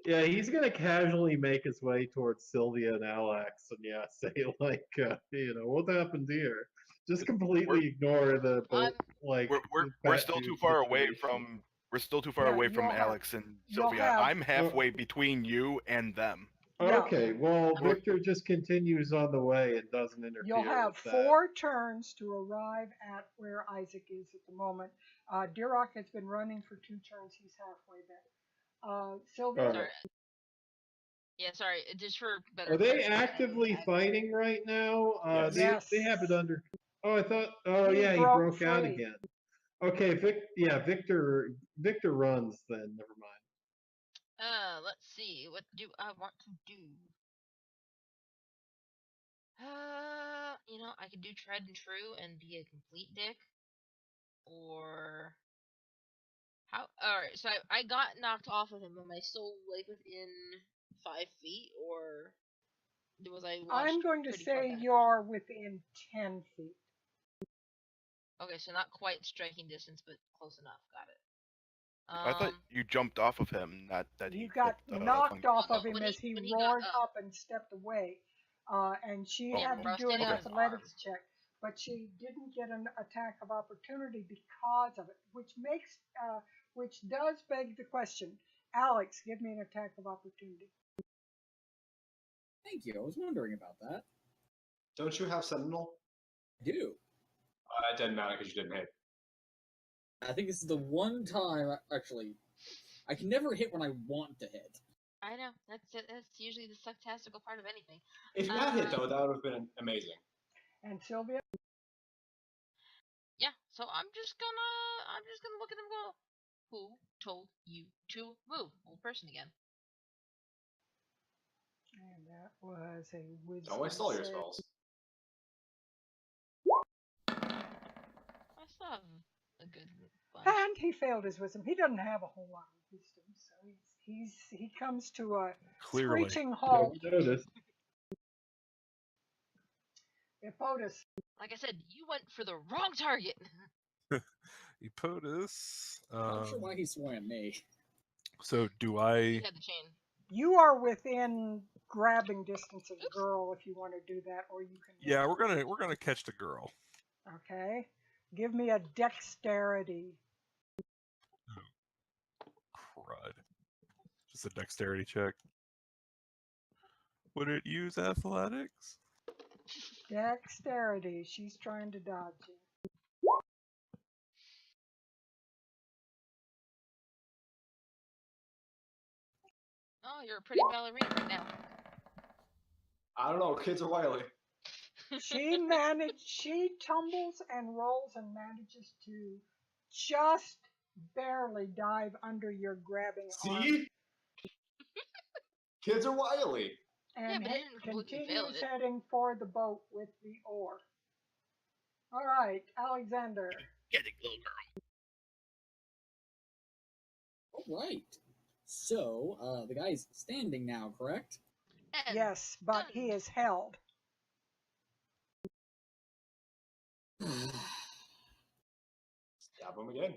[SPEAKER 5] Yeah, he's gonna casually make his way towards Sylvia and Alex, and yeah, say like, what happened here? Just completely ignore the
[SPEAKER 7] I'm-
[SPEAKER 5] like.
[SPEAKER 4] We're
[SPEAKER 5] fat
[SPEAKER 4] still too
[SPEAKER 5] dude
[SPEAKER 4] far away
[SPEAKER 5] situation.
[SPEAKER 4] from. We're still too far
[SPEAKER 1] Yeah,
[SPEAKER 4] away from
[SPEAKER 1] you'll have-
[SPEAKER 4] Alex and
[SPEAKER 1] you'll
[SPEAKER 4] Sylvia.
[SPEAKER 1] have-
[SPEAKER 4] I'm halfway between you and them.
[SPEAKER 1] Yeah.
[SPEAKER 5] Okay, well,
[SPEAKER 4] We're-
[SPEAKER 5] Victor just continues on the way and doesn't interfere.
[SPEAKER 1] You'll have
[SPEAKER 5] with that.
[SPEAKER 1] 4 turns to arrive at where Isaac is at the moment. Dirok has been running for 2 turns. He's halfway there. Sylvia,
[SPEAKER 5] Alright.
[SPEAKER 7] Sorry. Yeah, sorry. Just for better.
[SPEAKER 5] Are they
[SPEAKER 7] clarity,
[SPEAKER 5] actively
[SPEAKER 7] I-
[SPEAKER 5] fighting right now?
[SPEAKER 2] Yes.
[SPEAKER 5] They have it under. Oh, I thought. Oh,
[SPEAKER 1] He
[SPEAKER 5] yeah, he
[SPEAKER 1] broke
[SPEAKER 5] broke out
[SPEAKER 1] free.
[SPEAKER 5] again. Okay, Victor runs then. Never mind.
[SPEAKER 7] Let's see. What do I want to do? I could do tried and true and be a complete dick, or Alright, so I got knocked off of him. Am I still like within 5 feet, or was I launched
[SPEAKER 1] I'm going to
[SPEAKER 7] pretty far
[SPEAKER 1] say
[SPEAKER 7] back?
[SPEAKER 1] you're within 10 feet.
[SPEAKER 7] Okay, so not quite striking distance, but close enough. Got it.
[SPEAKER 4] I thought you jumped off of him, not that he
[SPEAKER 1] You got
[SPEAKER 4] clicked,
[SPEAKER 1] knocked off
[SPEAKER 7] No,
[SPEAKER 1] of him
[SPEAKER 7] when
[SPEAKER 1] as
[SPEAKER 7] he-
[SPEAKER 1] he
[SPEAKER 7] when he got
[SPEAKER 1] roared
[SPEAKER 7] up.
[SPEAKER 1] up and stepped away. And she
[SPEAKER 4] Oh,
[SPEAKER 1] had
[SPEAKER 7] I
[SPEAKER 1] to
[SPEAKER 7] was
[SPEAKER 1] do an
[SPEAKER 7] standing on his
[SPEAKER 1] athletics
[SPEAKER 7] arm.
[SPEAKER 1] check, but she didn't get an attack of opportunity because of it, which does beg the question. Alex, give me an attack of opportunity.
[SPEAKER 6] Thank you. I was wondering about that.
[SPEAKER 2] Don't you have Sentinel?
[SPEAKER 6] I do.
[SPEAKER 2] It didn't matter because you didn't hit.
[SPEAKER 6] I think this is the one time, actually, I can never hit when I want to hit.
[SPEAKER 7] I know that's it. That's usually the sucktastical part of anything.
[SPEAKER 2] If you had hit though, that would have been amazing.
[SPEAKER 1] And Sylvia?
[SPEAKER 7] Yeah. So I'm just gonna look at them and go. Who told you to move? Old person again.
[SPEAKER 1] And that was a wisdom.
[SPEAKER 2] Don't waste all your
[SPEAKER 1] save.
[SPEAKER 2] spells.
[SPEAKER 7] I still have a good bunch.
[SPEAKER 1] And he failed his wisdom. He doesn't have a whole lot of wisdom, so he comes to a
[SPEAKER 3] Clearly.
[SPEAKER 1] screeching halt.
[SPEAKER 5] Yeah, we noticed.
[SPEAKER 1] Epotus.
[SPEAKER 7] Like I said, you went for the wrong target.
[SPEAKER 3] Epotus.
[SPEAKER 6] I'm not sure why he's swearing at me.
[SPEAKER 3] So do
[SPEAKER 7] You
[SPEAKER 3] I?
[SPEAKER 7] had the chain.
[SPEAKER 1] You are within grabbing distance of the girl if you want to do that, or you can.
[SPEAKER 3] Yeah, we're gonna catch the girl.
[SPEAKER 1] Okay. Give me a dexterity.
[SPEAKER 3] Crud. Just a dexterity check. Would it use athletics?
[SPEAKER 1] Dexterity. She's trying to dodge you.
[SPEAKER 7] Oh, you're a pretty ballerina right now.
[SPEAKER 2] I don't know. Kids are wily.
[SPEAKER 1] She tumbles and rolls and manages to just barely dive under your grabbing arm.
[SPEAKER 2] See? Kids are wily.
[SPEAKER 1] And
[SPEAKER 7] but it didn't completely fail
[SPEAKER 1] continues
[SPEAKER 7] it.
[SPEAKER 1] heading for the boat with the oar. All right, Alexander.
[SPEAKER 4] Get it, little girl.
[SPEAKER 6] All right. So, the guy's standing now, correct?
[SPEAKER 7] And
[SPEAKER 1] Yes, but he is held.
[SPEAKER 2] Stab him again.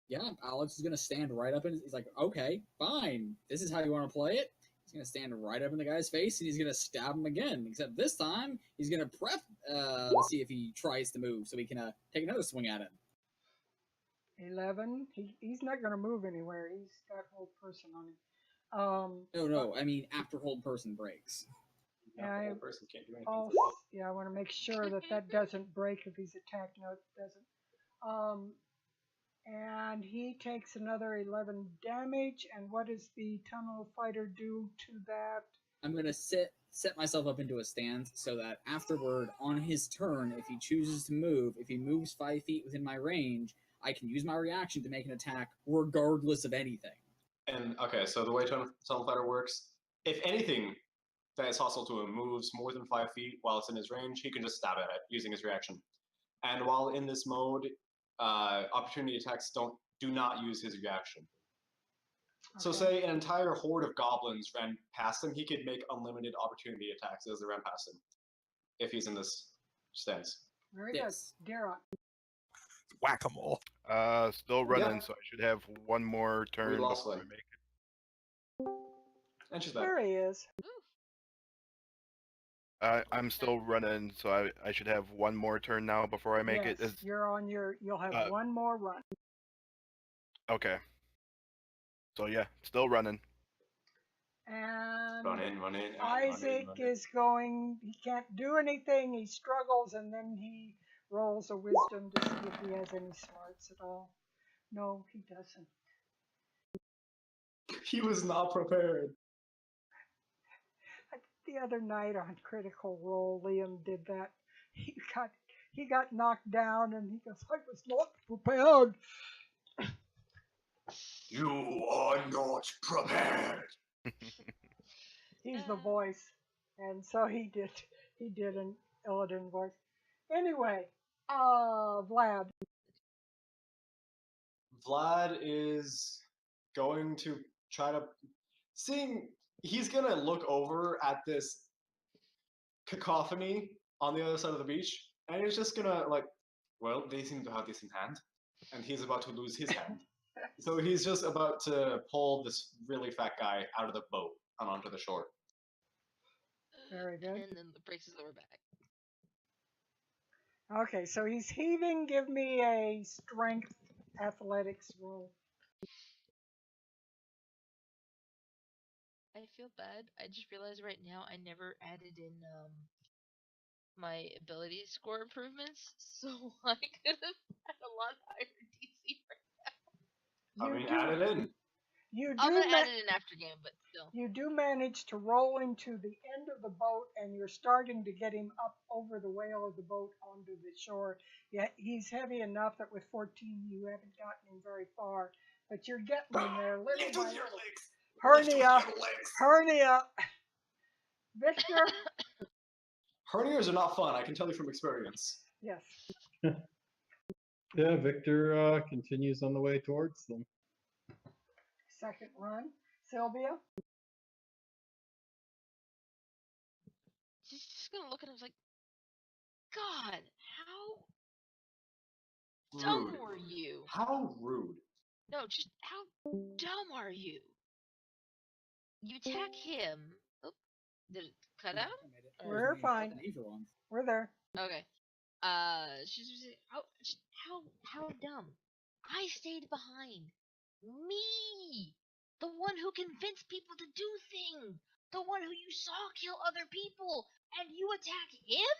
[SPEAKER 6] Yeah, Alex is gonna stand right up and he's like, okay, fine. This is how you want to play it. He's gonna stand right up in the guy's face and he's gonna stab him again. Except this time he's gonna prep to see if he tries to move, so he can take another swing at him.
[SPEAKER 1] 11. He's not going to move anywhere. He's got hold person on him.
[SPEAKER 6] No, I mean after hold person breaks.
[SPEAKER 1] Yeah,
[SPEAKER 2] The whole person can't do anything.
[SPEAKER 1] Oh, yeah, I want to make sure that doesn't break if he's attacked. No, it doesn't. And he takes another 11 damage. And what does the tunnel fighter do to that?
[SPEAKER 6] I'm gonna set myself up into a stance so that afterward, on his turn, if he chooses to move, if he moves 5 feet within my range, I can use my reaction to make an attack regardless of anything.
[SPEAKER 2] And okay, so the way Tunnel Fighter works, if anything that is hostile to him moves more than 5 feet while it's in his range, he can just stab at it using his reaction. And while in this mode, opportunity attacks do not use his reaction. So
[SPEAKER 1] Okay.
[SPEAKER 2] say an entire horde of goblins ran past him, he could make unlimited opportunity attacks as they ran past him, if he's in this stance.
[SPEAKER 1] Very
[SPEAKER 6] Yes.
[SPEAKER 1] good. Darrow.
[SPEAKER 3] Whack-a-mole.
[SPEAKER 4] Still running,
[SPEAKER 2] Yeah.
[SPEAKER 4] so I should have one more turn
[SPEAKER 2] lost
[SPEAKER 4] before I
[SPEAKER 2] one.
[SPEAKER 4] make it.
[SPEAKER 2] And she's back.
[SPEAKER 1] There he is.
[SPEAKER 4] I'm still running, so I should have one more turn now before I make
[SPEAKER 1] Yes,
[SPEAKER 4] it.
[SPEAKER 1] you're on your. You'll have one more run.
[SPEAKER 4] Okay. So yeah, still running.
[SPEAKER 1] And
[SPEAKER 2] Run in,
[SPEAKER 1] Isaac
[SPEAKER 2] run in.
[SPEAKER 1] is going. He can't do anything. He struggles, and then he rolls a wisdom to see if he has any smarts at all. No, he doesn't.
[SPEAKER 2] He was not prepared.
[SPEAKER 1] The other night on Critical Role, Liam did that. He got knocked down, and he goes, "I was not prepared."
[SPEAKER 2] You are not prepared.
[SPEAKER 1] He's the voice, and so he did an Illidan voice. Anyway, Vlad.
[SPEAKER 2] Vlad is going to try to he's gonna look over at this cacophony on the other side of the beach, and he's just gonna well, they seem to have this in hand, and he's about to lose his hand. So he's just about to pull this really fat guy out of the boat and onto the shore.
[SPEAKER 1] Very good.
[SPEAKER 7] And then the braces over back.
[SPEAKER 1] Okay, so he's heaving. Give me a strength athletics roll.
[SPEAKER 7] I feel bad. I just realized right now I never added in my ability score improvements, so I could have had a lot higher DC right now.
[SPEAKER 2] Add it in.
[SPEAKER 1] You
[SPEAKER 7] I'm
[SPEAKER 1] do
[SPEAKER 7] gonna add it in after game, but still.
[SPEAKER 1] You do manage to roll into the end of the boat, and you're starting to get him up over the whale of the boat onto the shore. Yet he's heavy enough that with 14 you haven't gotten him very far, but you're getting him there little by little. Hernia. Victor.
[SPEAKER 2] Hernias are not fun. I can tell you from experience.
[SPEAKER 1] Yes.
[SPEAKER 5] Yeah, Victor continues on the way towards them.
[SPEAKER 1] Second run. Sylvia.
[SPEAKER 7] She's just gonna look at him like, God, how dumb were you?
[SPEAKER 2] How rude.
[SPEAKER 7] No, just how dumb are you? You attack him. Oh, did it cut out?
[SPEAKER 1] We're fine. We're there.
[SPEAKER 7] Okay. She's just like, how dumb? I stayed behind. Me, the one who convinced people to do things, the one who you saw kill other people, and you attack him?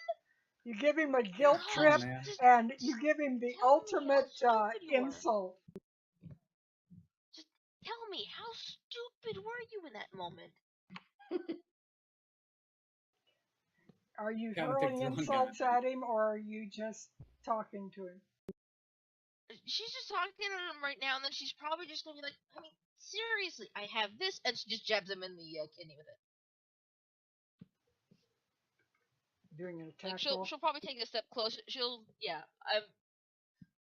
[SPEAKER 1] You give him a guilt trip, and you give him the ultimate insult.
[SPEAKER 7] Just tell me, how stupid were you in that moment?
[SPEAKER 1] Are you hurling insults at him, or are you just talking to him?
[SPEAKER 7] She's just talking to him right now, and then she's probably just gonna be like, I mean, seriously, I have this, and she just jabs him in the kidney with it.
[SPEAKER 1] Doing an attack
[SPEAKER 7] like she'll probably take a step closer.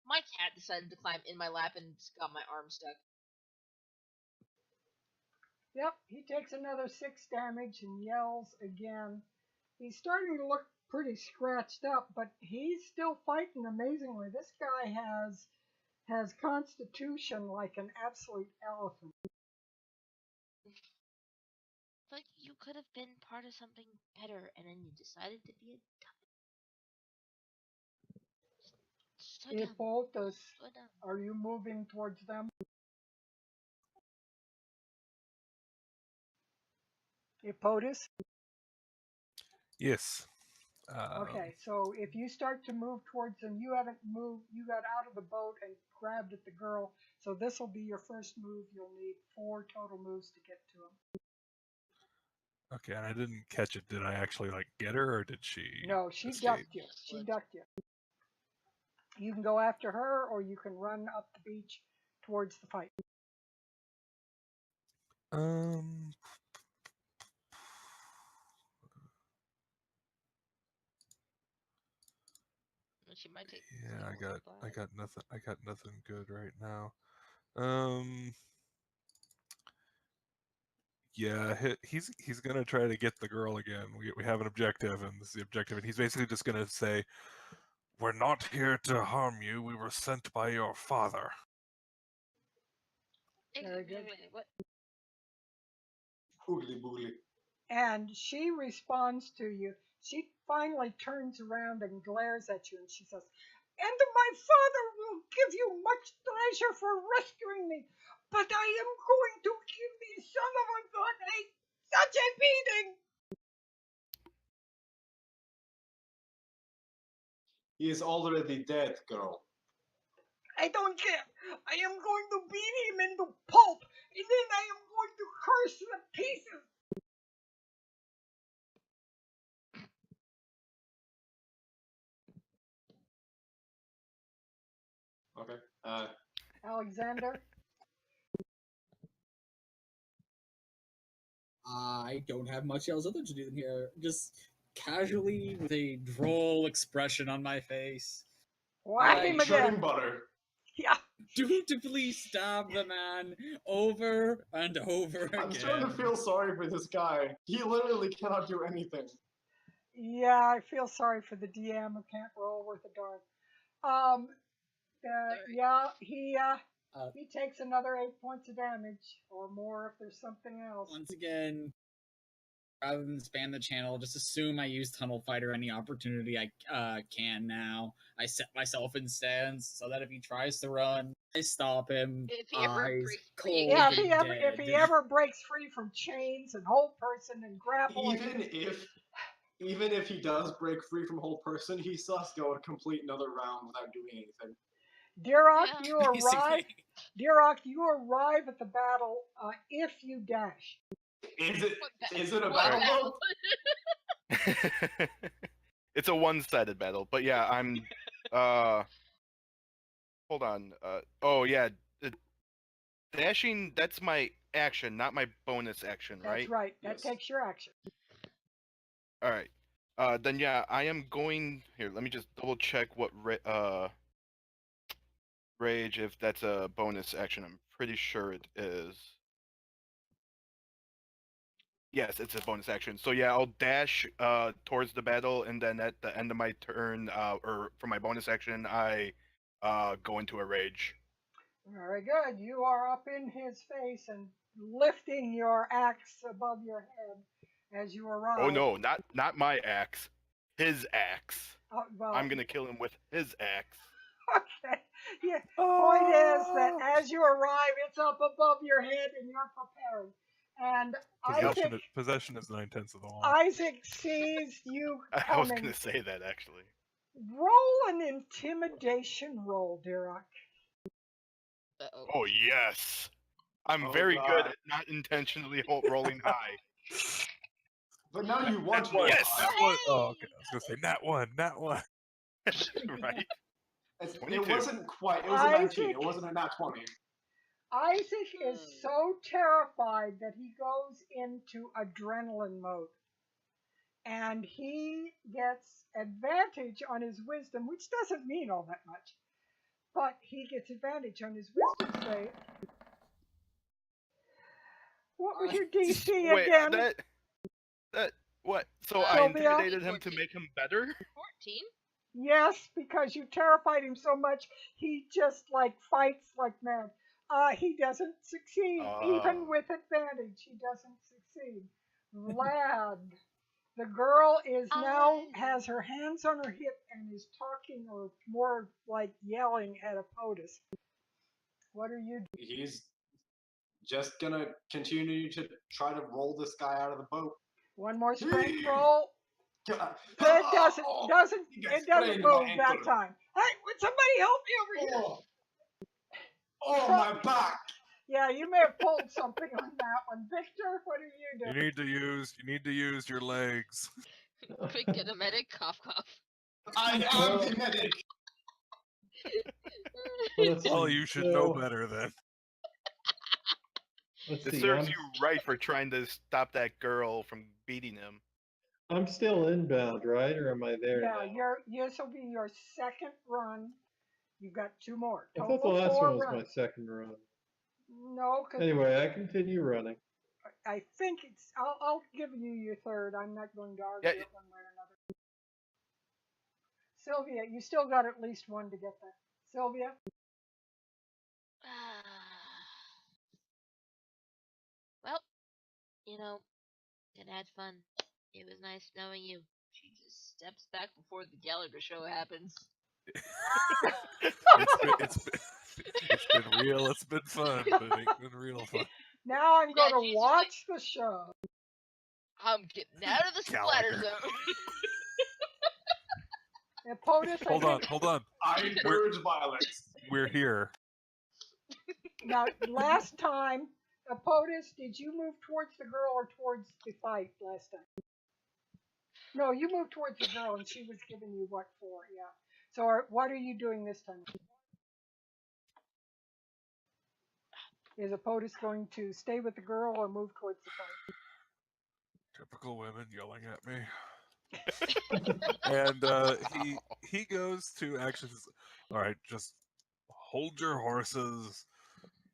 [SPEAKER 7] My cat decided to climb in my lap and just got my arm stuck.
[SPEAKER 1] Yep, he takes another 6 damage and yells again. He's starting to look pretty scratched up, but he's still fighting amazingly. This guy has constitution like an absolute elephant.
[SPEAKER 7] Like, you could have been part of something better, and then you decided to be a dumb.
[SPEAKER 1] Hippolytus, are you moving towards them? Hippolytus?
[SPEAKER 3] Yes.
[SPEAKER 1] Okay, so if you start to move towards them, you haven't moved. You got out of the boat and grabbed at the girl. So this will be your first move. You'll need 4 total moves to get to him.
[SPEAKER 3] Okay, and I didn't catch it. Did I actually get her, or did she?
[SPEAKER 1] No, she
[SPEAKER 3] escape?
[SPEAKER 1] ducked you. She ducked you. You can go after her, or you can run up the beach towards the fight.
[SPEAKER 7] She might take.
[SPEAKER 3] Yeah, I got nothing good right now. Yeah, he's gonna try to get the girl again. We have an objective, and this is the objective, and he's basically just gonna say, "We're not here to harm you. We were sent by your father."
[SPEAKER 1] Very good.
[SPEAKER 7] Wait, what?
[SPEAKER 2] Oogly boogly.
[SPEAKER 1] And she responds to you. She finally turns around and glares at you and she says, "And my father will give you much pleasure for rescuing me, but I am going to give the son of a gun such a beating."
[SPEAKER 2] He is already dead, girl.
[SPEAKER 1] "I don't care. I am going to beat him into pulp, and then I am going to curse the pieces."
[SPEAKER 2] Okay.
[SPEAKER 1] Alexander?
[SPEAKER 6] I don't have much else other to do than here. Just casually, with a droll expression on my face,
[SPEAKER 1] Whack him
[SPEAKER 2] churning
[SPEAKER 1] again.
[SPEAKER 2] butter.
[SPEAKER 1] Yeah.
[SPEAKER 6] dutifully stab the man over and over again.
[SPEAKER 2] I'm starting to feel sorry for this guy. He literally cannot do anything.
[SPEAKER 1] Yeah, I feel sorry for the DM who can't roll with the dark. Yeah, he takes another 8 points of damage or more if there's something else.
[SPEAKER 6] Once again, rather than spam the channel, just assume I use Tunnel Fighter any opportunity I can now. I set myself in stance so that if he tries to run, I stop him.
[SPEAKER 7] If he ever
[SPEAKER 6] Eyes
[SPEAKER 7] breaks free
[SPEAKER 6] cold
[SPEAKER 1] Yeah,
[SPEAKER 7] again.
[SPEAKER 1] if he ever breaks free from chains and hold person and grapple,
[SPEAKER 2] Even if he does break free from hold person, he still has to go and complete another round without doing anything.
[SPEAKER 1] Duroc,
[SPEAKER 7] Yeah.
[SPEAKER 1] you arrive. Duroc, you arrive at the battle if you dash.
[SPEAKER 2] Is it a
[SPEAKER 7] What
[SPEAKER 2] battle?
[SPEAKER 4] It's a one-sided battle, but yeah, I'm. Hold on. Oh yeah, dashing. That's my action, not my bonus action, right?
[SPEAKER 1] That's right. That
[SPEAKER 2] Yes.
[SPEAKER 1] takes your action.
[SPEAKER 4] All right. Then yeah, I am going here. Let me just double check what rage, if that's a bonus action. I'm pretty sure it is. Yes, it's a bonus action. So yeah, I'll dash towards the battle, and then at the end of my turn, or for my bonus action, I go into a rage.
[SPEAKER 1] Very good. You are up in his face and lifting your axe above your head as you arrive.
[SPEAKER 4] Oh no, not my axe, his axe.
[SPEAKER 1] Oh, well,
[SPEAKER 4] I'm gonna kill him with his axe.
[SPEAKER 1] Okay. Yeah. Point is that as you arrive, it's up above your head and you're preparing. And
[SPEAKER 3] Possession is 9/10 of the law.
[SPEAKER 1] Isaac sees you
[SPEAKER 4] I was
[SPEAKER 1] coming.
[SPEAKER 4] gonna say that actually.
[SPEAKER 1] Roll an intimidation roll, Duroc.
[SPEAKER 7] Uh-oh.
[SPEAKER 4] Oh yes, I'm
[SPEAKER 2] Oh,
[SPEAKER 4] very
[SPEAKER 2] God.
[SPEAKER 4] good at not intentionally rolling high.
[SPEAKER 2] But now you want to roll
[SPEAKER 4] Yes!
[SPEAKER 2] high.
[SPEAKER 3] That one. Oh, okay. I was gonna say nat one.
[SPEAKER 4] Right?
[SPEAKER 2] It
[SPEAKER 4] 22.
[SPEAKER 2] wasn't quite. It was a 19. It wasn't a nat 20.
[SPEAKER 1] Isaac is so terrified that he goes into adrenaline mode. And he gets advantage on his wisdom, which doesn't mean all that much. But he gets advantage on his wisdom save. What was your DC
[SPEAKER 4] Wait,
[SPEAKER 1] again?
[SPEAKER 4] that what? So I
[SPEAKER 1] Sylvia?
[SPEAKER 4] intimidated him to make him better?
[SPEAKER 7] 14?
[SPEAKER 1] Yes, because you terrified him so much, he just like fights like mad. He doesn't succeed, even with advantage. He doesn't succeed. Vlad, the girl is now has her hands on her hip and is talking or more like yelling at Apotus. What are you doing?
[SPEAKER 2] He's just gonna continue to try to roll this guy out of the boat.
[SPEAKER 1] One more strength roll. It
[SPEAKER 2] It
[SPEAKER 1] doesn't move that time. Hey, would somebody help me over here?
[SPEAKER 2] Oh, my back!
[SPEAKER 1] Yeah, you may have pulled something on that one. Victor, what are you doing?
[SPEAKER 3] You need to use your legs.
[SPEAKER 7] Quick, get a medic. Cough, cough.
[SPEAKER 2] I am the medic!
[SPEAKER 3] Well, you should know better then.
[SPEAKER 4] This serves you right for trying to stop that girl from beating him.
[SPEAKER 5] I'm still inbound, right? Or am I there
[SPEAKER 1] Yeah,
[SPEAKER 5] now?
[SPEAKER 1] this will be your second run. You've got 2 more.
[SPEAKER 5] I
[SPEAKER 1] Total
[SPEAKER 5] thought the last
[SPEAKER 1] 4
[SPEAKER 5] one was
[SPEAKER 1] runs.
[SPEAKER 5] my second run.
[SPEAKER 1] No, because
[SPEAKER 5] Anyway, I continue running.
[SPEAKER 1] I think it's. I'll give you your third. I'm not going to argue it one way or another. Sylvia, you still got at least one to get that. Sylvia?
[SPEAKER 7] Well, it had fun. It was nice knowing you. She just steps back before the Gallagher show happens.
[SPEAKER 3] It's been real. It's been fun, but it ain't been real fun.
[SPEAKER 1] Now I'm going to
[SPEAKER 7] she's
[SPEAKER 1] watch the show.
[SPEAKER 7] I'm getting out of the splatter
[SPEAKER 3] Gallagher.
[SPEAKER 7] zone.
[SPEAKER 1] And POTUS,
[SPEAKER 3] Hold on.
[SPEAKER 2] I encourage violence.
[SPEAKER 3] We're here.
[SPEAKER 1] Now, last time, POTUS, did you move towards the girl or towards the fight last time? No, you moved towards the girl, and she was giving you what for, yeah. So what are you doing this time? Is POTUS going to stay with the girl or move towards the fight?
[SPEAKER 3] Typical women yelling at me. And he goes to actually says, all right, just hold your horses.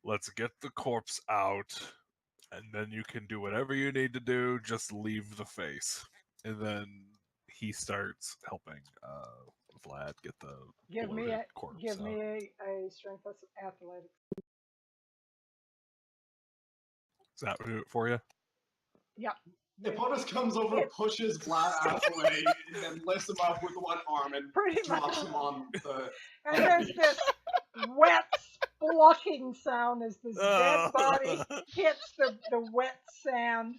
[SPEAKER 3] Let's get the corpse out, and then you can do whatever you need to do. Just leave the face. And then he starts helping Vlad get the corpse
[SPEAKER 1] Give
[SPEAKER 3] out.
[SPEAKER 1] me a strength plus athletics.
[SPEAKER 3] Does that do it for you?
[SPEAKER 1] Yep.
[SPEAKER 2] If POTUS comes over, pushes Vlad out of the way, and lifts him up with one arm and drops him on the...
[SPEAKER 1] And there's this wet splocking sound as this dead body hits the wet sand.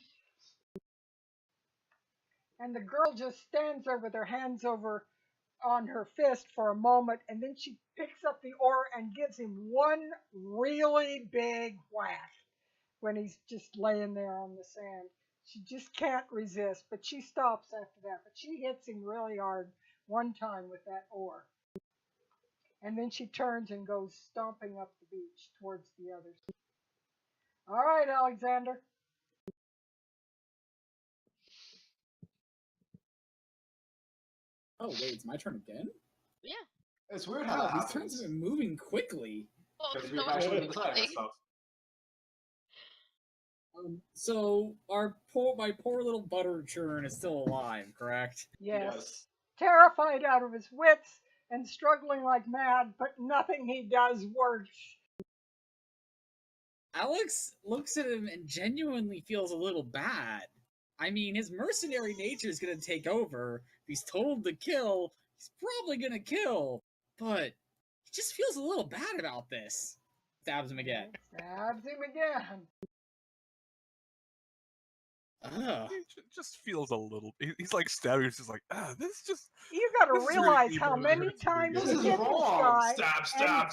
[SPEAKER 1] And the girl just stands there with her hands over on her fist for a moment, and then she picks up the oar and gives him one really big whack when he's just laying there on the sand. She just can't resist, but she stops after that. But she hits him really hard one time with that oar. And then she turns and goes stomping up the beach towards the others. All right, Alexander.
[SPEAKER 6] Oh, wait, it's my turn again?
[SPEAKER 7] Yeah.
[SPEAKER 2] It's weird how that
[SPEAKER 6] These
[SPEAKER 2] happens.
[SPEAKER 6] turns have been moving quickly.
[SPEAKER 2] Because we've actually been deciding stuff.
[SPEAKER 6] So my poor little butter churn is still alive, correct?
[SPEAKER 1] Yes. Terrified out of his wits and struggling like mad, but nothing he does works.
[SPEAKER 6] Alex looks at him and genuinely feels a little bad. I mean, his mercenary nature is going to take over. If he's told to kill, he's probably going to kill. But he just feels a little bad about this. Stabs him again.
[SPEAKER 1] Stabs him again.
[SPEAKER 3] He just feels a little. He's like stabbing. He's just like, this just.
[SPEAKER 1] You got to realize how many times
[SPEAKER 2] This
[SPEAKER 1] you
[SPEAKER 2] is
[SPEAKER 1] hit
[SPEAKER 2] wrong.
[SPEAKER 1] this guy.
[SPEAKER 2] Stab.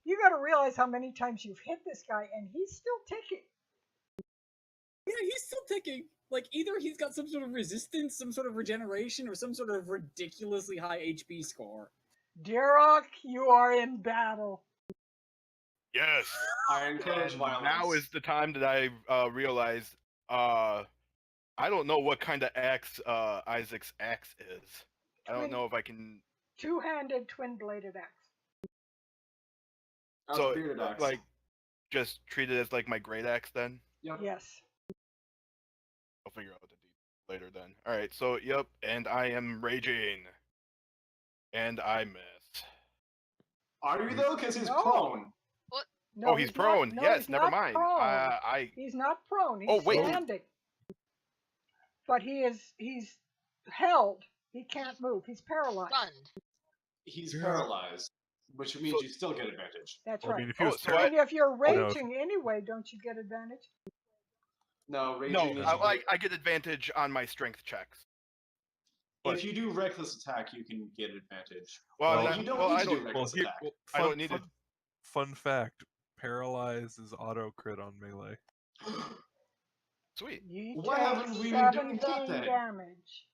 [SPEAKER 1] You got to realize how many times you've hit this guy, and he's still ticking.
[SPEAKER 6] Yeah, he's still ticking. Like, either he's got some sort of resistance, some sort of regeneration, or some sort of ridiculously high HP score.
[SPEAKER 1] Darok, you are in battle.
[SPEAKER 4] Yes.
[SPEAKER 2] I encourage violence.
[SPEAKER 4] Now is the time that I realized I don't know what kind of axe Isaac's axe is. I don't know if I can.
[SPEAKER 1] Two-handed, twin-bladed axe.
[SPEAKER 4] So, like, just treat it as like my great axe then?
[SPEAKER 2] Yep.
[SPEAKER 1] Yes.
[SPEAKER 4] I'll figure out the details later then. Alright, so, yep, and I am raging. And I miss.
[SPEAKER 2] Are you though? Because he's prone.
[SPEAKER 7] What?
[SPEAKER 1] No,
[SPEAKER 4] he's prone.
[SPEAKER 1] Not,
[SPEAKER 4] yes,
[SPEAKER 1] he's
[SPEAKER 4] never
[SPEAKER 1] not
[SPEAKER 4] mind.
[SPEAKER 1] Prone. He's not prone. He's standing. But he's held. He can't move. He's paralyzed.
[SPEAKER 7] Stunned.
[SPEAKER 2] He's paralyzed, which means you still get advantage.
[SPEAKER 1] That's
[SPEAKER 3] Well,
[SPEAKER 1] right.
[SPEAKER 3] I mean, if he was
[SPEAKER 1] And if you're raging anyway, don't you get advantage?
[SPEAKER 2] No, raging is...
[SPEAKER 4] I get advantage on my strength checks.
[SPEAKER 2] If you do reckless attack, you can get advantage.
[SPEAKER 4] Well,
[SPEAKER 2] you don't need to do reckless attack.
[SPEAKER 4] I don't need it.
[SPEAKER 3] Fun fact: paralyze is auto crit on melee.
[SPEAKER 4] Sweet.
[SPEAKER 2] Why haven't we been doing
[SPEAKER 1] 17
[SPEAKER 2] that then?
[SPEAKER 1] damage.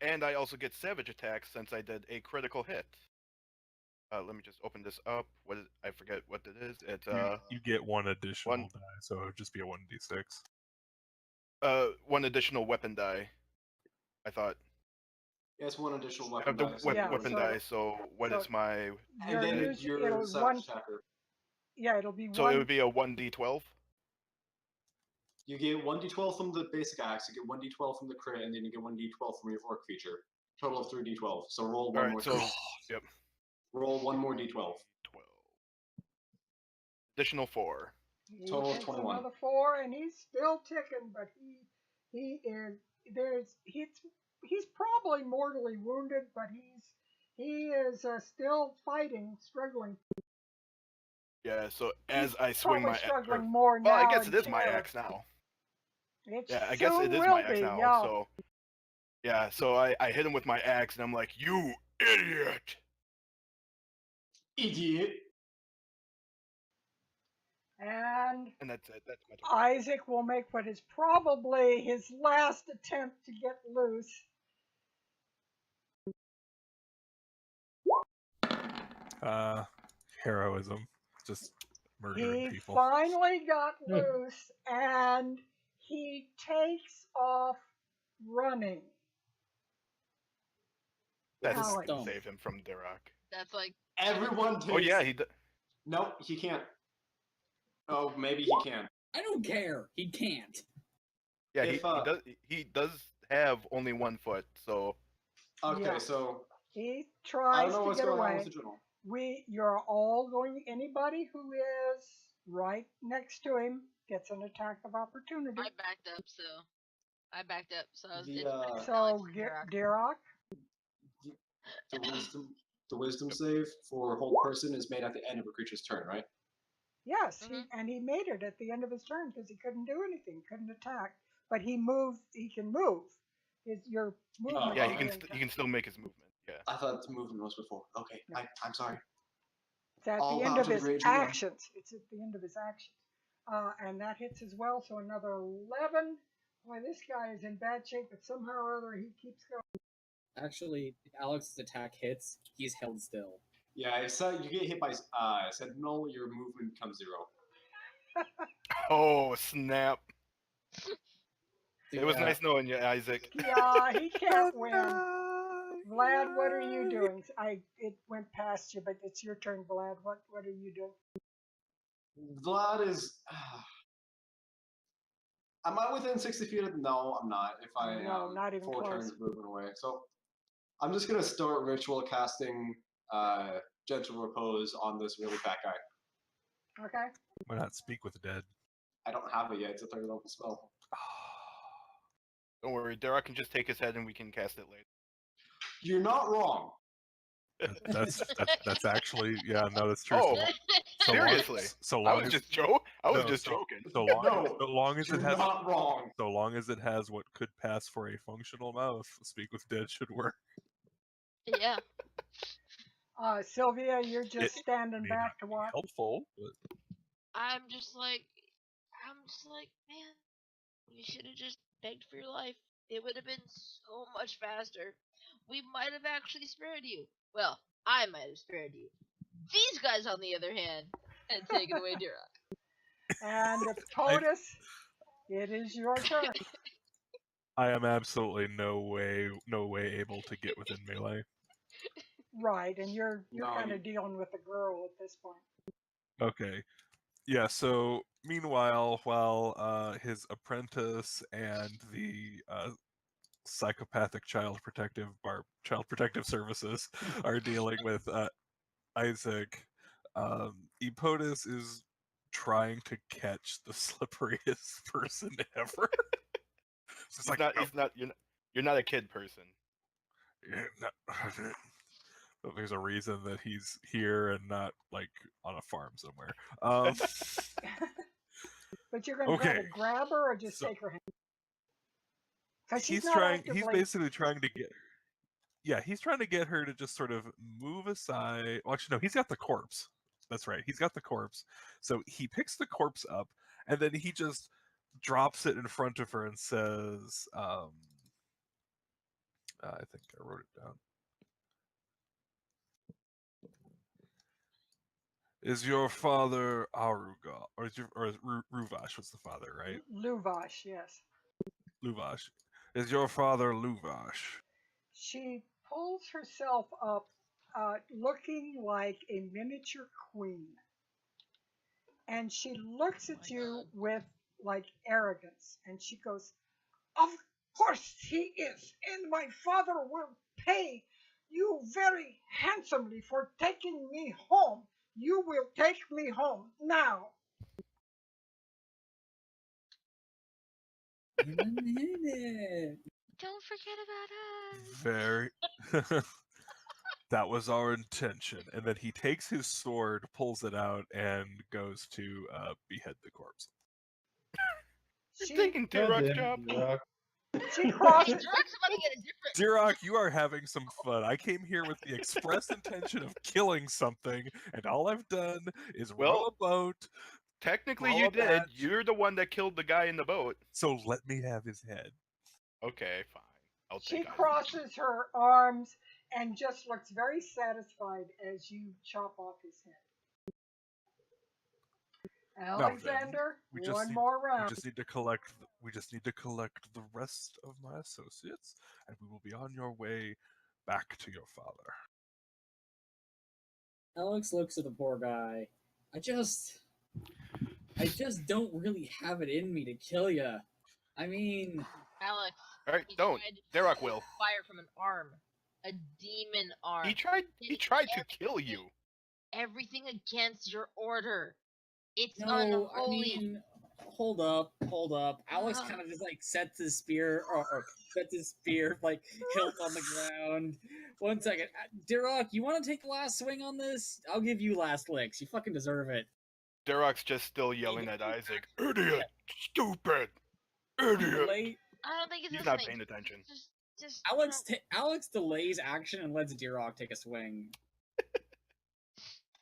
[SPEAKER 4] And I also get savage attacks since I did a critical hit. Let me just open this up. I forget what it is. It's
[SPEAKER 3] you get one additional die, so it would just be a 1d6.
[SPEAKER 4] One additional weapon die. I thought.
[SPEAKER 2] Yes, one additional weapon die.
[SPEAKER 4] Weapon die. So what is my?
[SPEAKER 2] And then your savage attacker.
[SPEAKER 1] Yeah, it'll be.
[SPEAKER 4] So it would be a 1d12.
[SPEAKER 2] You get 1d12 from the basic axe, you get 1d12 from the crit, and then you get 1d12 from your orc feature. Total of 3d12. So roll one
[SPEAKER 4] Alright,
[SPEAKER 2] more.
[SPEAKER 4] so yep.
[SPEAKER 2] Roll one more d12.
[SPEAKER 4] 12. Additional 4.
[SPEAKER 1] He
[SPEAKER 2] Total of
[SPEAKER 1] takes
[SPEAKER 2] 21.
[SPEAKER 1] another 4, and he's still ticking, but he is he's probably mortally wounded, but he is still fighting, struggling.
[SPEAKER 4] Yeah, so
[SPEAKER 1] He's
[SPEAKER 4] as I swing
[SPEAKER 1] probably
[SPEAKER 4] my
[SPEAKER 1] struggling more
[SPEAKER 4] well,
[SPEAKER 1] now.
[SPEAKER 4] I guess
[SPEAKER 1] in
[SPEAKER 4] it is my
[SPEAKER 1] terror.
[SPEAKER 4] axe now.
[SPEAKER 1] It
[SPEAKER 4] Yeah, I guess
[SPEAKER 1] soon
[SPEAKER 4] it is
[SPEAKER 1] will
[SPEAKER 4] my axe
[SPEAKER 1] be,
[SPEAKER 4] now.
[SPEAKER 1] yeah.
[SPEAKER 4] So yeah, so I hit him with my axe, and I'm like, "You idiot!"
[SPEAKER 2] Idiot.
[SPEAKER 1] And
[SPEAKER 4] And that's it. That's my turn.
[SPEAKER 1] Isaac will make what is probably his last attempt to get loose.
[SPEAKER 3] Heroism, just murdering
[SPEAKER 1] He
[SPEAKER 3] people.
[SPEAKER 1] finally got loose, and he takes off running.
[SPEAKER 4] That's
[SPEAKER 1] Alex.
[SPEAKER 4] enough to
[SPEAKER 6] Dumb.
[SPEAKER 4] save him from Duroc.
[SPEAKER 7] That's like
[SPEAKER 2] Everyone takes.
[SPEAKER 4] Oh yeah,
[SPEAKER 2] No, he can't. Oh, maybe he can.
[SPEAKER 6] I don't care. He can't.
[SPEAKER 4] yeah
[SPEAKER 2] If,
[SPEAKER 4] he does have only 1 foot, so
[SPEAKER 2] Okay,
[SPEAKER 1] Yeah.
[SPEAKER 2] so
[SPEAKER 1] He
[SPEAKER 2] I
[SPEAKER 1] tries
[SPEAKER 2] don't know
[SPEAKER 1] to
[SPEAKER 2] what's
[SPEAKER 1] get
[SPEAKER 2] going on
[SPEAKER 1] away.
[SPEAKER 2] with the journal.
[SPEAKER 1] You're all going. Anybody who is right next to him gets an attack of opportunity.
[SPEAKER 7] I backed up, so I was
[SPEAKER 2] The,
[SPEAKER 7] it's
[SPEAKER 1] So
[SPEAKER 7] Alex and Duroc.
[SPEAKER 1] Dirok,
[SPEAKER 2] The wisdom save for hold person is made at the end of a creature's turn, right?
[SPEAKER 1] yes,
[SPEAKER 7] Mhm.
[SPEAKER 1] and he made it at the end of his turn because he couldn't do anything, couldn't attack, but he moved. He can move. Your movement.
[SPEAKER 4] yeah,
[SPEAKER 1] will be
[SPEAKER 4] he can still make his movement. Yeah.
[SPEAKER 2] I thought the movement was before. Okay,
[SPEAKER 1] No.
[SPEAKER 2] I'm sorry.
[SPEAKER 1] It's at
[SPEAKER 2] All
[SPEAKER 1] the end
[SPEAKER 2] bow
[SPEAKER 1] of
[SPEAKER 2] to the
[SPEAKER 1] his
[SPEAKER 2] great GM.
[SPEAKER 1] actions. It's at the end of his actions. And that hits as well, so another 11. Boy, this guy is in bad shape, but somehow or other he keeps going.
[SPEAKER 6] Actually, if Alex's attack hits, he's held still.
[SPEAKER 2] Yeah, if you get hit by Sentinel, your movement becomes 0.
[SPEAKER 4] Oh snap! It was
[SPEAKER 6] Yeah.
[SPEAKER 4] nice knowing you, Isaac.
[SPEAKER 1] Yeah, he can't win. Vlad, what are you doing? It went past you, but it's your turn, Vlad. What are you doing?
[SPEAKER 2] Vlad is. Am I within 60 feet of? No, I'm not. If I
[SPEAKER 1] No,
[SPEAKER 2] am
[SPEAKER 1] not even
[SPEAKER 2] 4
[SPEAKER 1] close.
[SPEAKER 2] turns moving away, so I'm just gonna start ritual casting gentle repose on this really fat guy.
[SPEAKER 1] Okay.
[SPEAKER 3] Why not speak with the dead?
[SPEAKER 2] I don't have it yet. It's a 3rd level spell.
[SPEAKER 4] Don't worry, Duroc can just take his head and we can cast it later.
[SPEAKER 2] You're not wrong.
[SPEAKER 3] That's actually no, that's true.
[SPEAKER 4] Oh,
[SPEAKER 3] so
[SPEAKER 4] seriously?
[SPEAKER 3] So
[SPEAKER 4] I
[SPEAKER 3] long
[SPEAKER 4] was
[SPEAKER 3] as
[SPEAKER 4] just joking.
[SPEAKER 3] so long as
[SPEAKER 2] You're
[SPEAKER 3] it has
[SPEAKER 2] not wrong.
[SPEAKER 3] so long as it has what could pass for a functional mouth, speak with dead should work.
[SPEAKER 7] Yeah.
[SPEAKER 1] Sylvia, you're just standing
[SPEAKER 3] May
[SPEAKER 1] back
[SPEAKER 3] not
[SPEAKER 1] to
[SPEAKER 3] be
[SPEAKER 1] watch.
[SPEAKER 3] helpful, but
[SPEAKER 7] I'm just like, man, you should have just begged for your life. It would have been so much faster. We might have actually spared you. Well, I might have spared you. These guys, on the other hand, had taken away Duroc.
[SPEAKER 1] And POTUS, it is your turn.
[SPEAKER 3] I am absolutely no way able to get within melee.
[SPEAKER 1] Right, and you're
[SPEAKER 2] No,
[SPEAKER 1] kind
[SPEAKER 2] you-
[SPEAKER 1] of dealing with the girl at this point.
[SPEAKER 3] Okay. Yeah, so meanwhile, while his apprentice and the psychopathic child protective services are dealing with Isaac, Epotus is trying to catch the slipperiest person ever. It's like,
[SPEAKER 4] You're not a kid person.
[SPEAKER 3] yeah, but there's a reason that he's here and not like on a farm somewhere.
[SPEAKER 1] But you're going to try to
[SPEAKER 3] Okay.
[SPEAKER 1] grab her or just
[SPEAKER 3] So-
[SPEAKER 1] take her hand? Because she's
[SPEAKER 3] he's
[SPEAKER 1] not
[SPEAKER 3] trying.
[SPEAKER 1] actively...
[SPEAKER 3] He's basically trying to get. Yeah, he's trying to get her to just sort of move aside. Well, actually, no, he's got the corpse. That's right. He's got the corpse. So he picks the corpse up, and then he just drops it in front of her and says, I think I wrote it down. Is your father Aruga, or is Ruvash was the father, right?
[SPEAKER 1] Luvash, yes.
[SPEAKER 3] Luvash. Is your father Luvash?
[SPEAKER 1] She pulls herself up, looking like a miniature queen. And she looks at you with like arrogance. And she goes, "Of course he is, and my father will pay you very handsomely for taking me home. You will take me home now."
[SPEAKER 6] In a minute.
[SPEAKER 7] Don't forget about us.
[SPEAKER 3] Very. That was our intention. And then he takes his sword, pulls it out, and goes to behead the corpse.
[SPEAKER 4] You're
[SPEAKER 1] She,
[SPEAKER 4] taking T-Rock's job.
[SPEAKER 5] Rock.
[SPEAKER 1] she crosses.
[SPEAKER 7] Hey, Druck's about to get a different.
[SPEAKER 3] Dirok, you are having some fun. I came here with the express intention of killing something, and all I've done is row
[SPEAKER 4] Well,
[SPEAKER 3] a boat.
[SPEAKER 4] Technically,
[SPEAKER 3] Roll
[SPEAKER 4] you
[SPEAKER 3] a
[SPEAKER 4] did.
[SPEAKER 3] match.
[SPEAKER 4] You're the one that killed the guy in the boat.
[SPEAKER 3] So let me have his head.
[SPEAKER 4] Okay, fine. I'll
[SPEAKER 1] She
[SPEAKER 4] take it.
[SPEAKER 1] crosses her arms and just looks very satisfied as you chop off his head.
[SPEAKER 3] then,
[SPEAKER 1] Alexander, one more
[SPEAKER 3] We
[SPEAKER 1] round.
[SPEAKER 3] just need to collect. We just need to collect the rest of my associates, and we will be on your way back to your father.
[SPEAKER 6] Alex looks at the poor guy. I just don't really have it in me to kill you. I mean,
[SPEAKER 7] Alex.
[SPEAKER 4] All right,
[SPEAKER 7] he
[SPEAKER 4] don't.
[SPEAKER 7] tried to
[SPEAKER 4] Derek will.
[SPEAKER 7] fire from an arm, a demon arm.
[SPEAKER 4] He tried to kill you.
[SPEAKER 7] Everything against your order. It's
[SPEAKER 6] no, I
[SPEAKER 7] unholy.
[SPEAKER 6] mean, hold up. Alex kind of just like sets his spear or sets his spear like hilt on the ground. 1 second, Derek, you want to take the last swing on this? I'll give you last licks. You fucking deserve it.
[SPEAKER 4] Derek's just still yelling at Isaac. Idiot! Stupid! Idiot!
[SPEAKER 6] Late.
[SPEAKER 7] I don't think it's
[SPEAKER 4] He's
[SPEAKER 7] listening.
[SPEAKER 4] not paying attention.
[SPEAKER 7] Just
[SPEAKER 6] Alex delays action and lets Derek take a swing.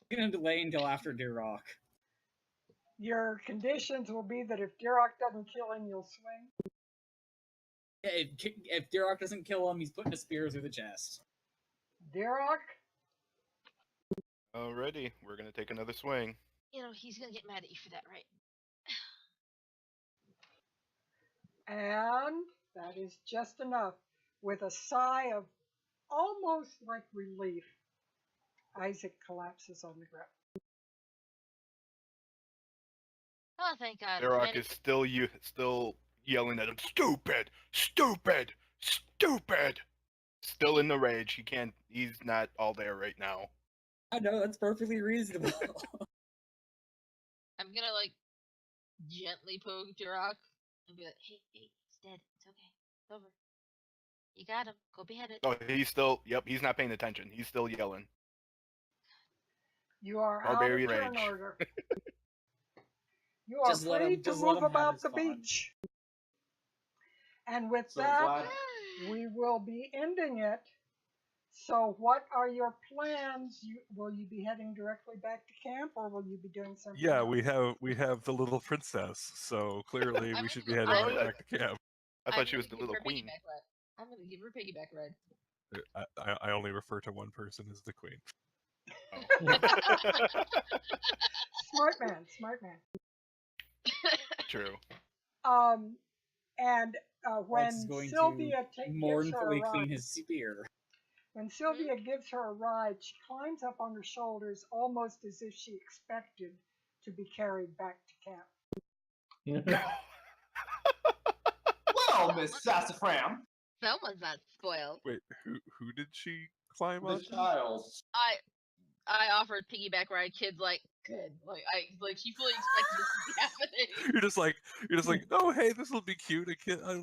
[SPEAKER 6] He's gonna delay until after Derek.
[SPEAKER 1] Your conditions will be that if Derek doesn't kill him, you'll swing.
[SPEAKER 6] Yeah, if Derek doesn't kill him, he's putting a spear through the chest.
[SPEAKER 1] Derek,
[SPEAKER 4] Alrighty, we're gonna take another swing.
[SPEAKER 7] You know, he's gonna get mad at you for that, right?
[SPEAKER 1] and that is just enough. With a sigh of almost like relief, Isaac collapses on the ground.
[SPEAKER 7] Oh, thank God.
[SPEAKER 4] Derek is still yelling at him. Stupid! Stupid! Stupid! Still in the rage. He's not all there right now.
[SPEAKER 6] I know, that's perfectly reasonable.
[SPEAKER 7] I'm gonna like gently poke Jirok and be like, hey, he's dead. It's okay. It's over. You got him. Go behead it.
[SPEAKER 4] Oh, he's not paying attention. He's still yelling.
[SPEAKER 1] You are
[SPEAKER 4] Barbarian
[SPEAKER 1] out of turn
[SPEAKER 4] rage.
[SPEAKER 1] order. You are
[SPEAKER 6] Just let
[SPEAKER 1] free
[SPEAKER 6] him-
[SPEAKER 1] to
[SPEAKER 6] just let
[SPEAKER 1] move
[SPEAKER 6] him have
[SPEAKER 1] about
[SPEAKER 6] his
[SPEAKER 1] the
[SPEAKER 6] fun.
[SPEAKER 1] beach. And with
[SPEAKER 2] So
[SPEAKER 1] that,
[SPEAKER 2] Vlad,
[SPEAKER 1] we will be ending it. So what are your plans? Will you be heading directly back to camp, or will you be doing something
[SPEAKER 3] Yeah,
[SPEAKER 1] else?
[SPEAKER 3] we have the little princess, so clearly we should be heading
[SPEAKER 7] I'm
[SPEAKER 3] right
[SPEAKER 4] gonna-
[SPEAKER 3] back to camp.
[SPEAKER 4] I thought she was the
[SPEAKER 7] gonna give
[SPEAKER 4] little
[SPEAKER 7] her a
[SPEAKER 4] queen.
[SPEAKER 7] piggyback ride. I'm gonna give her a piggyback ride.
[SPEAKER 3] I only refer to one person as the queen.
[SPEAKER 1] Smart man, smart man.
[SPEAKER 4] True.
[SPEAKER 1] And
[SPEAKER 6] Alex
[SPEAKER 1] when
[SPEAKER 6] is going
[SPEAKER 1] Sylvia
[SPEAKER 6] to
[SPEAKER 1] gives her a
[SPEAKER 6] mournfully clean
[SPEAKER 1] ride,
[SPEAKER 6] his spear.
[SPEAKER 1] when Sylvia gives her a ride, she climbs up on her shoulders almost as if she expected to be carried back to camp.
[SPEAKER 2] well, Miss Sassafram,
[SPEAKER 7] Someone's not spoiled.
[SPEAKER 3] Wait, who did she climb
[SPEAKER 2] the
[SPEAKER 3] on?
[SPEAKER 2] child.
[SPEAKER 7] I offered piggyback ride. Kids like good. Like she fully expected this to be happening.
[SPEAKER 3] You're just like, oh hey, this will be cute. A kid, I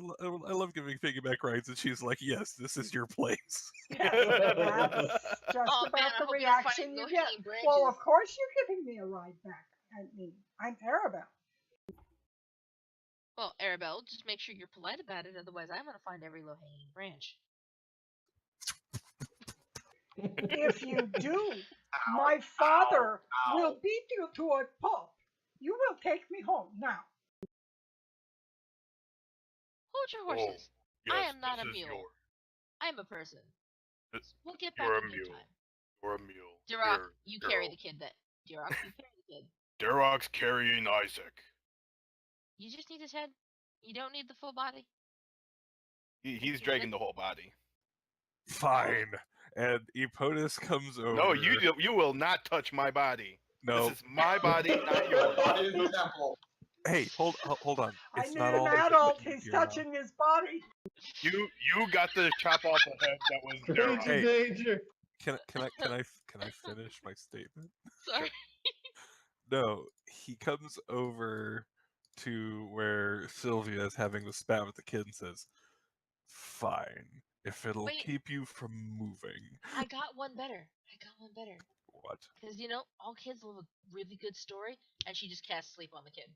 [SPEAKER 3] love giving piggyback rides, and she's like, yes, this is your place.
[SPEAKER 1] That's just
[SPEAKER 7] Oh,
[SPEAKER 1] about
[SPEAKER 7] man, I
[SPEAKER 1] the
[SPEAKER 7] hope you're
[SPEAKER 1] reaction
[SPEAKER 7] finding
[SPEAKER 1] you
[SPEAKER 7] those
[SPEAKER 1] get.
[SPEAKER 7] hanging
[SPEAKER 1] Well,
[SPEAKER 7] branches.
[SPEAKER 1] of course you're giving me a ride back. I mean, I'm Arabelle.
[SPEAKER 7] Well, Arabelle, just make sure you're polite about it. Otherwise, I'm gonna find every low hanging branch.
[SPEAKER 1] If you do, my father
[SPEAKER 2] ow.
[SPEAKER 1] will beat you to a pulp. You will take me home now.
[SPEAKER 7] Hold your horses.
[SPEAKER 4] yes,
[SPEAKER 7] I am not
[SPEAKER 4] this
[SPEAKER 7] a
[SPEAKER 4] is
[SPEAKER 7] mule. I'm a person.
[SPEAKER 4] This-
[SPEAKER 7] We'll get back
[SPEAKER 4] you're a
[SPEAKER 7] in due
[SPEAKER 4] mule.
[SPEAKER 7] time.
[SPEAKER 4] You're a mule.
[SPEAKER 7] Jirok,
[SPEAKER 4] You're-
[SPEAKER 7] you
[SPEAKER 4] you're
[SPEAKER 7] carry
[SPEAKER 4] a-
[SPEAKER 7] the kid. Jirok, you carry the kid.
[SPEAKER 4] Derek's carrying Isaac.
[SPEAKER 7] You just need his head. You don't need the full body.
[SPEAKER 4] He's dragging the whole body.
[SPEAKER 3] Fine. And Epotus comes over.
[SPEAKER 4] No, you will not touch my body.
[SPEAKER 3] No.
[SPEAKER 4] This is my body, not yours.
[SPEAKER 2] Body in the temple.
[SPEAKER 3] Hey, hold on.
[SPEAKER 1] I
[SPEAKER 3] It's
[SPEAKER 1] need
[SPEAKER 3] not
[SPEAKER 1] an
[SPEAKER 3] always
[SPEAKER 1] adult.
[SPEAKER 3] about
[SPEAKER 1] He's
[SPEAKER 3] you, Kira.
[SPEAKER 1] touching his body.
[SPEAKER 4] You got to chop off a head that was
[SPEAKER 5] Danger,
[SPEAKER 3] Hey.
[SPEAKER 5] danger.
[SPEAKER 3] Can I finish my statement?
[SPEAKER 7] Sorry.
[SPEAKER 3] No, he comes over to where Sylvia is having the spat with the kid and says, "Fine, if it'll
[SPEAKER 7] Wait.
[SPEAKER 3] keep you from moving."
[SPEAKER 7] I got one better.
[SPEAKER 3] What?
[SPEAKER 7] Because, all kids love a really good story, and she just casts sleep on the kid.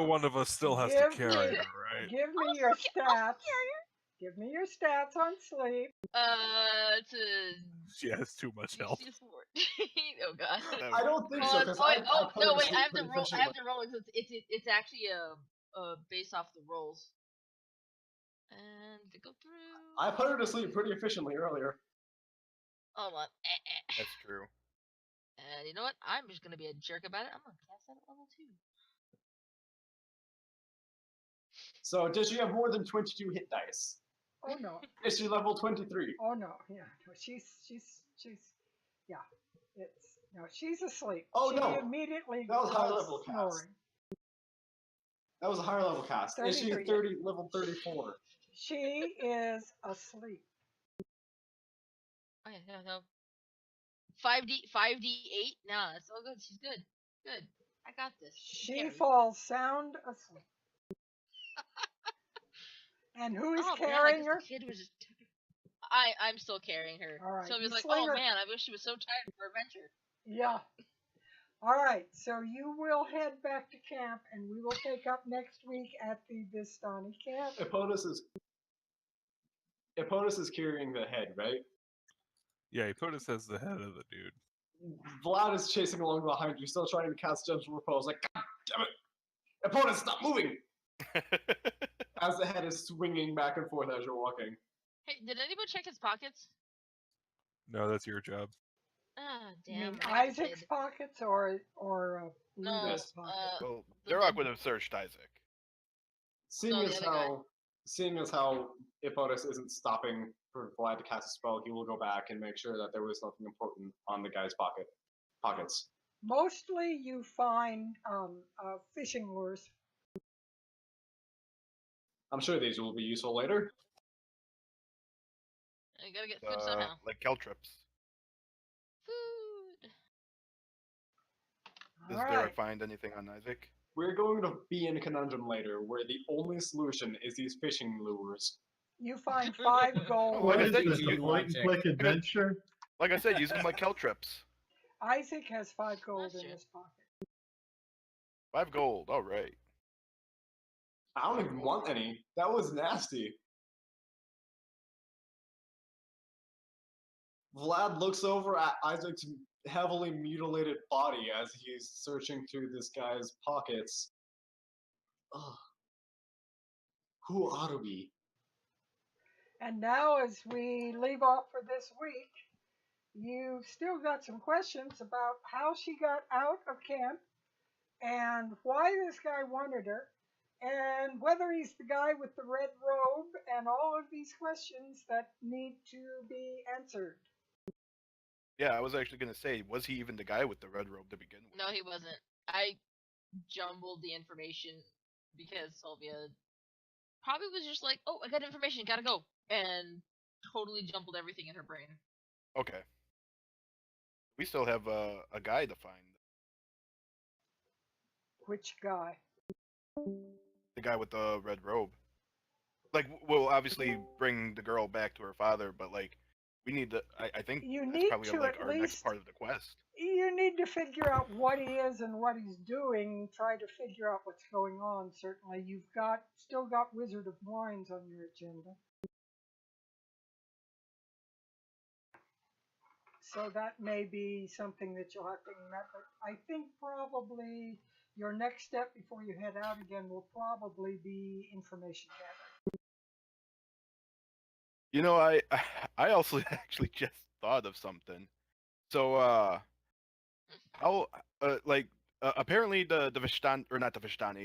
[SPEAKER 3] One of us still has to
[SPEAKER 1] Give
[SPEAKER 3] carry
[SPEAKER 1] me-
[SPEAKER 3] her, right?
[SPEAKER 1] Give me your stats. Give me your stats on sleep.
[SPEAKER 7] It's a
[SPEAKER 3] She has too much health.
[SPEAKER 7] DC sport. Oh god.
[SPEAKER 2] I don't think so, because I put her to sleep
[SPEAKER 7] I have to
[SPEAKER 2] pretty
[SPEAKER 7] roll. I
[SPEAKER 2] efficiently.
[SPEAKER 7] have to roll. It's actually based off the rolls. And to go through.
[SPEAKER 2] I put her to sleep pretty efficiently earlier.
[SPEAKER 7] Hold on.
[SPEAKER 4] That's true.
[SPEAKER 7] And you know what? I'm just gonna be a jerk about it. I'm gonna cast that at level 2.
[SPEAKER 2] So does she have more than 22 hit dice?
[SPEAKER 1] Oh no.
[SPEAKER 2] Is she level 23?
[SPEAKER 1] Oh no. Yeah. No, she's yeah. She's asleep.
[SPEAKER 2] Oh,
[SPEAKER 1] she
[SPEAKER 2] no.
[SPEAKER 1] immediately
[SPEAKER 2] That was high
[SPEAKER 1] starts
[SPEAKER 2] level cast.
[SPEAKER 1] snoring.
[SPEAKER 2] That was a higher level cast. Is she
[SPEAKER 1] 33.
[SPEAKER 2] level 34?
[SPEAKER 1] She is asleep.
[SPEAKER 7] Okay, no. 5d8. Nah, it's all good. She's good. Good. I got this.
[SPEAKER 1] She falls sound asleep. And who is carrying her?
[SPEAKER 7] The kid was just... I'm still carrying her.
[SPEAKER 1] All right,
[SPEAKER 7] Sylvia's
[SPEAKER 1] you
[SPEAKER 7] like,
[SPEAKER 1] sling
[SPEAKER 7] oh
[SPEAKER 1] her.
[SPEAKER 7] man, I wish she was so tired for adventure.
[SPEAKER 1] Yeah. All right, so you will head back to camp, and we will take up next week at the Vistani camp.
[SPEAKER 2] Epotus is carrying the head, right?
[SPEAKER 3] Yeah, he put us as the head of the dude.
[SPEAKER 2] Vlad is chasing along behind you, still trying to cast Gentle Repose. Like, God damn it! Epotus, stop moving! As the head is swinging back and forth as you're walking.
[SPEAKER 7] Hey, did anybody check his pockets?
[SPEAKER 3] No, that's your job.
[SPEAKER 7] Ah,
[SPEAKER 1] You
[SPEAKER 7] damn.
[SPEAKER 1] mean
[SPEAKER 7] I
[SPEAKER 1] Isaac's pockets or Luda's pockets?
[SPEAKER 4] Well, Durok would have searched Isaac.
[SPEAKER 2] Seeing
[SPEAKER 7] No, the
[SPEAKER 2] as
[SPEAKER 7] other guy.
[SPEAKER 2] how Epotus isn't stopping for Vlad to cast a spell, he will go back and make sure that there was nothing important on the guy's pockets.
[SPEAKER 1] Mostly you find fishing lures.
[SPEAKER 2] I'm sure these will be useful later.
[SPEAKER 7] You gotta get food somehow.
[SPEAKER 4] Like caltrops.
[SPEAKER 7] Food.
[SPEAKER 4] Does
[SPEAKER 1] All
[SPEAKER 4] Derek
[SPEAKER 1] right.
[SPEAKER 4] find anything on Isaac?
[SPEAKER 2] We're going to be in a conundrum later where the only solution is these fishing lures.
[SPEAKER 1] You find 5 gold.
[SPEAKER 4] Like
[SPEAKER 5] What
[SPEAKER 4] I
[SPEAKER 5] is
[SPEAKER 4] said,
[SPEAKER 5] this,
[SPEAKER 4] you-
[SPEAKER 5] a point and click adventure?
[SPEAKER 4] Like I said, use them like caltrops.
[SPEAKER 1] Isaac has 5 gold
[SPEAKER 7] That's
[SPEAKER 1] in
[SPEAKER 7] true.
[SPEAKER 1] his pocket.
[SPEAKER 4] 5 gold. All right.
[SPEAKER 2] I don't even want any. That was nasty. Vlad looks over at Isaac's heavily mutilated body as he's searching through this guy's pockets. Ugh. Who are we?
[SPEAKER 1] And now, as we leave off for this week, you've still got some questions about how she got out of camp and why this guy wanted her and whether he's the guy with the red robe and all of these questions that need to be answered.
[SPEAKER 4] Yeah, I was actually gonna say, was he even the guy with the red robe to begin with?
[SPEAKER 7] No, he wasn't. I jumbled the information because Sylvia probably was just like, oh, I got information, gotta go. And totally jumbled everything in her brain.
[SPEAKER 4] Okay. We still have a guy to find.
[SPEAKER 1] Which guy?
[SPEAKER 4] The guy with the red robe. Like, we'll obviously bring the girl back to her father, but like, we need to. I think
[SPEAKER 1] You
[SPEAKER 4] that's
[SPEAKER 1] need
[SPEAKER 4] probably
[SPEAKER 1] to
[SPEAKER 4] like
[SPEAKER 1] at
[SPEAKER 4] our next
[SPEAKER 1] least-
[SPEAKER 4] part of the quest.
[SPEAKER 1] You need to figure out what he is and what he's doing. Try to figure out what's going on. Certainly, you've still got Wizard of Wines on your agenda. So that may be something that you'll have to remember. I think probably your next step before you head out again will probably be information gathering.
[SPEAKER 4] You know, I also actually just thought of something. So, how, apparently the Vishtani, or not the Vishtani,